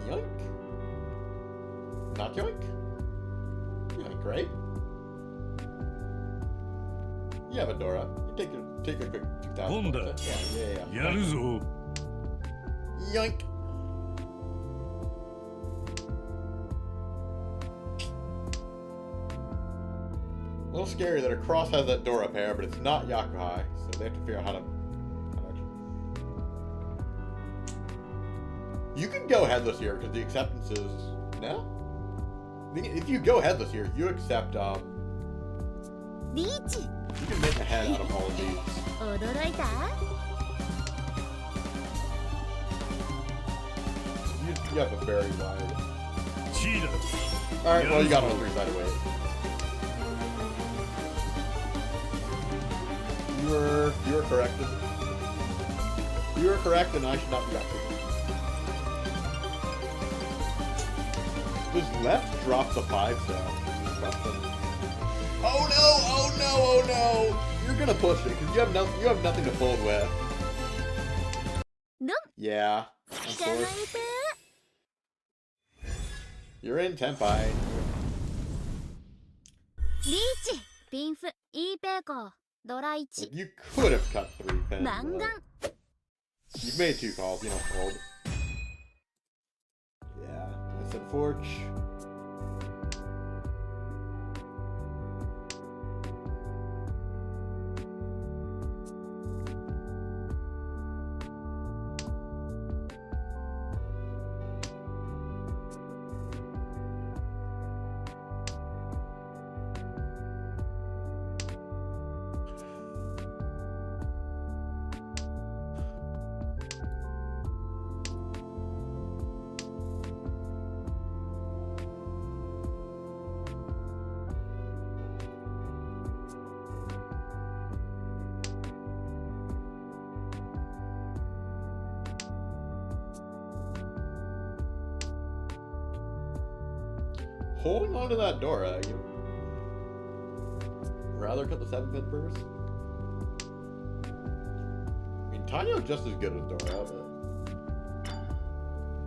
Yoink. Not yoink. Yoink, right? Yeah, Fedora. You take a quick 2,000. Yeah. やるぞ Yoink. little scary that a cross has that Dora pair, but it's not Yakuhai, so they have to figure out how to... You can go headless here, because the acceptance is... No? If you go headless here, you accept, Riichi! you can make a head out of all of these. 驚いた You have a very wide... チーだ Alright, well, you got on a three-sided weight. You were corrected. You were correct, and I should not be back. Does left drop the 5 cell? Oh no! Oh no! Oh no! You're gonna push it because you have nothing to fold with. No. Yeah. Of course. You're in Tenpai. リーチピンフイーペーコードラ1 Like, you could have cut 3 pins. マンガン You've made 2 calls, you don't fold. Yeah, I said Forge. Holding on to that Dora, you rather cut the 7 pin first? I mean, Tanya's just as good as Dora, but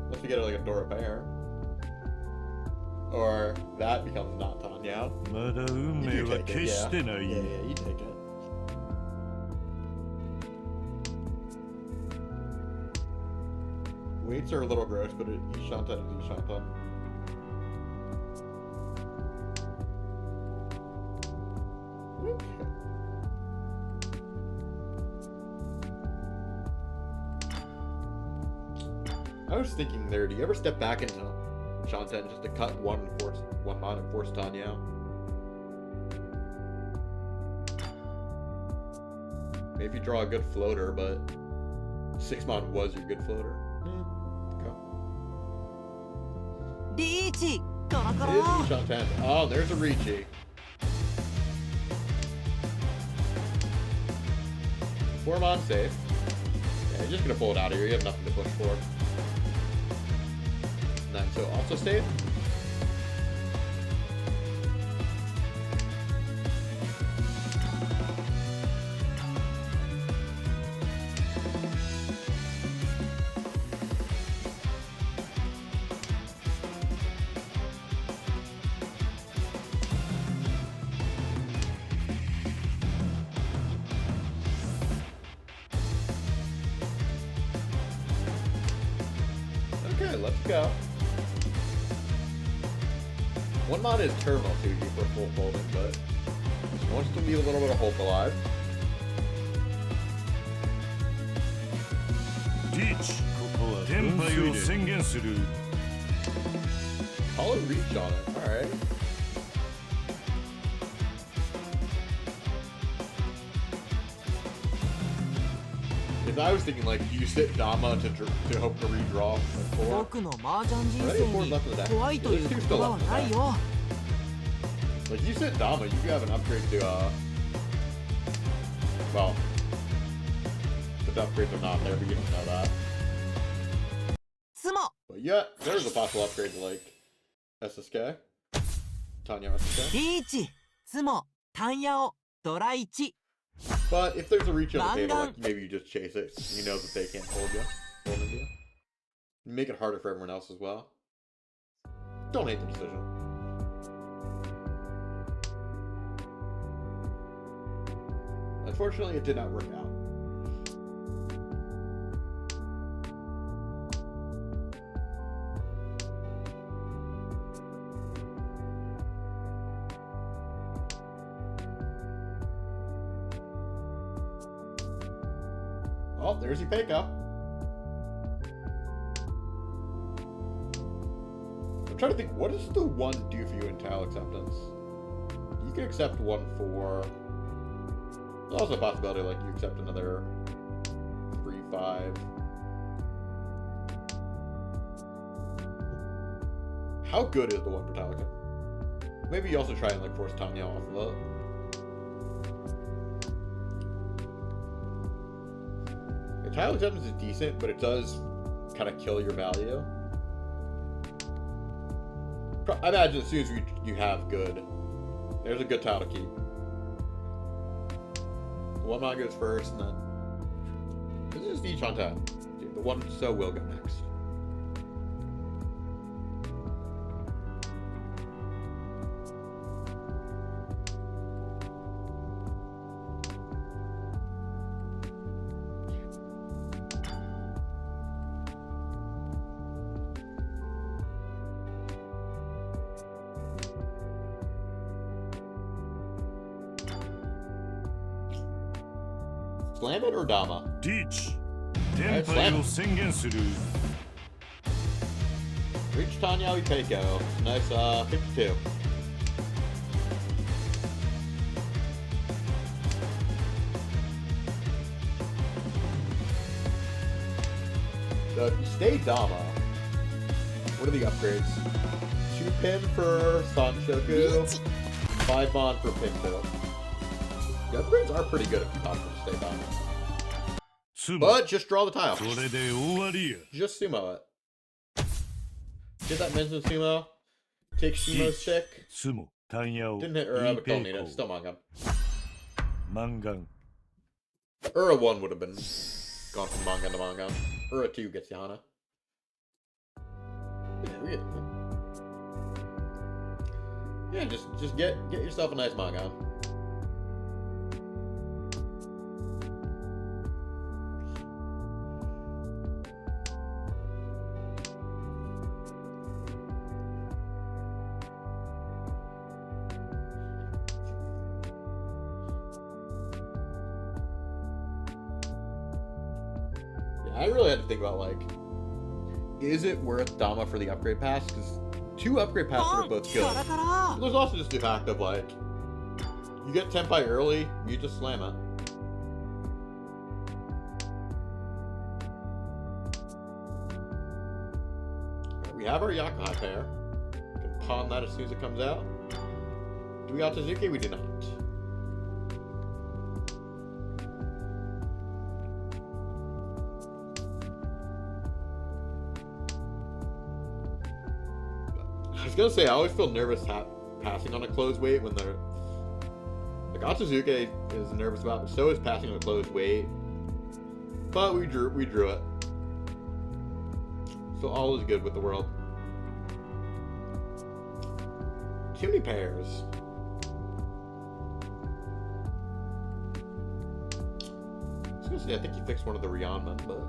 unless you get like a Dora pair, or that becomes not Tanya. まだ運命は決してない Yeah, you take it. Weights are a little gross, but Ishantan is Ishantan. I was thinking there, do you ever step back into Shanten just to cut one mod and force Tanya out? Maybe if you draw a good floater, but 6 mod was your good floater. Go. リーチコロコ It ロ is Shanten. Oh, there's a Riichi. 4 mod safe. Yeah, you're just gonna pull it out of here. You have nothing to push for. 9, so also safe. Okay, let's go. 1 mod is turbo 2G for full folding, but wants to leave a little bit of hope alive. リーチ天杯を宣言する Call a reach on it. Alright. If I was thinking like, do you sit Dama to hope to redraw at 4? 僕の麻雀人生に怖いという言葉はないよ Like, you sit Dama, you could have an upgrade to, well, the upgrades are not there, but you don't know that. 妻 But yeah, there's a possible upgrade to, like, SSK. Tanya SSK. リーチ妻タンヤオドラ1 But if there's a reach on the table, Mangan. like, maybe you just chase it. You know that they can't hold into you. Make it harder for everyone else as well. Don't hate the decision. Unfortunately, it did not work out. Oh, there's Ipeco. I'm trying to think, what does the 1 do for you in tile acceptance? You can accept 1 for... There's also a possibility, like, you accept another 3, 5. How good is the 1 for tile acceptance? Maybe you also try and, like, force Tanya off of it. The tile acceptance is decent, but it does kind of kill your value. I imagine as soon as you have good, there's a good tile to keep. The 1 mod goes first, and then this is each on tap. The 1 so will go next. Slam it or Dama? リーチ天杯を宣言する Reach Tanya Ipeco. Nice 52. So if you stay Dama, what are the upgrades? 2 pin for Sanshoku, 5 bond for Pinto. The upgrades are pretty good if you opt to stay Dama. つも But just draw the tile. それで終わりや Just sumo it. Get that Menzo sumo. Take Shimo's stick. つもタンヤを Didn't hit Ura, but don't need it. Still manga. マンガン Ura 1 would have been gone from manga to manga. Ura 2 gets Yana. Yeah, just get yourself a nice manga. I really had to think about, like, is it worth Dama for the upgrade pass? Because 2 upgrade passes are both good. But there's also just the fact of, like, you get Tenpai early, you just slam it. We have our Yakuhai pair. We can pawn that as soon as it comes out. Do we got Tezuki? We do not. I was gonna say, I always feel nervous passing on a closed weight when they're... Like, Atsuzuke is nervous about, but so is passing on a closed weight. But we drew it. So all is good with the world. Too many pairs. I was gonna say, I think you fixed one of the Ryanman, but...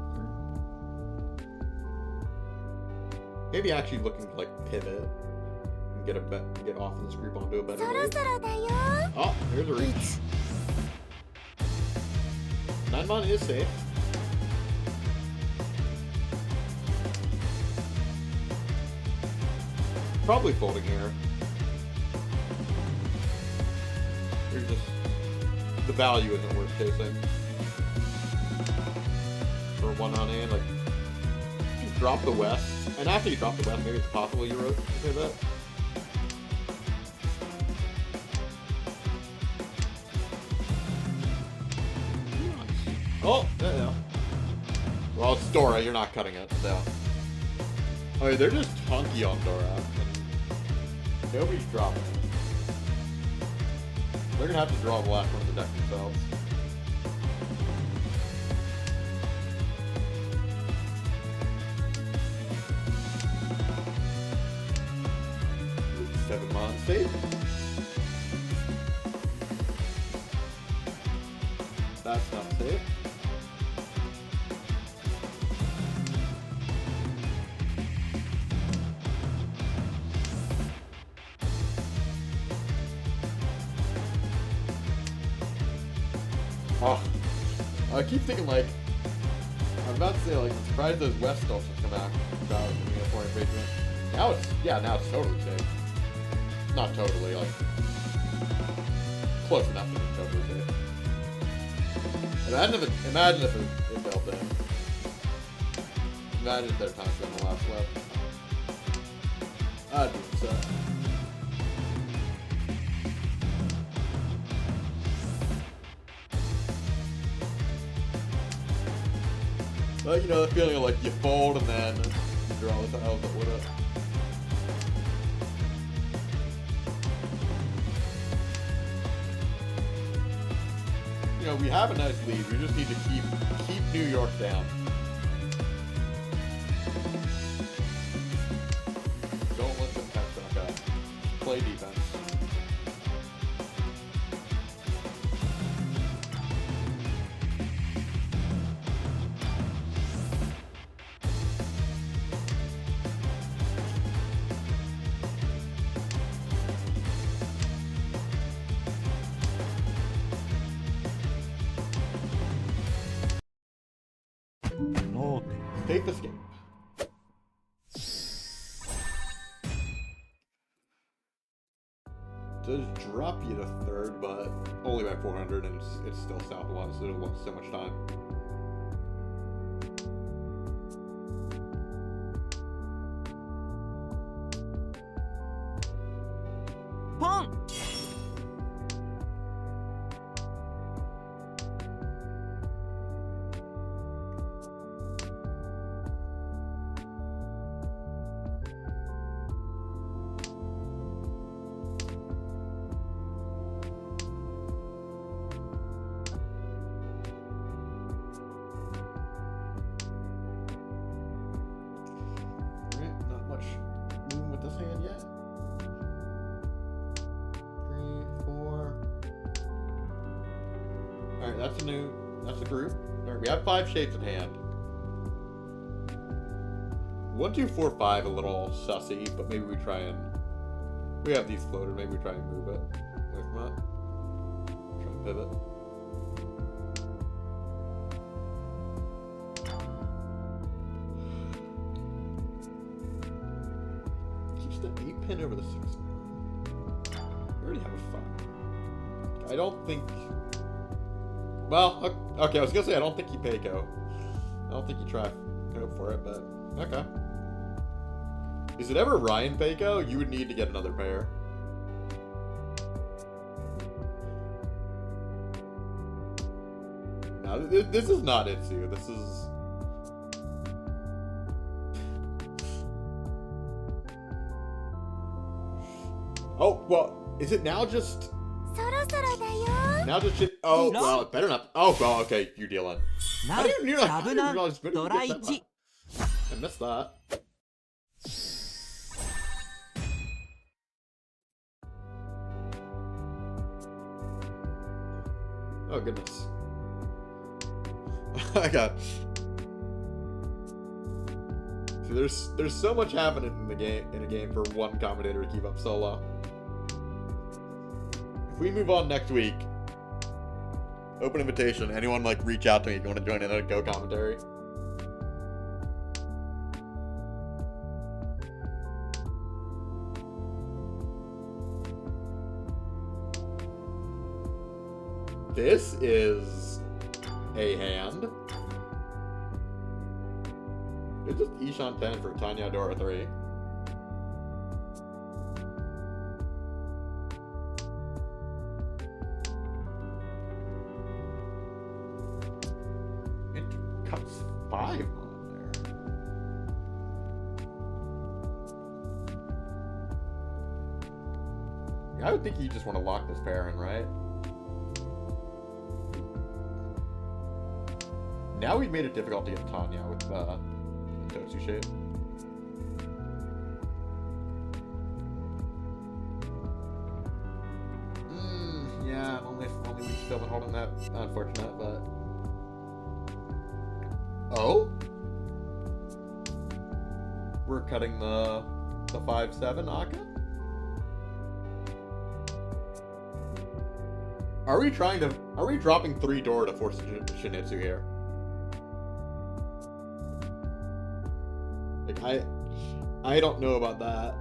Maybe actually looking to, like, pivot. Get off of this group onto a better way. Oh, here's a reach. 9 mana is safe. Probably folding here. You're just... The value isn't worth chasing. For 1 on in, like... You drop the West. And after you drop the West, maybe it's possible you wrote say that. Oh, yeah. Well, it's Dora, you're not cutting it, so. Oh, yeah, they're just hunky on Dora. Nobody's dropping it. They're gonna have to draw the last one of the deck themselves. Ooh, 7 mana save. That's not safe. Oh, I keep thinking, like, was about to say, like, I'm surprised those West stuff have come out about being a foreign engagement. Now it's, yeah, now it's totally safe. Not totally, like, close enough to be totally safe. Imagine if it built in. Imagine if their time's been the last left. I'd be upset. But you know, the feeling of like you fold and then you draw the tiles up with it. You know, we have a nice lead. We just need to keep New York down. Don't let them catch back up. Play defense. Take this game. Does drop you to third, but only by 400, and it's still south a lot, so it'll waste so much time. Pong! Not much moving with this hand yet. 3, 4. Alright, that's a group. Alright, we have 5 shapes in hand. 1, 2, 4, 5, a little sussy, but maybe we try and... We have these floated, maybe we try and move it away from it. Try and pivot. Keeps the 8 pin over the 6 pin. We already have a 5. I don't think... Well, okay, I was gonna say I don't think you Payco. I don't think you try go for it, but okay. Is it ever Ryan Payco? You would need to get another pair. No, this is not Itsu. This is... Oh, well, is it now just... Now just shit... Oh, No. well, it better not... Oh, well, okay, you're dealing. Now, I didn't Rabuna, realize Britain would get that Riichi. much. I missed that. Oh, goodness. I got... See, there's so much happening in a game for one commentator to keep up solo. If we move on next week, open invitation. Anyone like reach out to me if you want to join in a Go commentary. This is a hand. It's just Ishan 10 for Tanya Dora 3. It cuts 5 on there. Yeah, I would think you just want to lock this pair in, right? Now we've made it difficult to get Tanya with Dotsu shape. Yeah, only we still been holding that. Unfortunate, but... Oh? We're cutting the 5-7 Aka? Are we dropping 3 door to force Shinitsu here? Like, I don't know about that.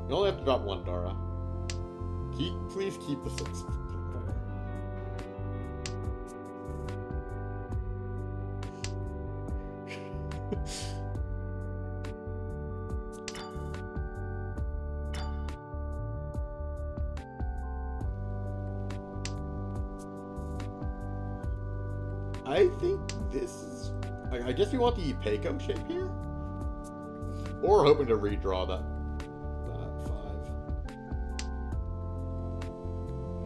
You only have to drop one Dara. Please keep the 6. I think this is... I guess we want the Peiko shape here? Or we're hoping to redraw that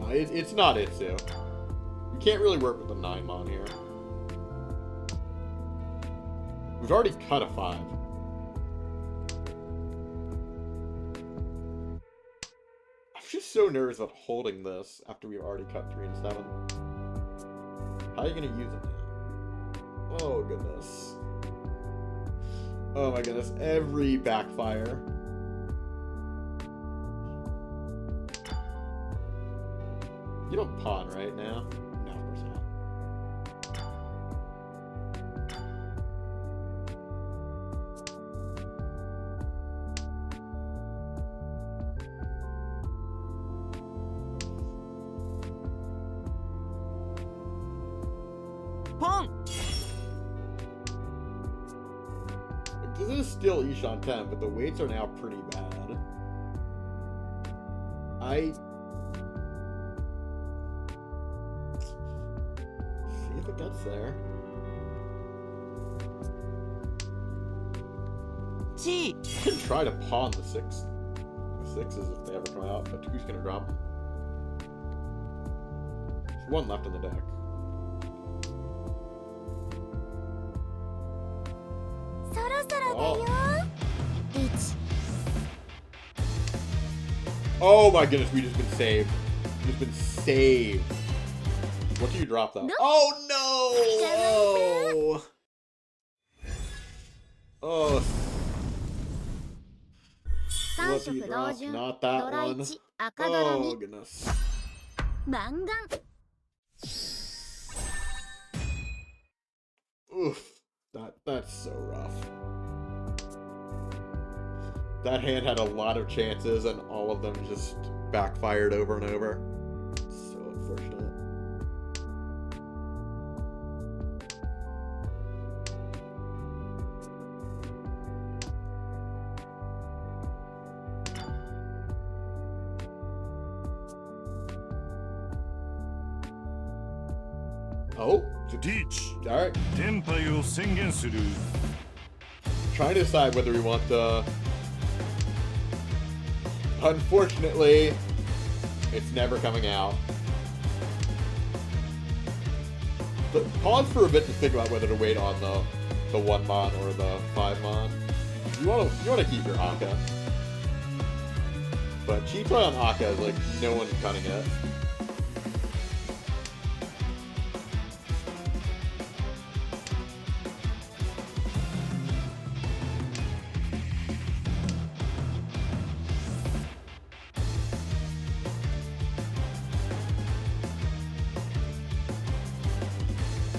5. No, it's not Itsu. You can't really work with the 9-mon here. We've already cut a 5. I'm just so nervous about holding this after we've already cut 3 and 7. How are you going to use it now? Oh, goodness. Oh, my goodness. Every backfire. You don't pawn right now? No, of course not. Pawn. This is still Ishan 10, but the weights are now pretty bad. See if it gets there. Chi. You can try to pawn the 6s if they ever come out, but who's gonna drop them? There's one left in the deck. Oh my goodness, we just been saved. Just been saved. What do you drop though? No. Oh no! Oh. What do you drop? Not that one. Oh goodness. Oof. That's so rough. That hand had a lot of chances, and all of them just backfired over and over. So unfortunate. Oh, Riichi all right. 天杯を宣言する Trying to decide whether we want the... Unfortunately, it's never coming out. But pause for a bit to think about whether to wait on the 1-mon or the 5-mon. You wanna keep your Akka. But Cheetah on Akka is like no one's cutting it.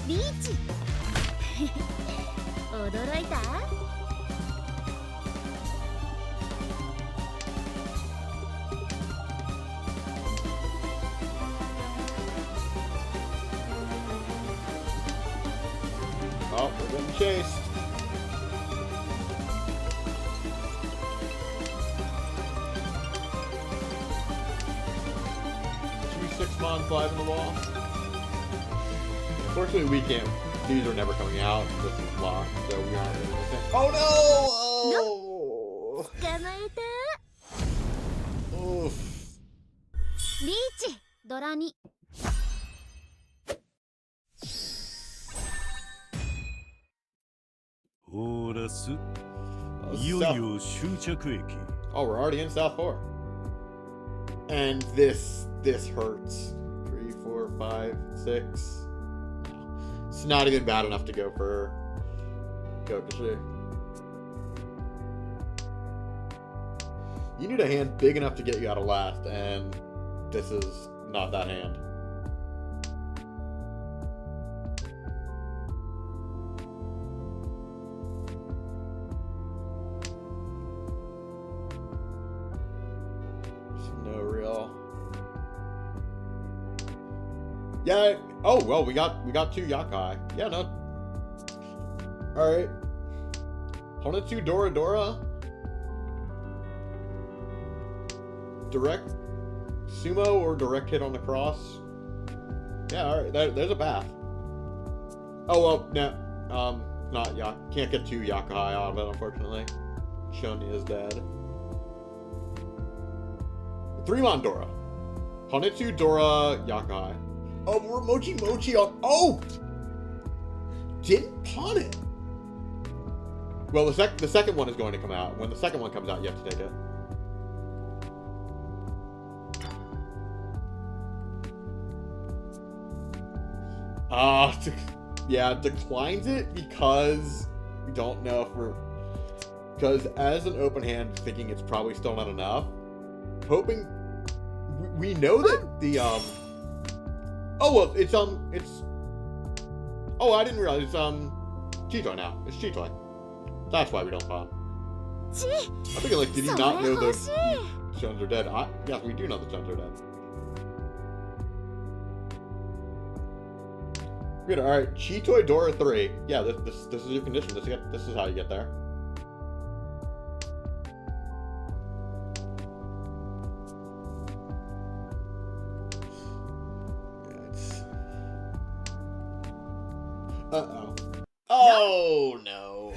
Riichi 驚いた Oh, we're getting chased. Should we 6-mon 5 in the wall? Unfortunately, we can't. These are never coming out. This is locked, so we aren't really gonna say. Oh no! Oh! 捕まえた Oof. リーチドラ2オーラス Oh, いよい South- よ終着駅 oh, we're already in South 4. And this hurts. 3, 4, 5, 6. It's not even bad enough to go for Kokushi. You need a hand big enough to get you out of last, and this is not that hand. Yeah. Oh well, we got 2 Yakai. Yeah, no. All right. Honetsu Dora Dora. Direct sumo or direct hit on the cross. Yeah, all right. There's a path. Oh well, no. Not can't get 2 Yakai out of it, unfortunately. Shun is dead. 3-mon Dora. Honetsu Dora Yakai. Oh, we're Mochi Mochi on. Oh! Didn't pawn it. Well, the second one is going to come out. When the second one comes out, you have to take it. Yeah, declines it because we don't know if we're... Because as an open hand, thinking it's probably still not enough. Hoping... We know that the, Oh, well, it's... Oh, I didn't realize it's, Chitoi now. It's Chitoi. That's why we don't pawn. I'm thinking, like, did you not know the Shuns are dead? Yes, we do know the Shuns are dead. Good, alright. Chitoi Dora 3. Yeah, this is your condition. This is how you get there. Uh-oh. Oh, no.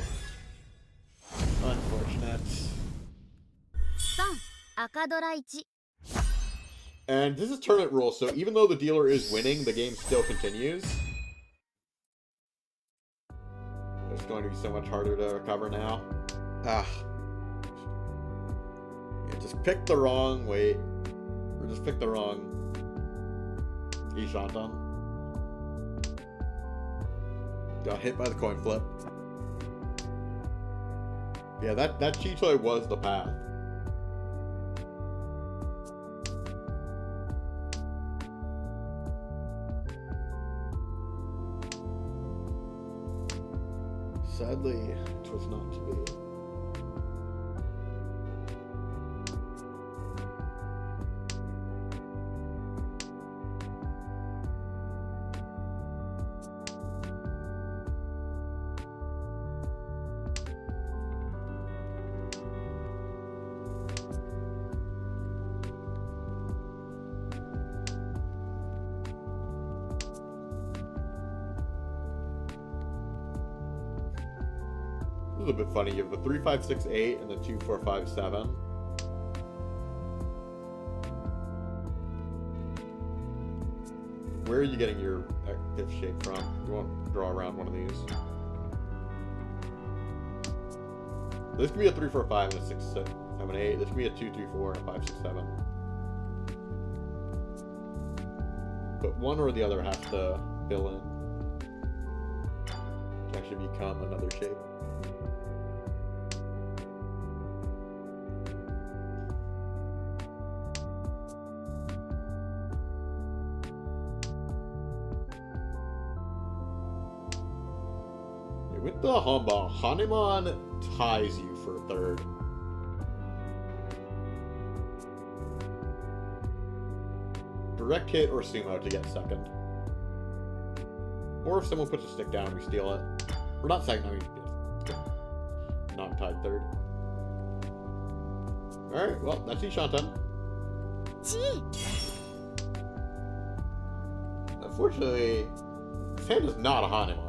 Unfortunate. 3赤ドラ1 And this is tournament rules, so even though the dealer is winning, the game still continues. It's going to be so much harder to recover now. Ah. Yeah, just picked the wrong weight. Or just picked the wrong Ishantan. Got hit by the coin flip. Yeah, that Chitoi was the path. Sadly, it was not to be. This is a bit funny. You have the 3, 5, 6, 8 and the 2, 4, 5, 7. Where are you getting your active shape from? You want to draw around one of these. This could be a 3, 4, 5 and a 6, 7, 8. This could be a 2, 3, 4 and a 5, 6, 7. But one or the other has to fill in to actually become another shape. With the Hanba, Hanuman ties you for third. Direct hit or sumo to get second. Or if someone puts a stick down, we steal it. Or not second, no, we not tied third. Alright, well, that's Ishantan. Unfortunately, his hand is not a Hanuman.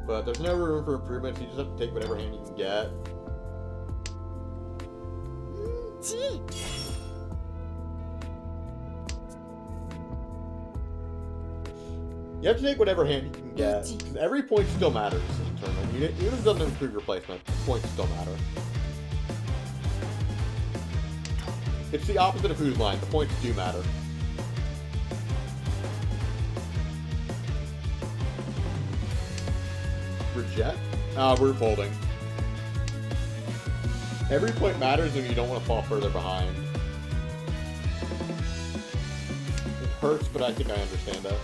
But there's no room for improvements. You just have to take whatever hand you can get. You have to take whatever hand you can get. Because every point still matters in the tournament. Even if it doesn't improve your placement, points still matter. It's the opposite of whose line. The points do matter. Reject? We're folding. Every point matters and you don't want to fall further behind. It hurts, but I think I understand it.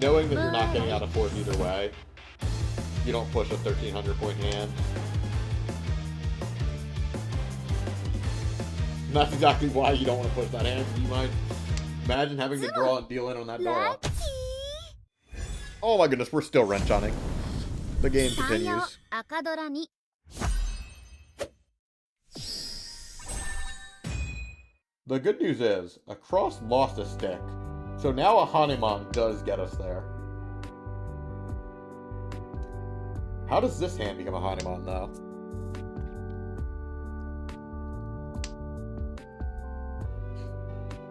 Knowing that you're not getting out of fourth either way. you don't push a 1,300 point hand. And that's exactly why you don't want to push that hand. You might imagine having to draw and deal in on that Dora. Oh my goodness, we're still wrench-oning. The game 3よ continues. 赤ドラ2 The good news is, a cross lost a stick. So now a Hanuman does get us there. How does this hand become a Hanuman, though?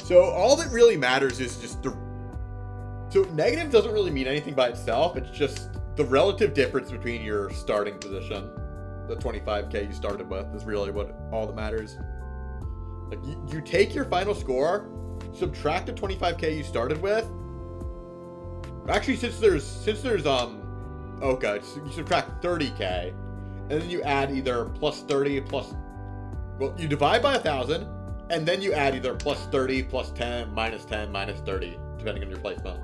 So all that really matters is just the... So negative doesn't really mean anything by itself. It's just the relative difference between your starting position. The 25k you started with is really what all that matters. Like, you take your final score, subtract the 25k you started with. Actually, since there's okay, so you subtract 30k, and then you add either plus 30 plus, well, you divide by 1,000, and then you add either plus 30, plus 10, minus 30, depending on your placement.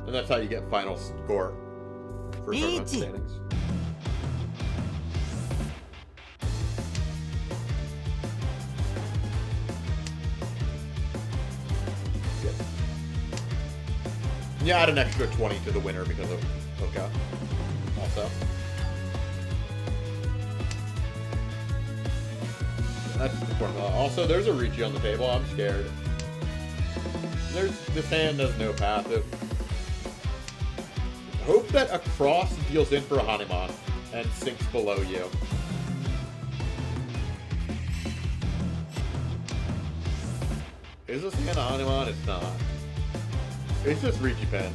And that's how you get final score for tournament Riichi. standings. You add an extra 20 to the winner because of Oka. Also. That's the formula. Also, there's a Riichi on the table. I'm scared. This hand has no path. Hope that a cross deals in for a Hanuman and sinks below you. Is this hand a Hanuman? It's not. It's just Riichi pen.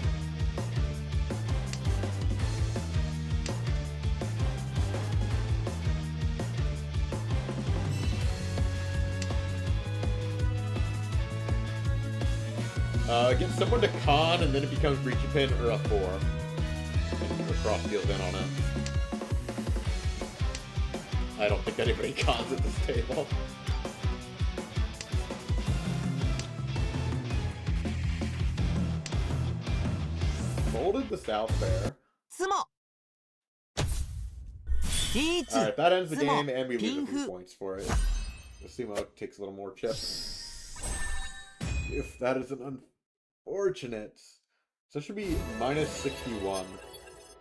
Get someone to con, and then it becomes Riichi pin or a 4. And the cross deals in on it. I don't think anybody cons at this table. Folded the South Bear. 相撲リーチ Alright, that ends the Sumo. game, and we lose a few Pinfu. points for it. The sumo takes a little more chip. If that is an unfortunate... So it should be minus 61.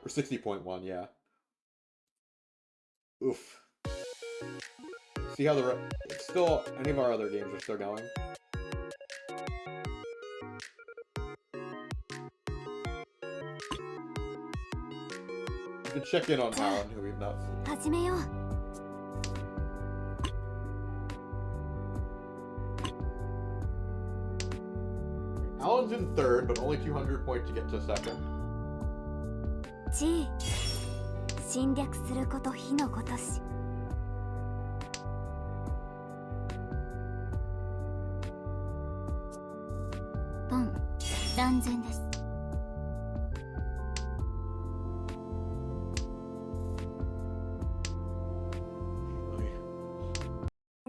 Or 60.1, yeah. Oof. See how the... Still, any of our other games are still going. You can check in on Alan, who we've not seen. 始めよう Alan's in third, but only 200 points to get to second. 地位侵略すること火のことしポン断然です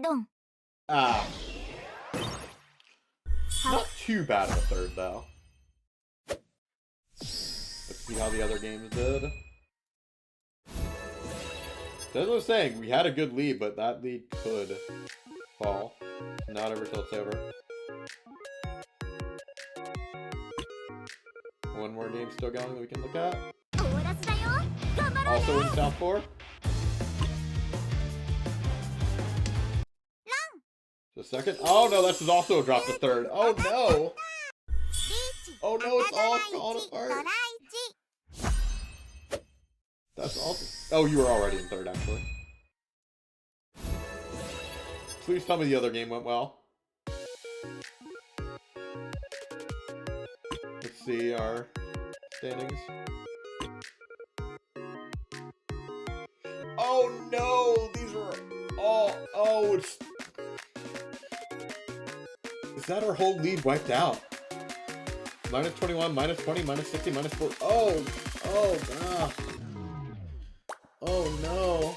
ドン Ah. Not too bad of a third, though. Let's see how the other games did. As I was saying, we had a good lead, but that lead could fall. Not over till it's over. One more game still going that we can look at. オーラスだよ頑張ろう Also in South 4. The second. Oh no, this is also a drop to third. Oh no! Oh no, it's all falling apart. That's also. Oh, you were already in third, actually. Please tell me the other game went well. Let's see our standings. Oh no, these are all. Oh, it's. Is that our whole lead wiped out? Minus 21, minus 20, minus 60, minus 4. Oh! Oh, God. Oh, no.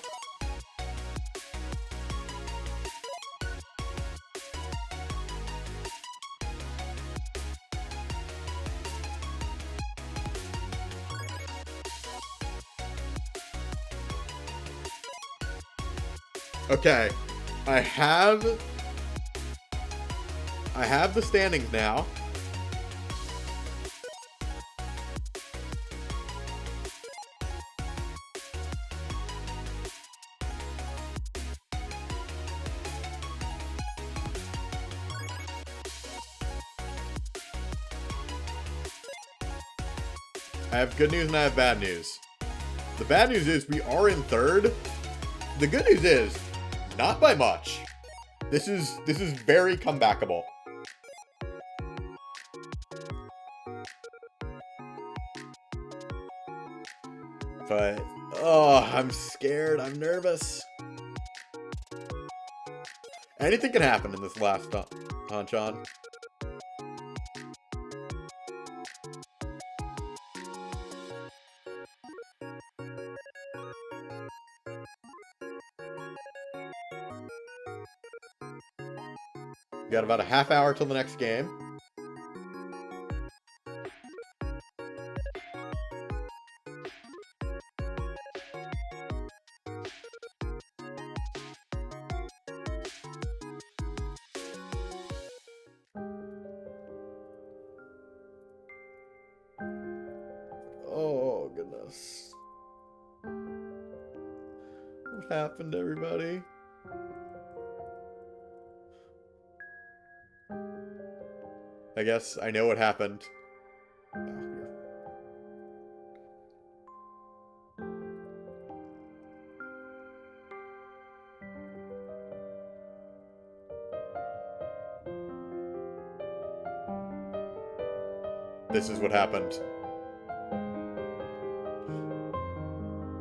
Okay. I have the standings now. I have good news and I have bad news. The bad news is we are in third. The good news is, not by much. This is very comebackable. But, oh, I'm scared. I'm nervous. Anything can happen in this last Hanchan. We got about a half hour till the next game. Oh, goodness. What happened, everybody? I guess I know what happened. Oh, here. This is what happened.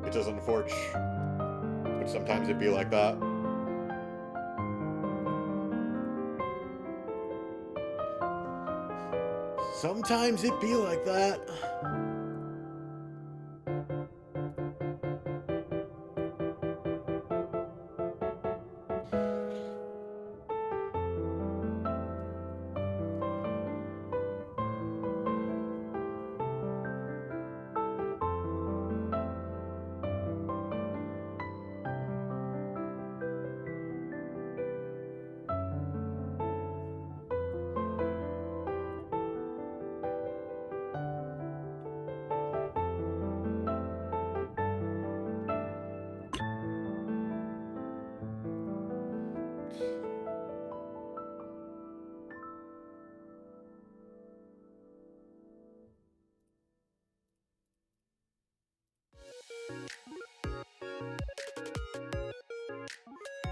It does unfortunate, but sometimes it be like that. Sometimes it be like that.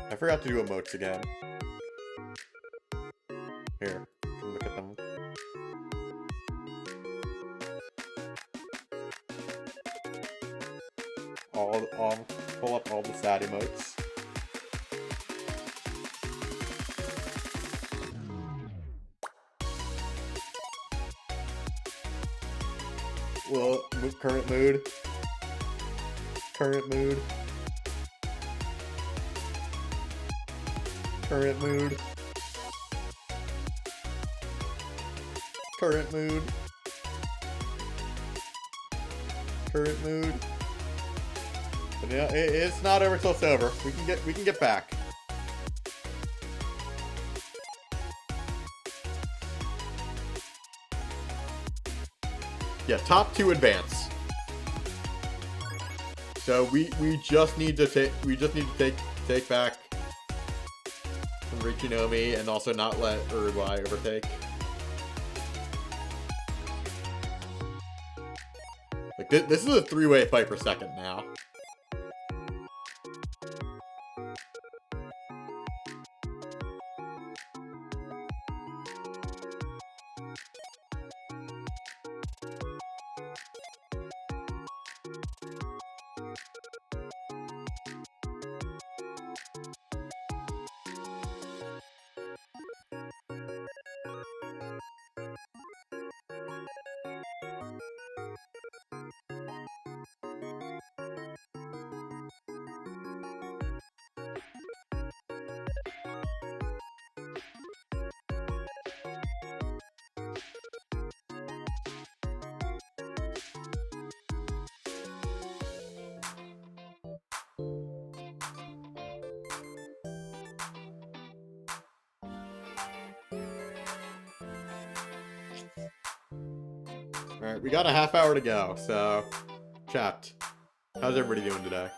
I forgot to do emotes again. Here, look at them. I'll pull up all the sad emotes. Well, current mood. Current mood. Current mood. Current mood. Current mood. But yeah, it's not over till it's over. We can get back. Yeah, top 2 advance. So we just need to take back from Riichi and also not let Uruguay overtake. Like this is a 3-way fight per second now. Alright, we got a half hour to go, so... Chat. How's everybody doing today?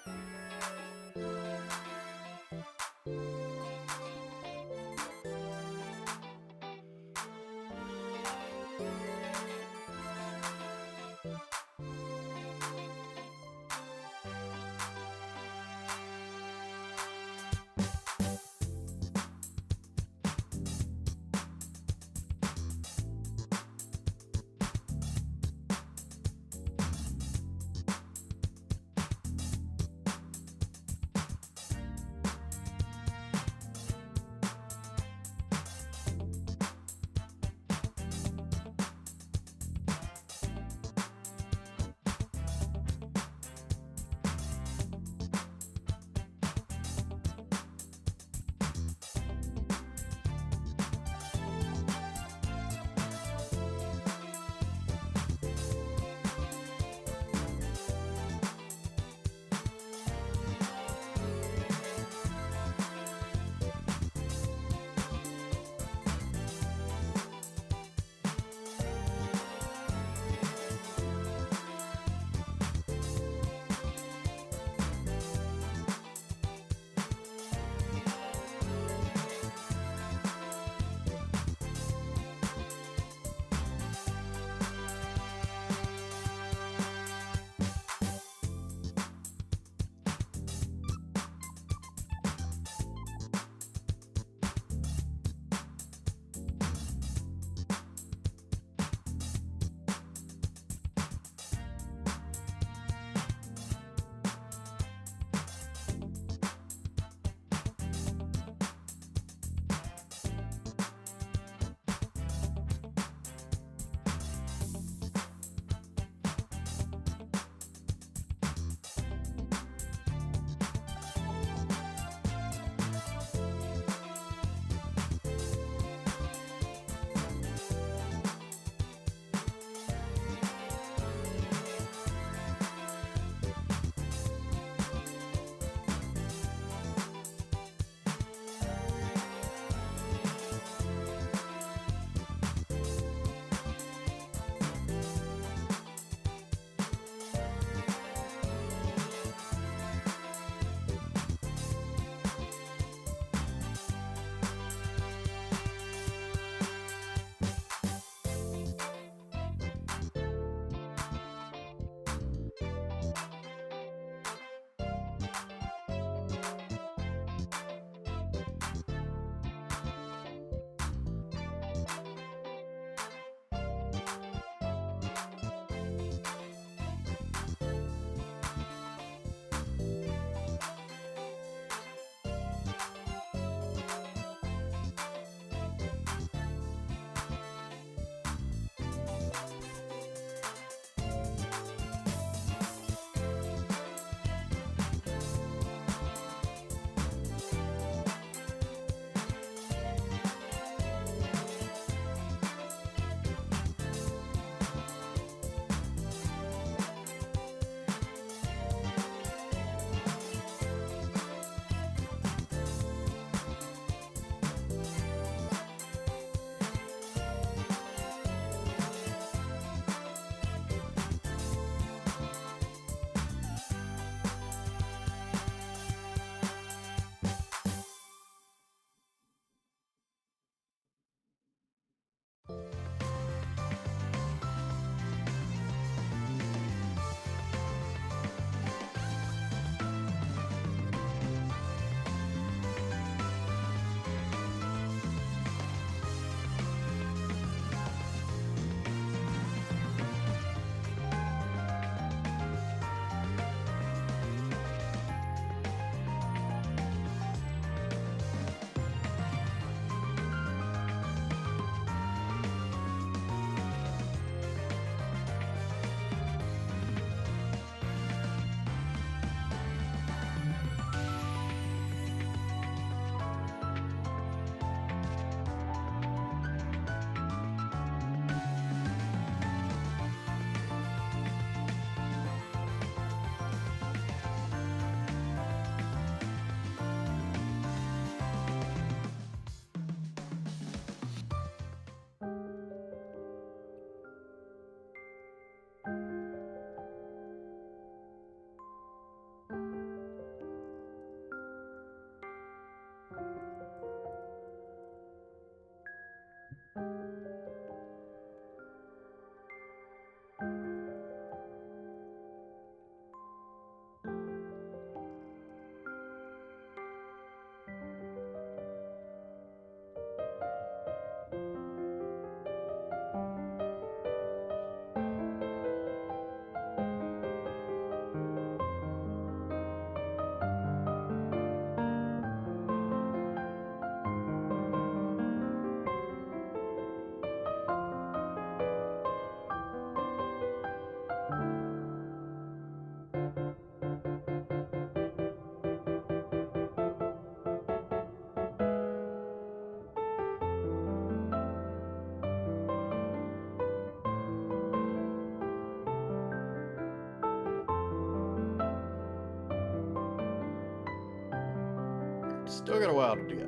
Still got a while to go.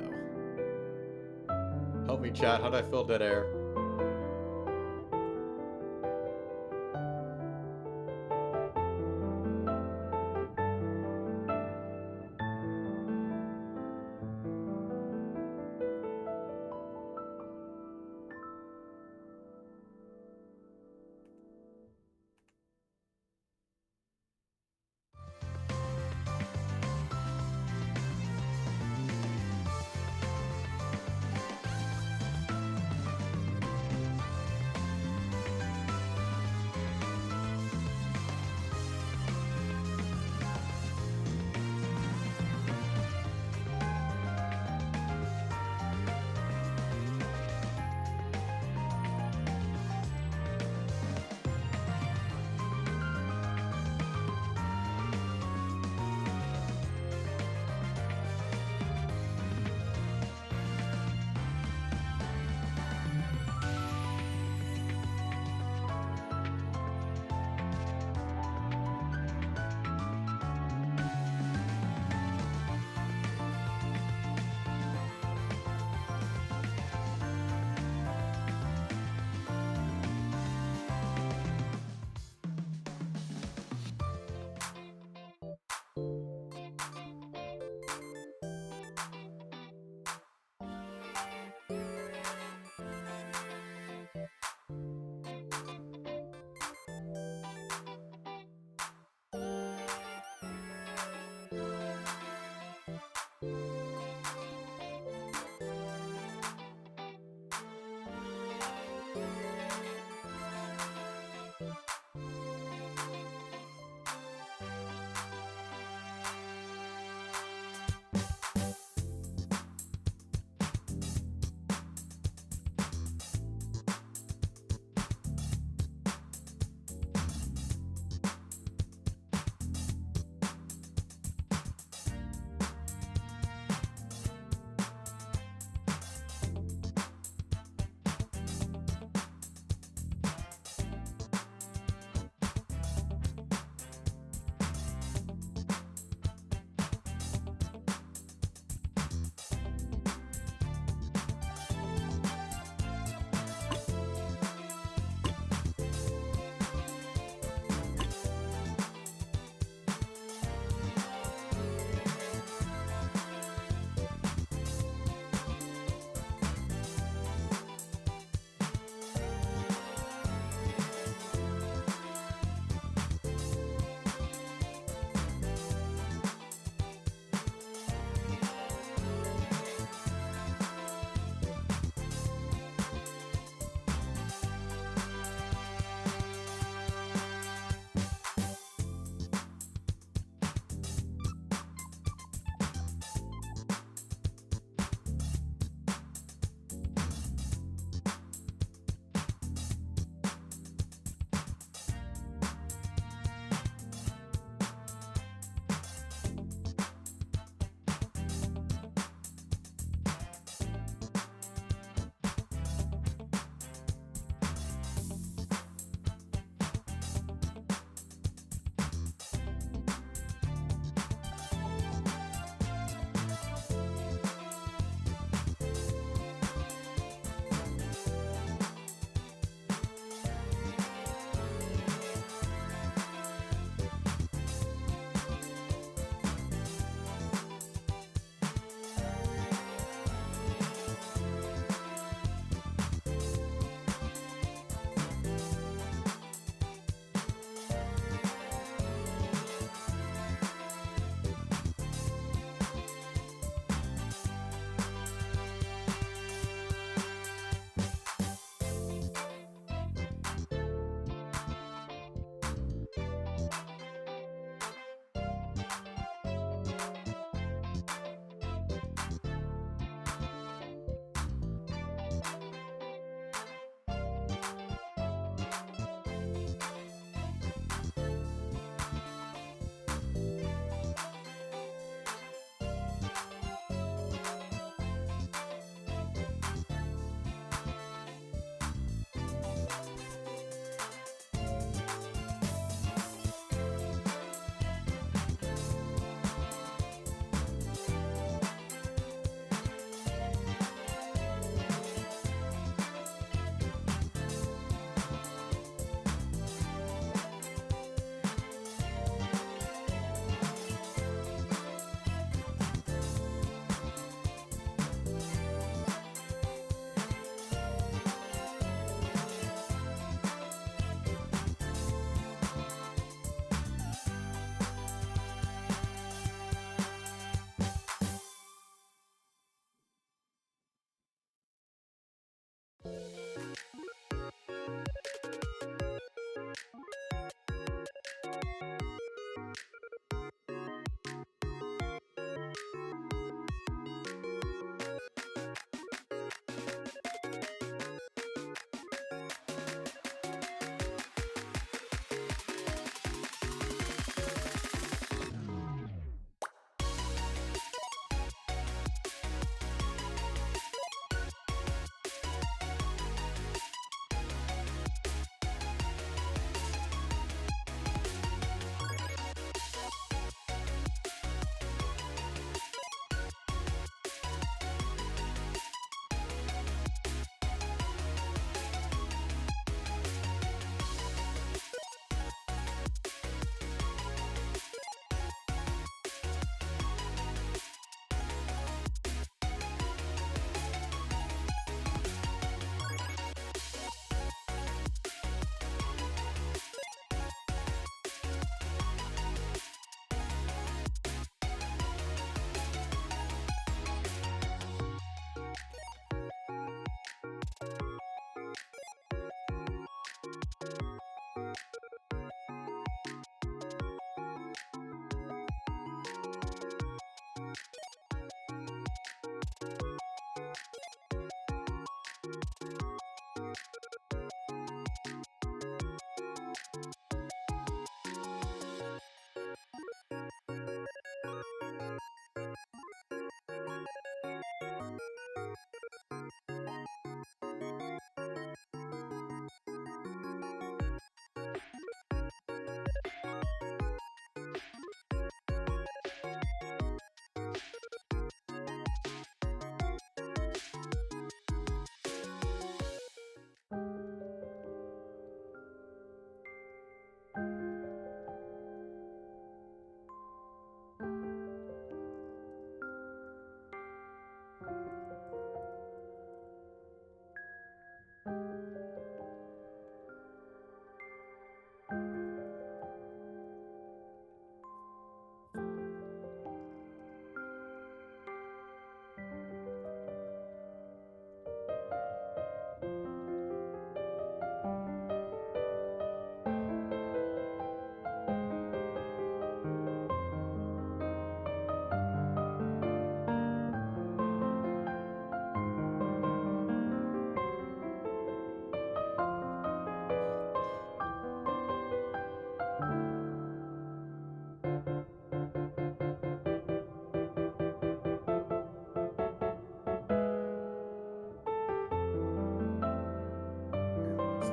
Help me, chat. How do I fill dead air?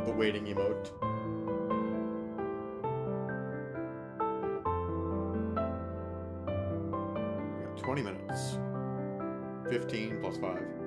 the waiting emote. We got 20 minutes. 15 plus 5.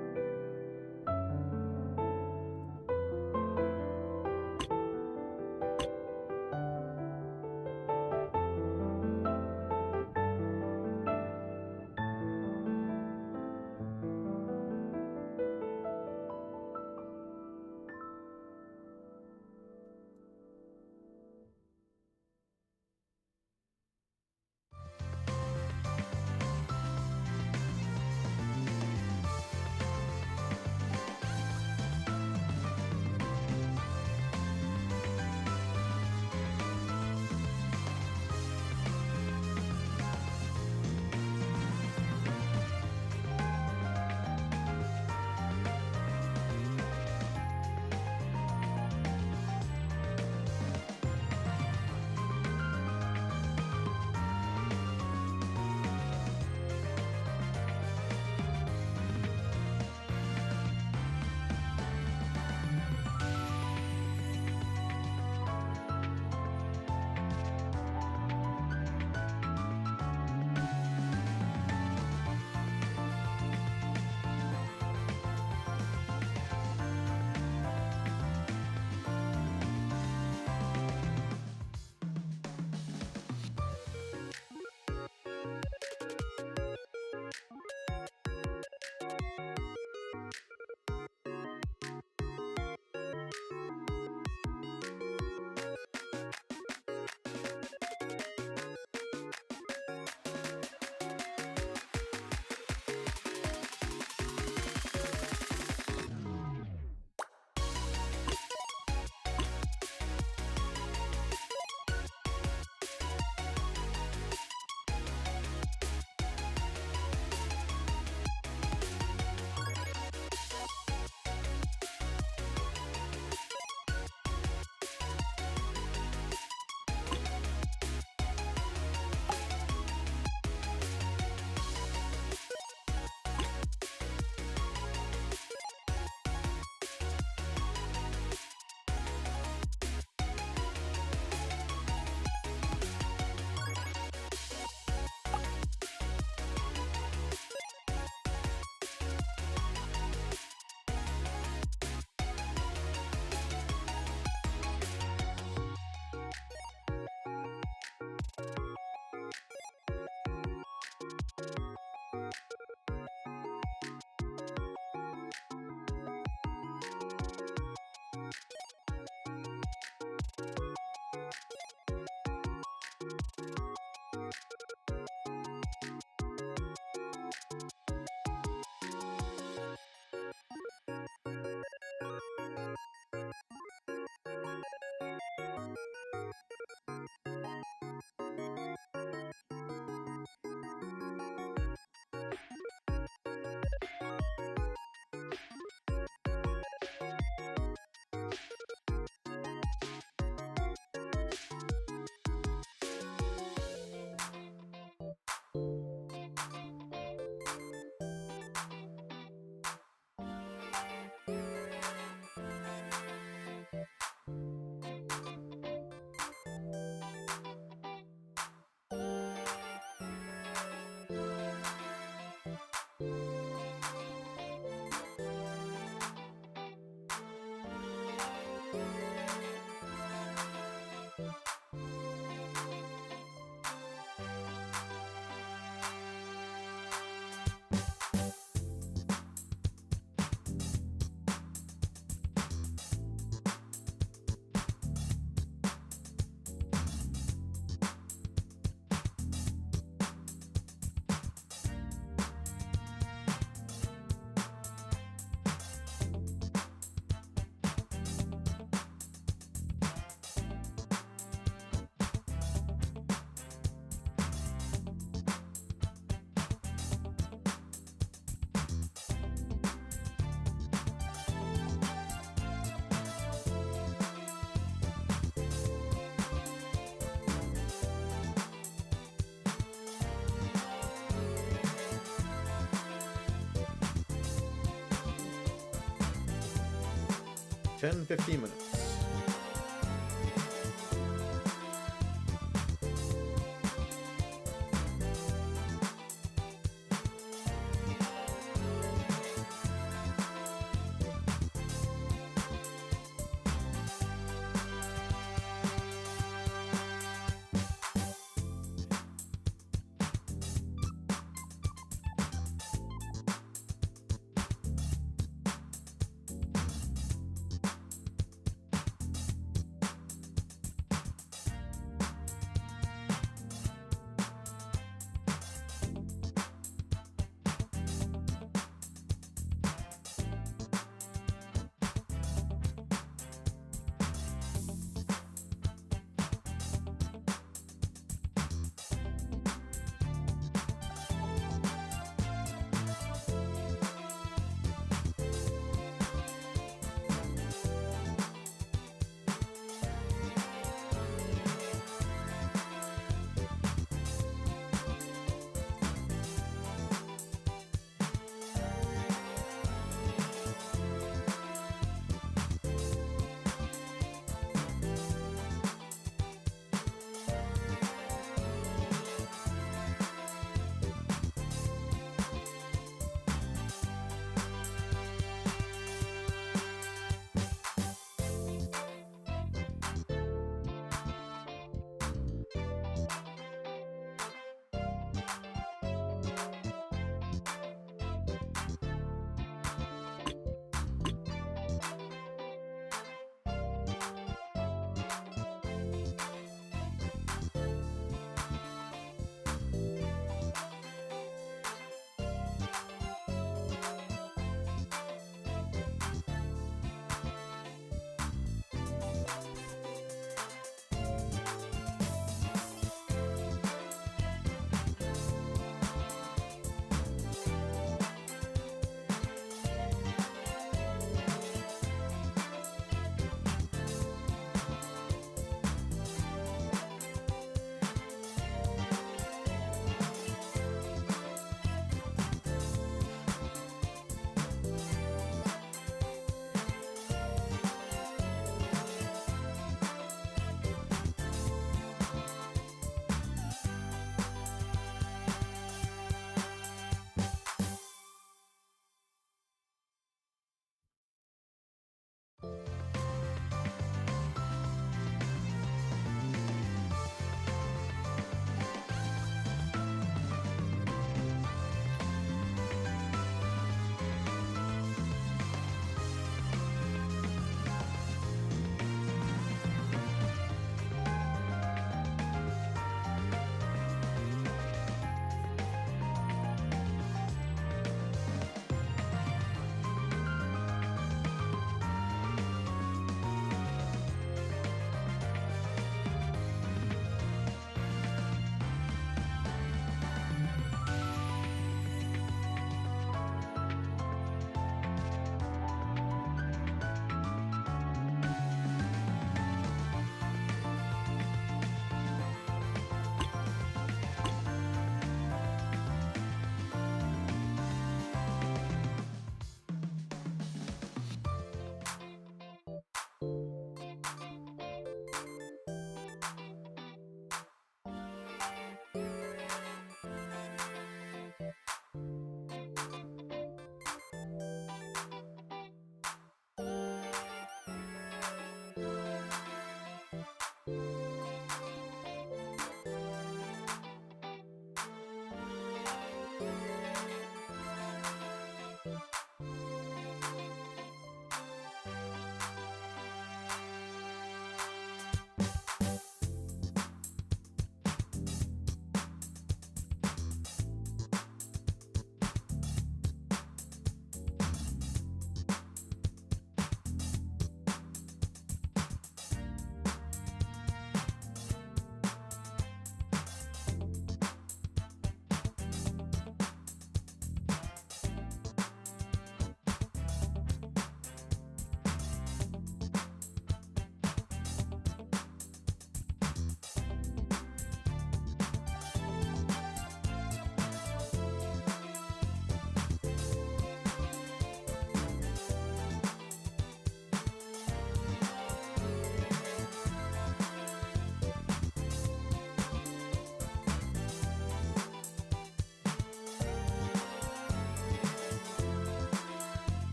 Ten, 15 minutes.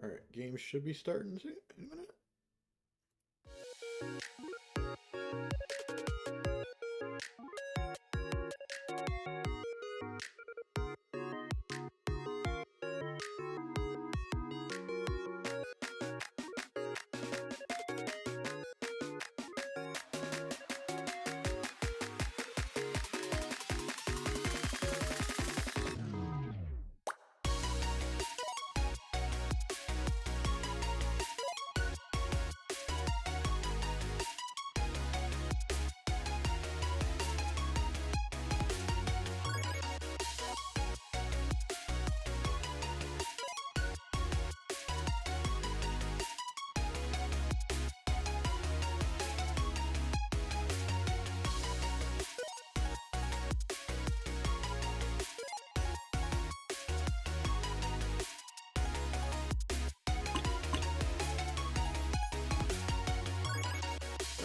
Alright, game should be starting soon in a minute.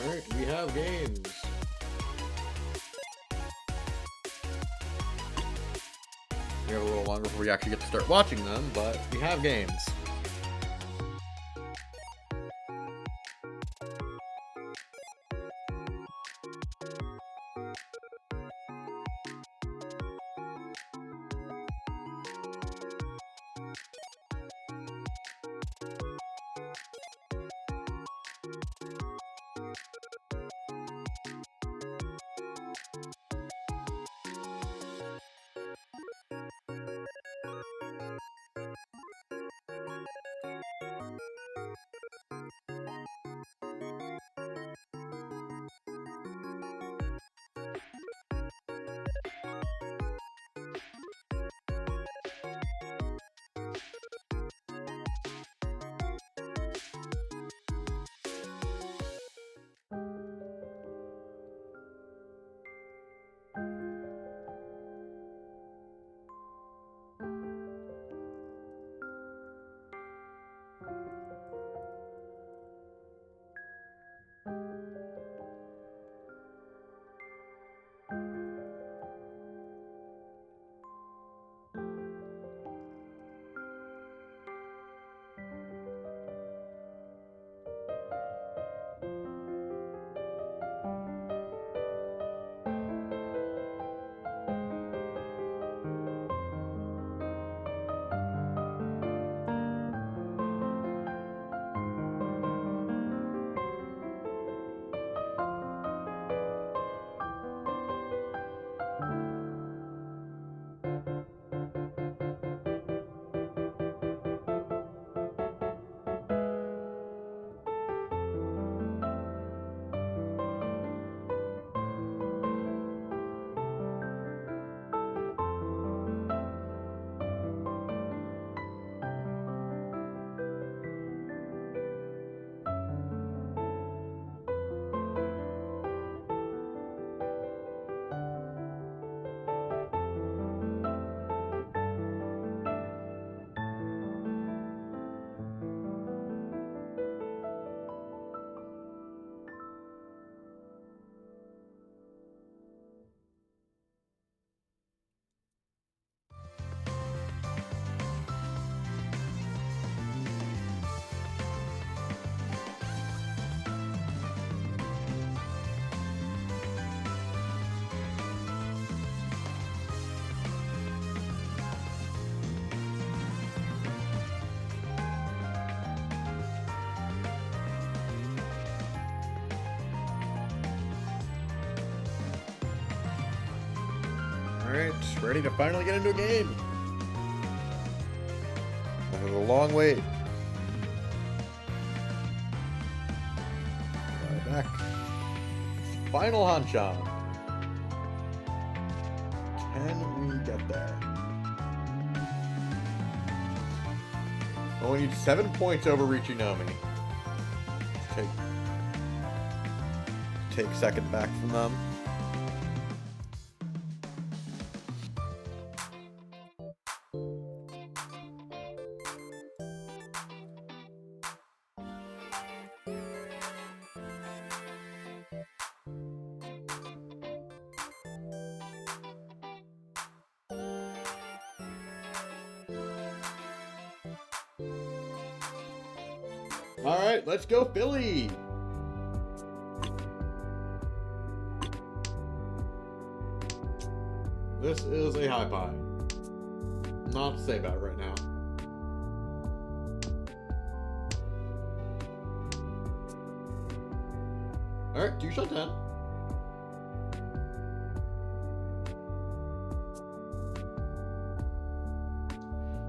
Alright, we have games. We have a little longer before we actually get to start watching them, but we have games. Alright, ready to finally get into a game. That was a long wait. Right back. Final Hanchan. Can we get there? Well, we need 7 points over Riichi. Take second back from them. Alright, let's go Philly! This is a high pie. Not to say about it right now. Alright, 2 shot 10.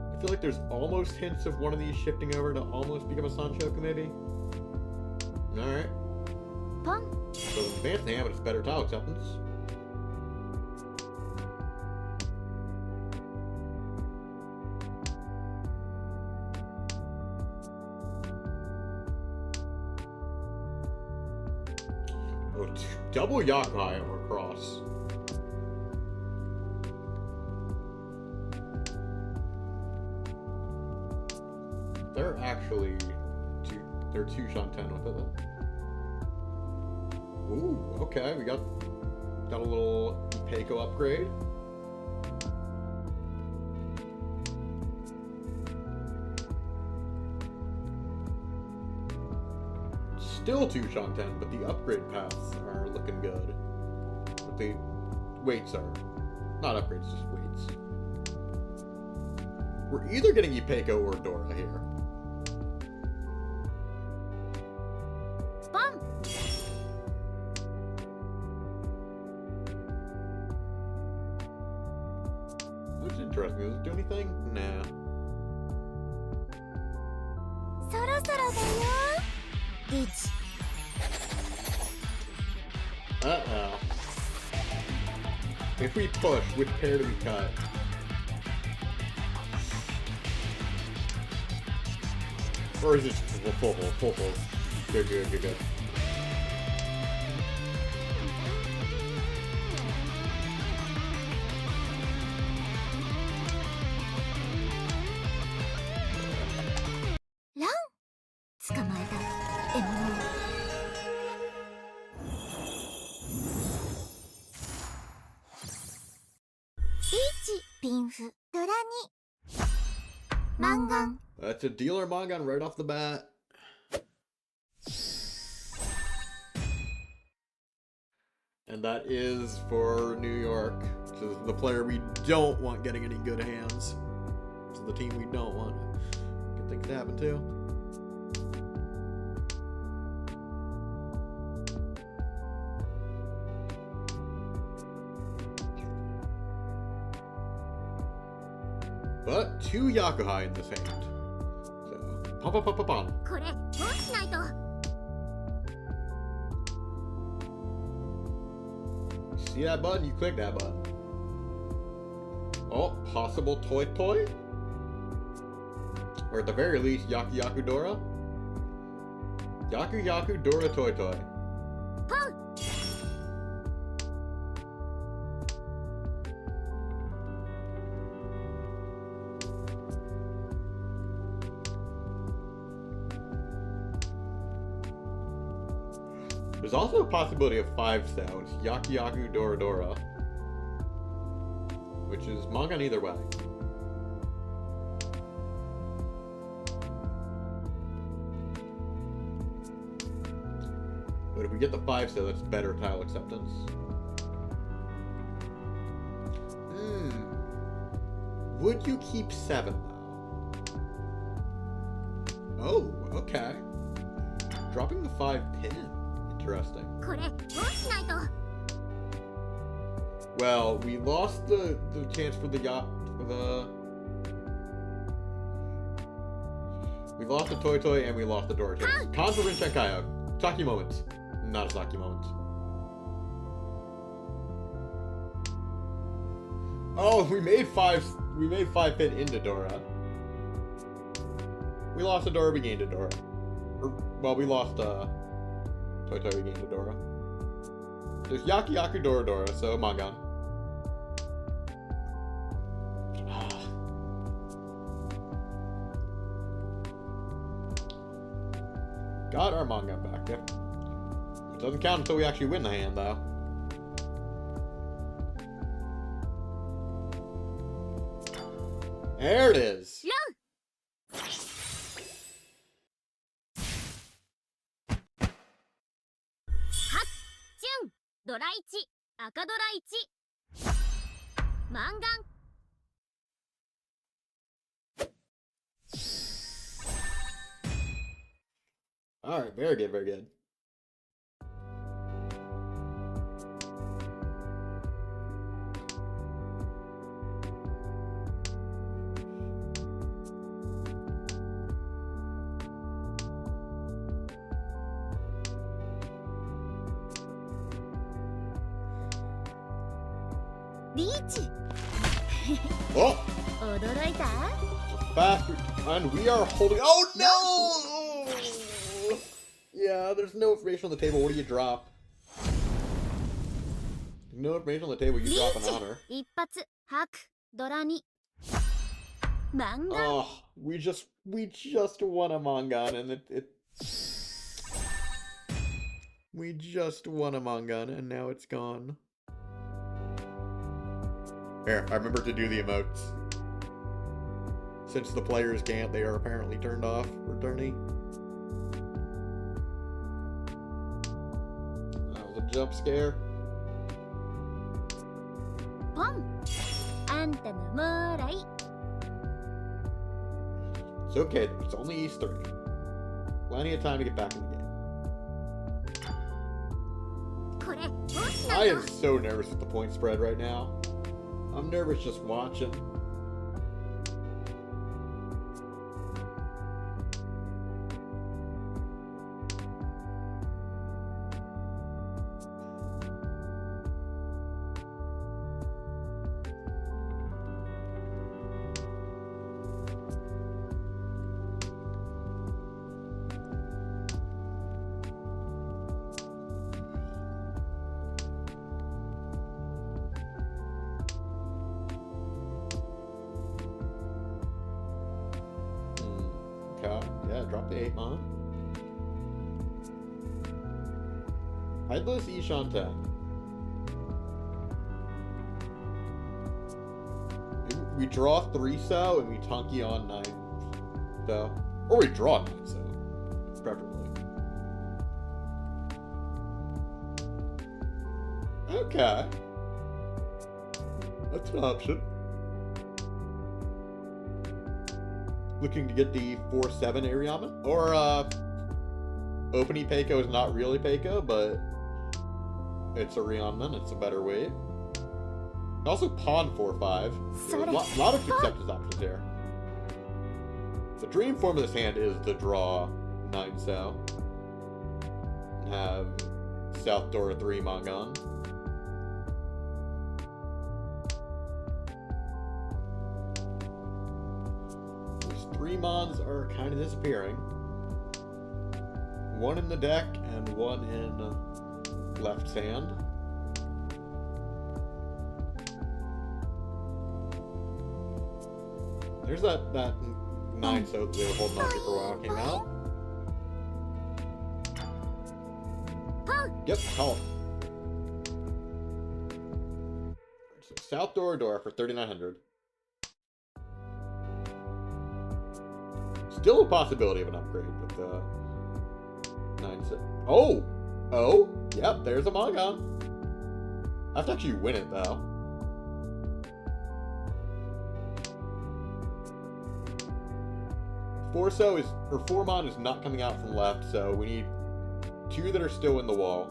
I feel like there's almost hints of one of these shifting over to almost become a Sanchoku, maybe? Alright. Pong. So advanced hand, but it's better tile acceptance. Oh, double Yakai or cross. They're actually they're 2 shot 10 with it. Ooh, okay, we got a little Peiko upgrade. Still 2 shot 10, but the upgrade paths are looking good. But the weights are not upgrades, just weights. We're either getting Ipeiko or Dora here. Pong. That's interesting. Does it do anything? Nah. そろそろだよ。リーチ。 Uh-oh. If we push, which pair do we cut? Or is it just full? Good. ラン。捕まえた。獲物を。リーチ。ピンフ。ドラに。マンガン。 That's a dealer Mangan right off the bat. And that is for New York, which is the player we don't want getting any good hands. This is the team we don't want. Good things to happen too. But 2 Yakuhai in this hand. So, pom. これどうしないと。 See that button? You click that button. Oh, possible Toy Toy? Or at the very least, Yaku Dora? Yaku Dora Toy Toy. ポン。 There's also a possibility of 5 sounds. Yaku Dora. Which is Mangan either way. But if we get the 5 sound, that's better tile acceptance. Would you keep 7 though? Oh, okay. Dropping the 5 pin. Interesting. これどうしないと。 Well, we lost the chance for the we lost the Toy Toy and we lost the Dora chance. Contra Rinchan Kaio. Saki moment. Not a Saki moment. Oh, we made 5 pin into Dora. We lost a Dora, we gained a Dora. Well, we lost Toy Toy, we gained a Dora. There's Yaku Dora, so Mangan. Got our Mangan back, yep. It doesn't count until we actually win the hand, though. There it is. ラン。ドラ1、赤ドラ1。マンガン。Alright, very good, very good. Riichi. Oh! 驚いた？ Fast, and we are holding. Oh no! Yeah, there's no information on the table. What do you drop? No information on the table. You drop an honor. 一発、白、ドラ2。マンガン。 Oh, we just won a Mangan, and we just won a Mangan, and now it's gone. Here, I remember to do the emotes. Since the players can't, they are apparently turned off for tourney. That was a jump scare. ポン。あんたのもらい。 It's okay, it's only East 3. Plenty of time to get back in the game. これ、どうした I の？ am so nervous with the point spread right now. I'm nervous just watching. Okay, yeah, drop the 8 mon. Headless Ishan 10. We draw 3 so and we Tunky on 9 so. Or we draw 9 so. Preferably. Okay. That's an option. Looking to get the 4-7 Ariyaman? Or, opening Peiko is not really Peiko, but it's Ariyaman, it's a better way. Also pawn 4-5. There's a lot of acceptance options here. The dream form of this hand is to draw 9 Sao. And have South Dora 3 Mangan. These 3 Mons are kind of disappearing. One in the deck and one in left hand. There's that 9 so they were holding on to for a while came out. Yep, call it. So South Dora for 3,900. Still a possibility of an upgrade with the 9 set. Oh! Oh! Yep, there's a Mangan. I have to actually win it though. Four Mon is not coming out from left, so we need 2 that are still in the wall.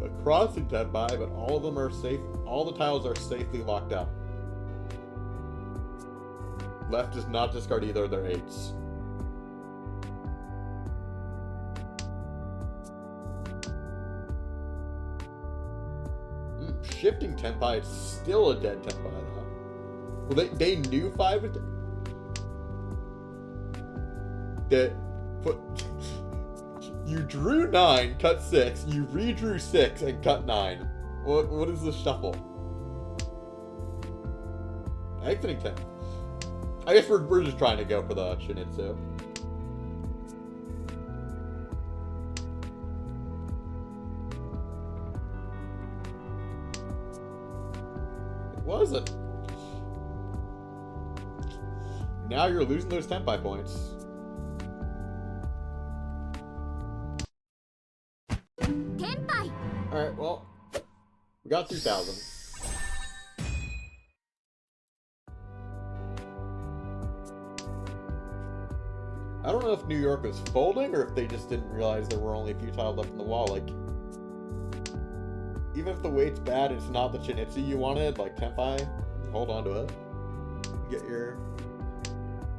A crossing tab by, but all of them are safe. All the tiles are safely locked up. Left does not discard either of their 8s. Shifting Tenpai is still a dead Tenpai though. Well, they knew 5 that put. You drew 9, cut 6. You redrew 6 and cut 9. What is the shuffle? Exiting 10. I guess we're just trying to go for the Shinitsu. Wasn't. Now you're losing those Tenpai points. We got 2,000. I don't know if New York was folding or if they just didn't realize there were only a few tiles left in the wall. Like, even if the weight's bad, it's not the Chinitsu you wanted, like Tenpai, hold on to it. Get your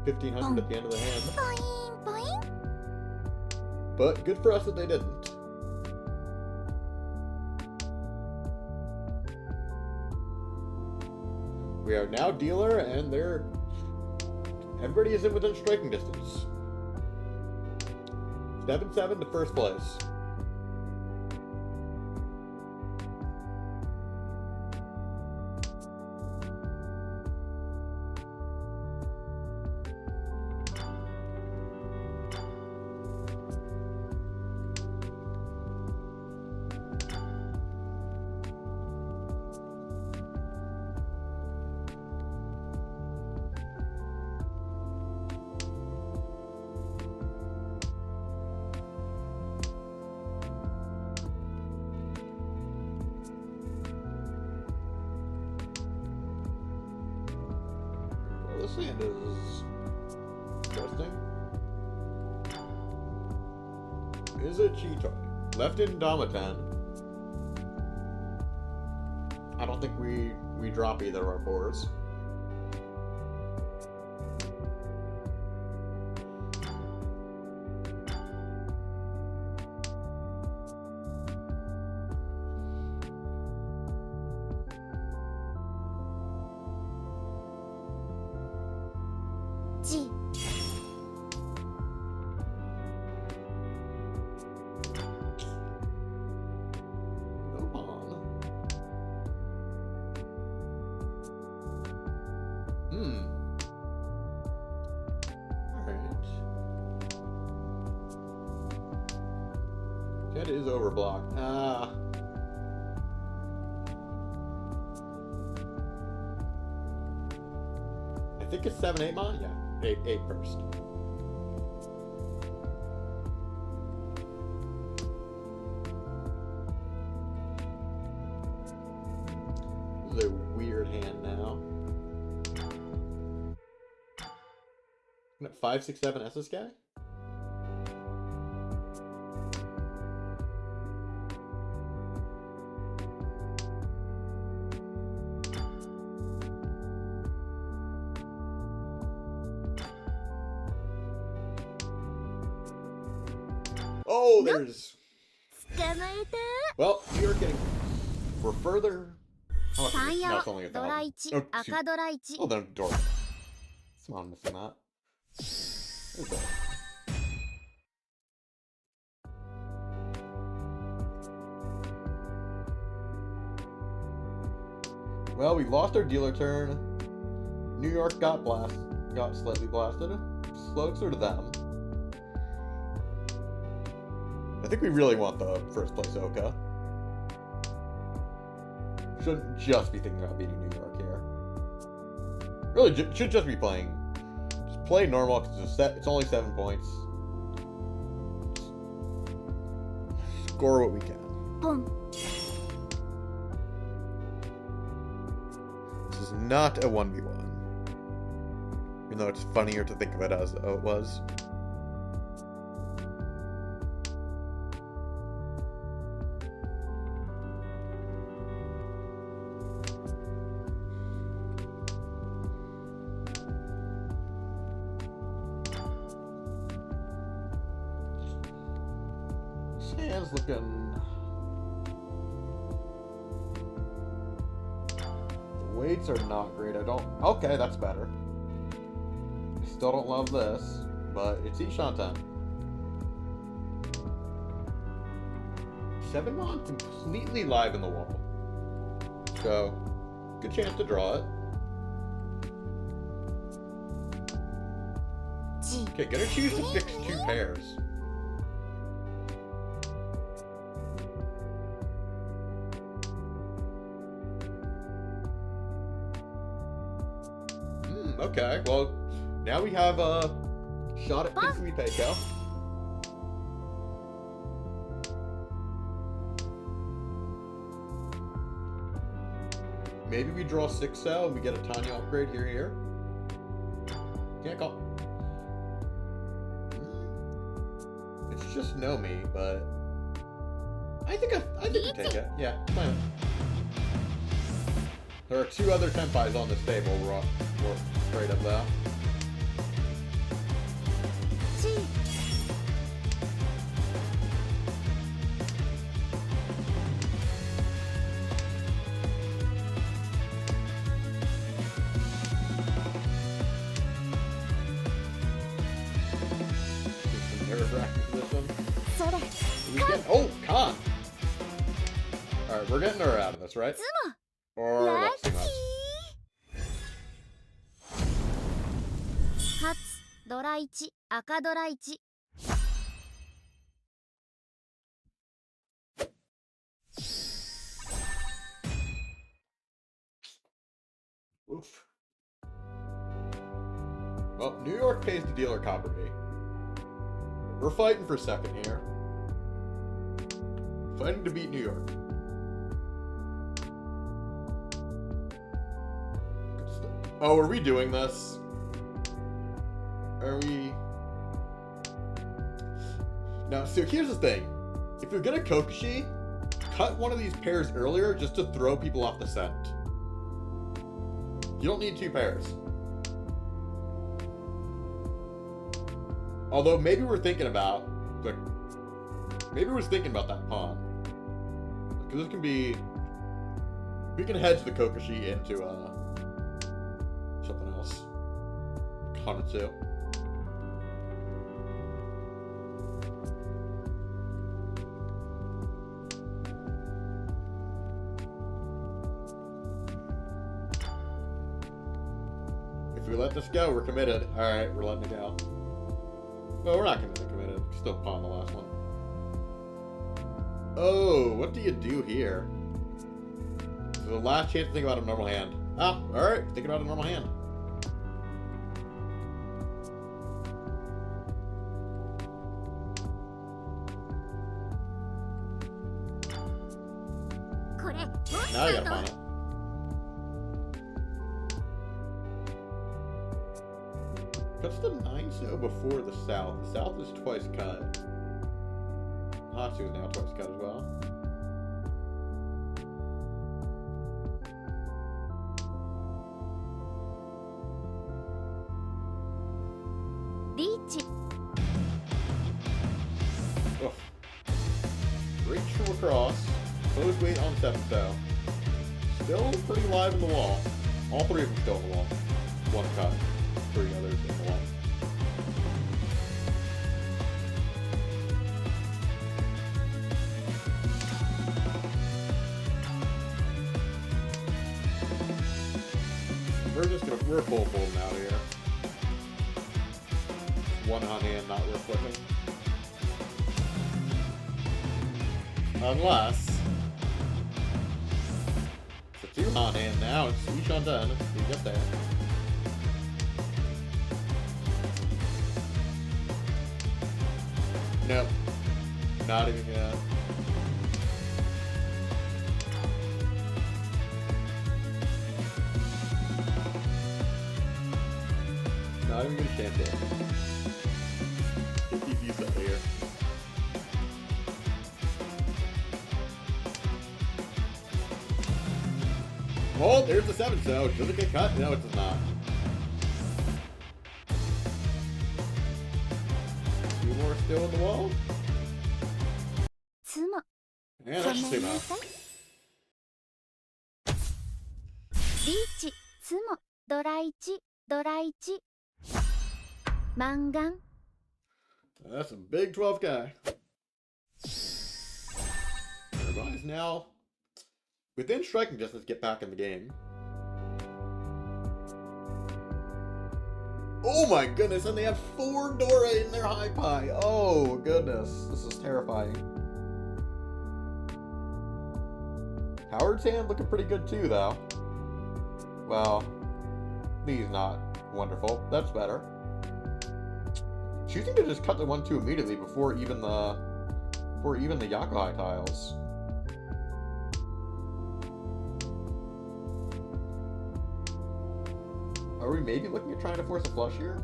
1,500 at the end of the hand. Boing, boing. But good for us that they didn't. We are now dealer, and everybody is in within striking distance. 7-7 to first place. This hand is interesting. Is it Cheetah? Left in Domatan. I don't think we drop either of our fours. G. Come on. Alright. That is overblocked. Ah. I think it's 7-8 mon? Yeah. 8 first. This is a weird hand now. I'm at 5, 6, 7 SS guy? Oh, there's... 捕まえた。 Well, you're getting... We're further... How much is it? No, 3 it's only 4ドラ 1,000. 1 Oh, shoot. 赤ドラ1 Oh, then door. Come on, missing that. There's that. Well, we lost our dealer turn. New York got slightly blasted. Slopes are to them. I think we really want the first place Oka. Shouldn't just be thinking about beating New York here. Really, should just be playing. Just play normal because it's only 7 points. Score what we can. ポン This is not a 1v1. Even though it's funnier to think of it as it was. Sand's looking... The weights are not great. I don't... Okay, that's better. I still don't love this, but it's Ishanten. 7 mon completely live in the wall. So, good chance to draw it. G. Okay, gonna choose to fix 2 pairs. Okay, well, now we have a shot at Pinsumi Peiko. Maybe we draw 6 cell and we get a tiny upgrade here. Can't call. It's just Nomi, but I think we take it. Yeah, fine. There are 2 other Tenpais on this table. We're afraid of that. Oh, Khan! Alright, we're getting her out of this, right? Or what's the most? 初ドラ1赤ドラ1 Oof. Well, New York pays the dealer copper fee. We're fighting for second here. Fighting to beat New York. Oh, are we doing this? Are we... Now, so here's the thing. If you're gonna Kokushi, cut one of these pairs earlier just to throw people off the scent. You don't need 2 pairs. Although maybe we're thinking about... Maybe we're thinking about that pawn. Because this can be... We can hedge the Kokushi into, something else. Kanatsu. If we let this go, we're committed. Alright, we're letting it go. Well, we're not committed. Still pawn the last one. Oh, what do you do here? This is the last chance to think about a normal hand. Ah, alright, think about a normal hand. Now you gotta pawn it. Cuts the 9-so before the south. The south is twice cut. Hatsu is now twice cut as well. Riichi. Oh. Reach from across. Close weight on 7-so. Still pretty live in the wall. All 3 of them still in the wall. 1 cut. 3 others in the wall. We're full folding out here. 1 on hand, not worth flipping. Unless it's a 2 on hand now. It's each on 10. We get there. Nope. Not even gonna. Not even gonna chance it. Get these views out here. Oh, there's the 7-so. Does it get cut? No, it does not. 2 more still in the wall? 妻 Yeah, that's ご 2 めんな now. さいリーチ妻ドラ1ドラ1マンガン That's a big 12 guy. Everybody's now within striking distance to get back in the game. Oh my goodness, and they have 4 Dora in their high pie. Oh goodness, this is terrifying. Howard's hand looking pretty good too, though. Well, Lee's not wonderful. That's better. Choosing to just cut the 1-2 immediately before even the Yakuhai tiles. Are we maybe looking at trying to force a flush here?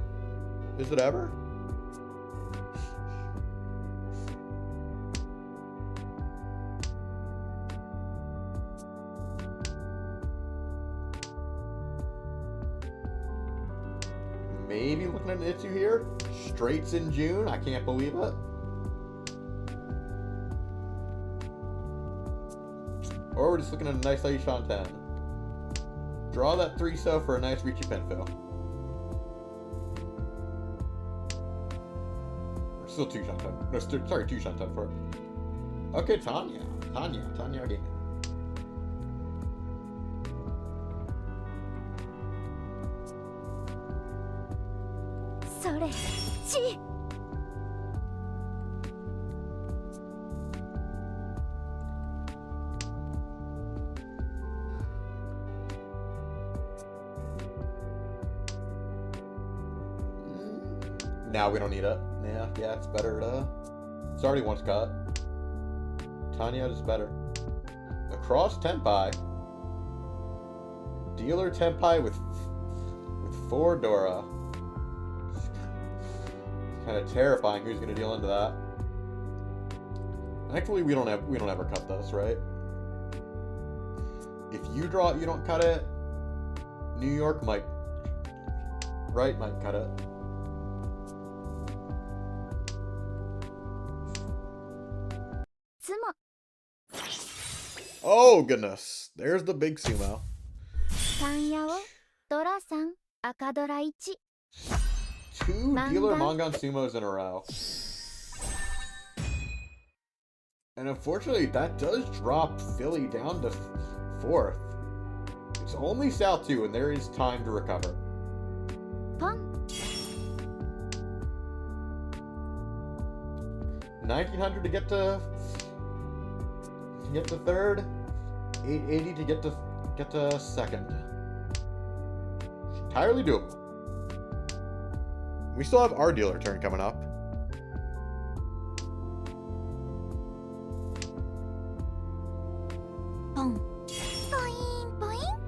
Is it ever? Maybe looking at an Itsu here. Straights in June. I can't believe it. Or we're just looking at a nice Lady Shanten. Draw that 3-so for a nice Riichi Pinfill. Or still 2 Shanten. No, sorry, 2 Shanten for it. Okay, Tanya again. Sore, chi. Now we don't need it. Yeah, it's better to... It's already once cut. Tanya is better. Across Tenpai. Dealer Tenpai with 4 Dora. It's kind of terrifying who's gonna deal into that. Thankfully we don't ever cut this, right? If you draw it, you don't cut it. New York might cut it. Tsumo. Oh goodness, there's the big sumo. 3ヤオ、ドラ3、赤ドラ1。Two dealer Mangan sumos in a row. And unfortunately, that does drop Philly down to 4th. It's only South 2, and there is time to recover. ポン。 1900 to get to 3rd, 880 to get to 2nd. Entirely doable. We still have our dealer turn coming up. Boom. Boing, boing.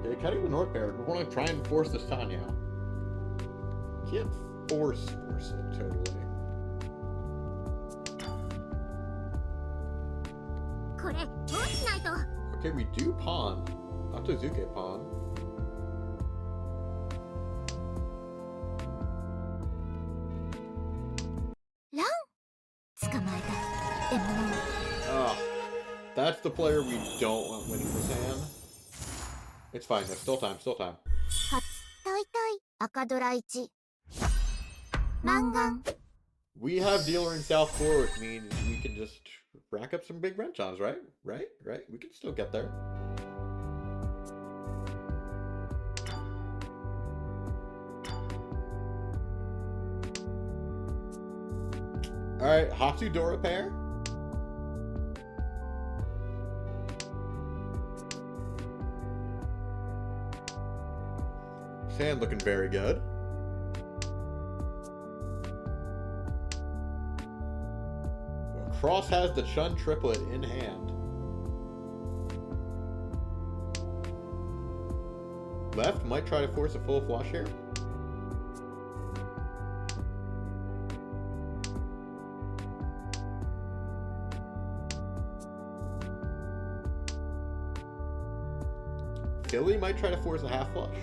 Okay, cutting the north pair. We want to try and force this Tanya. Can't force it totally. これ、どうしないと。 Okay, we do pawn. Otozuke pawn. ラン。捕まえた。獲物を。 Ah, that's the player we don't want winning this hand. It's fine, there's still time. 初。たいたい。赤ドラ1。マンガン。 We have dealer in South 4, which means we can just rack up some big wrench-ons, right? Right? We can still get there. Alright, Hatsu Dora pair. Sand looking very good. Cross has the Chun triplet in hand. Left might try to force a full flush here. Philly might try to force a half flush.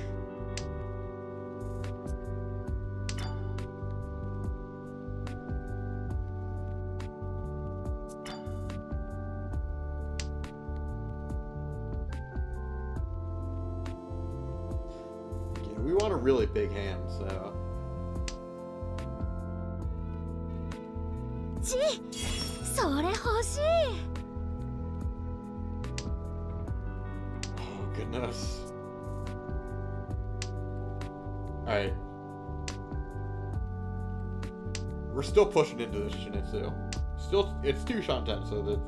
We want a really big hand, so... それ欲しい。 Oh, goodness. Alright. We're still pushing into this Shinitsu. Still, it's 2 Shanten, so the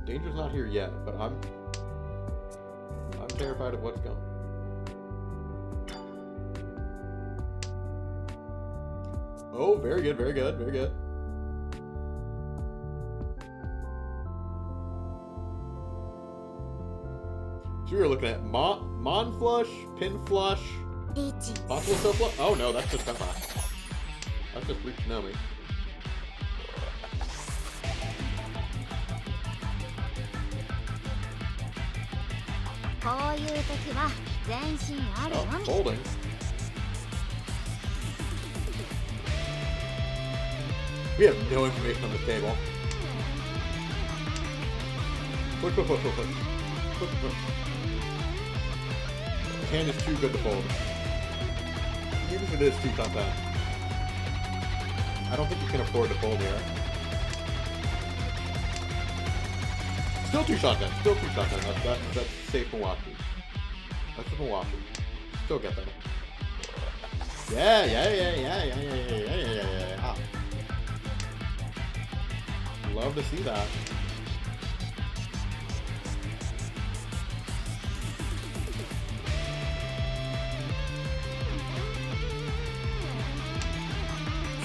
danger's not here yet, but I'm terrified of what's going. Oh, very good, very good, very good. So we were looking at Mon Flush, Pin Flush, リーチ Possible Self Flush. Oh no, that's just Tempa. That's just Riichi. こういう時は全身ある Oh, のみ holding. We have no information on the table. Push, push, push, push, push. Push, push. The hand is too good to fold. Even if it is 2 top 10. I don't think you can afford to fold here. Still 2 shot 10. Still 2 shot 10. That's safe Milwaukee. That's the Milwaukee. Still get that. Yeah. Love to see that.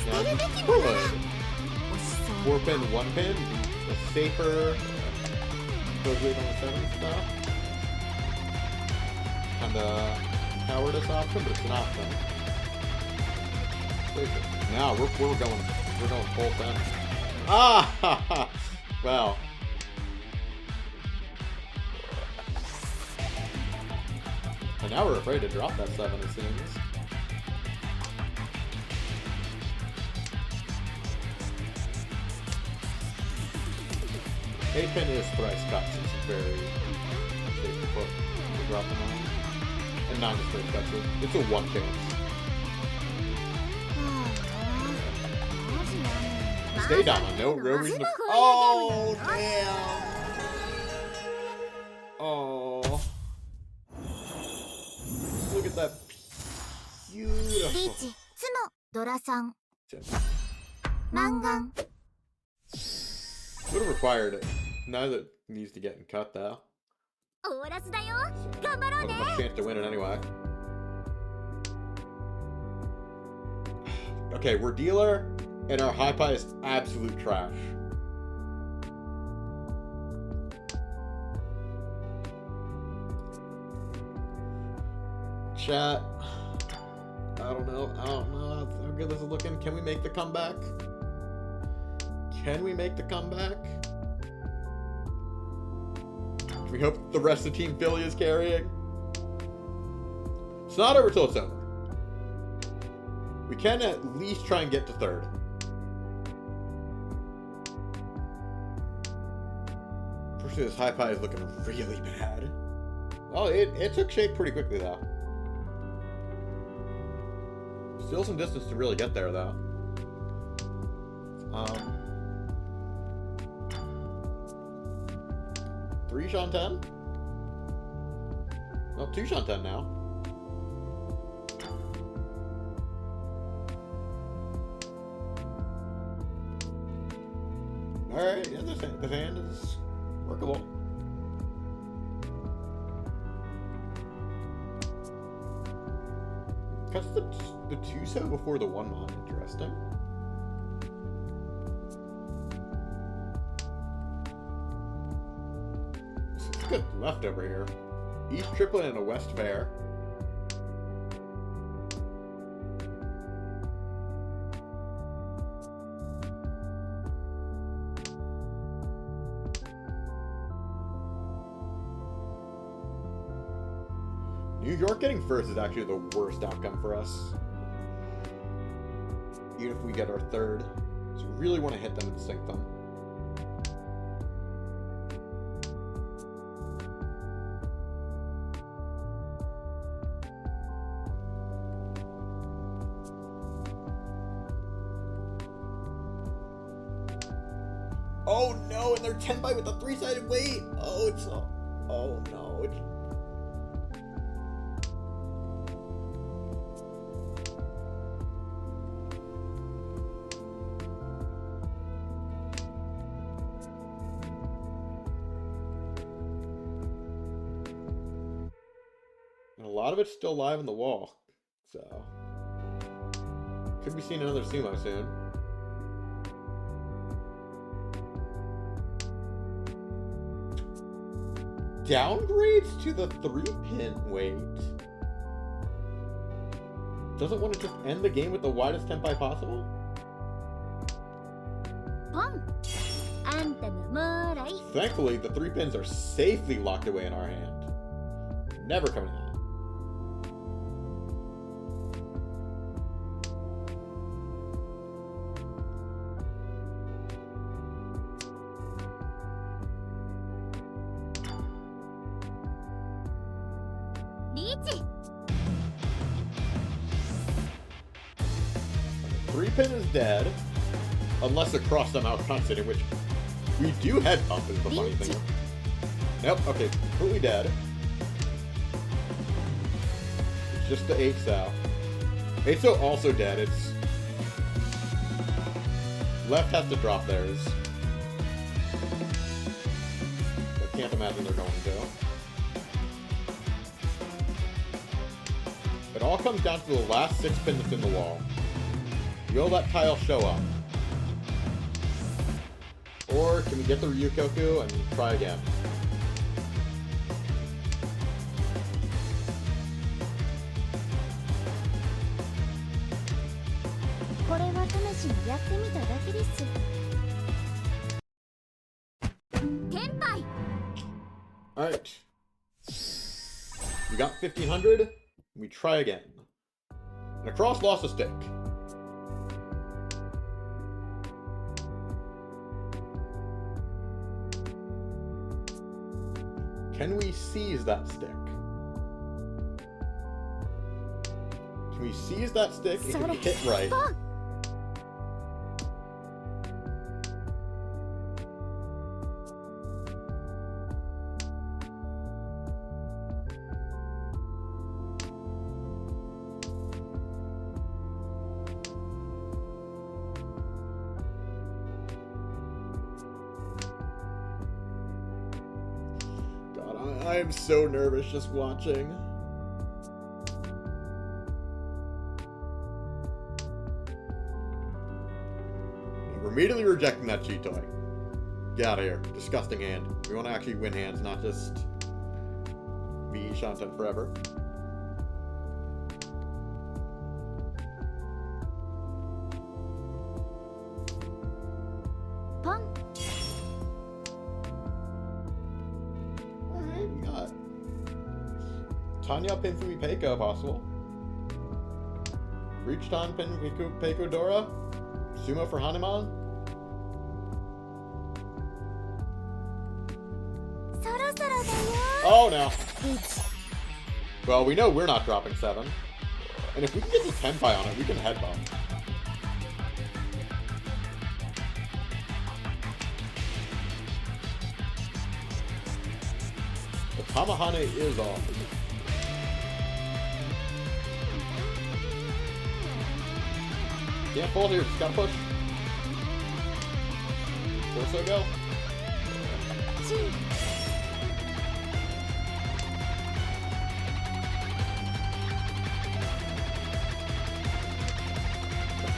Now you could. 4 pin, 1 pin, a safer. Goes on the 7 stuff. And the cowardice option, but it's an option. Now we're going full send. Ah! Well. And now we're afraid to drop that 7, it seems. Eight pin is thrice cuts. It's very safe to put to drop them on. And 9 is thrice cuts. It's a 1 chance. Stay down on no reason to. Oh damn! Oh. Look at that リー beautiful. チツノドラさんマンガン Would have required it. Neither needs to get cut though. オーラスだよ So, 頑張ろう not ね much chance to win it anyway. Okay, we're dealer, and our high pie is absolute trash. Chat. I don't know how good this is looking. Can we make the comeback? Can we make the comeback? We hope the rest of Team Philly is carrying. It's not over till it's over. We can at least try and get to 3rd. Unfortunately, this high pie is looking really bad. Oh, it took shape pretty quickly, though. Still some distance to really get there, though. 3 shot 10? Well, 2 shot 10 now. Alright, yeah, the hand is workable. Cuts the 2 so before the 1 mon. Interesting. It's good left over here. East triplet and a west fair. New York getting first is actually the worst outcome for us. Even if we get our 3rd. So we really want to hit them and sink them. Oh no, and they're 10 by with the 3-sided weight. Oh, it's oh no, it's and a lot of it's still live on the wall, so Could be seeing another sumo soon. Downgrades to the 3-pin weight. Doesn't want to just end the game with the widest tempai possible? ポンあんたのもらい Thankfully, the 3 pins are safely locked away in our hand. Never coming out. Riichi 3 pin is dead. Unless across somehow cuts it, in which we do head bump is the funny thing. Nope, okay, completely dead. It's just the 8-sao. 8-sao also dead. It's left has to drop theirs. I can't imagine they're going to. It all comes down to the last 6 pin that's in the wall. Will that tile show up? Or can we get the Ryukoku and try again? Alright. We got 1500. We try again. And across lost a stick. Can we seize that stick? Can we seize that stick if we hit right? I am so nervous just watching. We're immediately rejecting that cheat toy. Get out of here. Disgusting hand. We want to actually win hands, not just be Shanten forever. Tanya pin Fumi Peiko possible. Riichi pin Peiko Dora. Sumo for Hanuman. Oh no. Well, we know we're not dropping 7. And if we can get the Tenpai on it, we can headbutt. The Tamahane is off. Can't fold here, just gotta push. Torso go.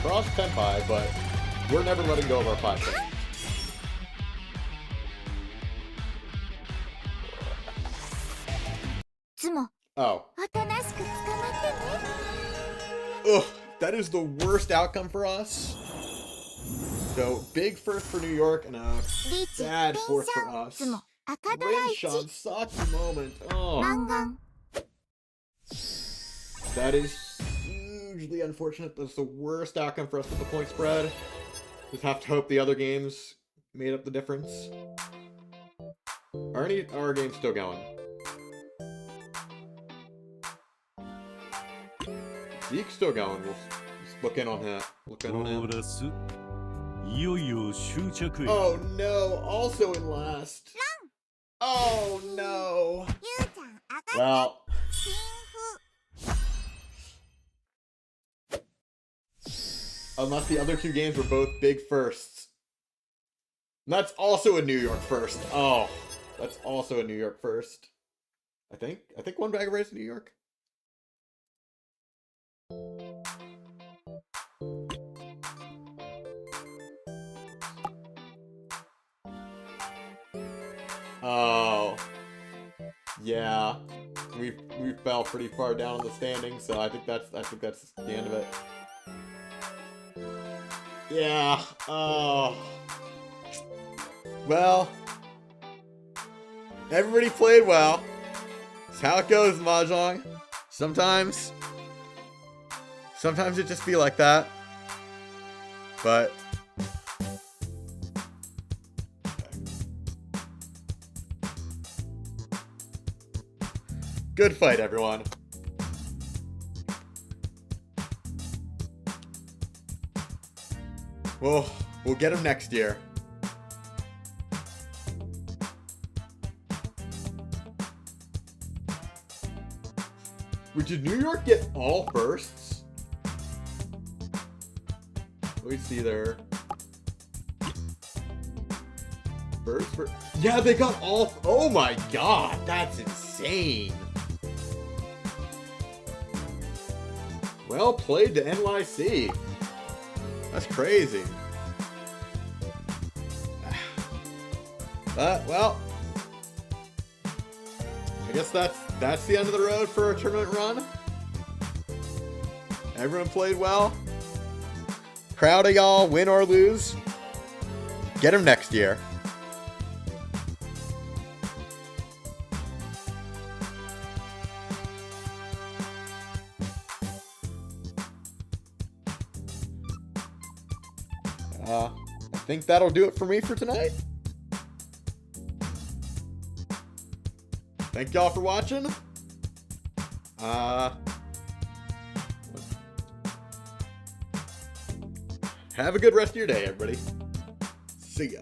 Cross Tenpai, but we're never letting go of our 5 seconds. Oh. Ugh, that is the worst outcome for us. So, big first for New York and a bad fourth for us. Rinshan, Saki moment. Oh. That is hugely unfortunate. That's the worst outcome for us with the point spread. Just have to hope the other games made up the difference. Are any our games still going? Zeke's still going. We'll just look in on him. Look in on him. Oh no! Also in last. Oh no! Well. Unless the other 2 games were both big firsts. And that's also a New York first. Oh, that's also a New York first. I think one bag of rice in New York. Yeah, we fell pretty far down in the standings, so I think that's the end of it. Yeah. Oh. Well, everybody played well. That's how it goes, Mahjong. Sometimes it just be like that. But good fight, everyone. We'll get him next year. Did New York get all firsts? Let me see there. First? Yeah, they got all... Oh my god, that's insane. Well played to NYC. That's crazy. Well, I guess that's the end of the road for a tournament run. Everyone played well. Proud of y'all, win or lose. Get them next year. I think that'll do it for me for tonight. Thank y'all for watching. Have a good rest of your day, everybody. See ya.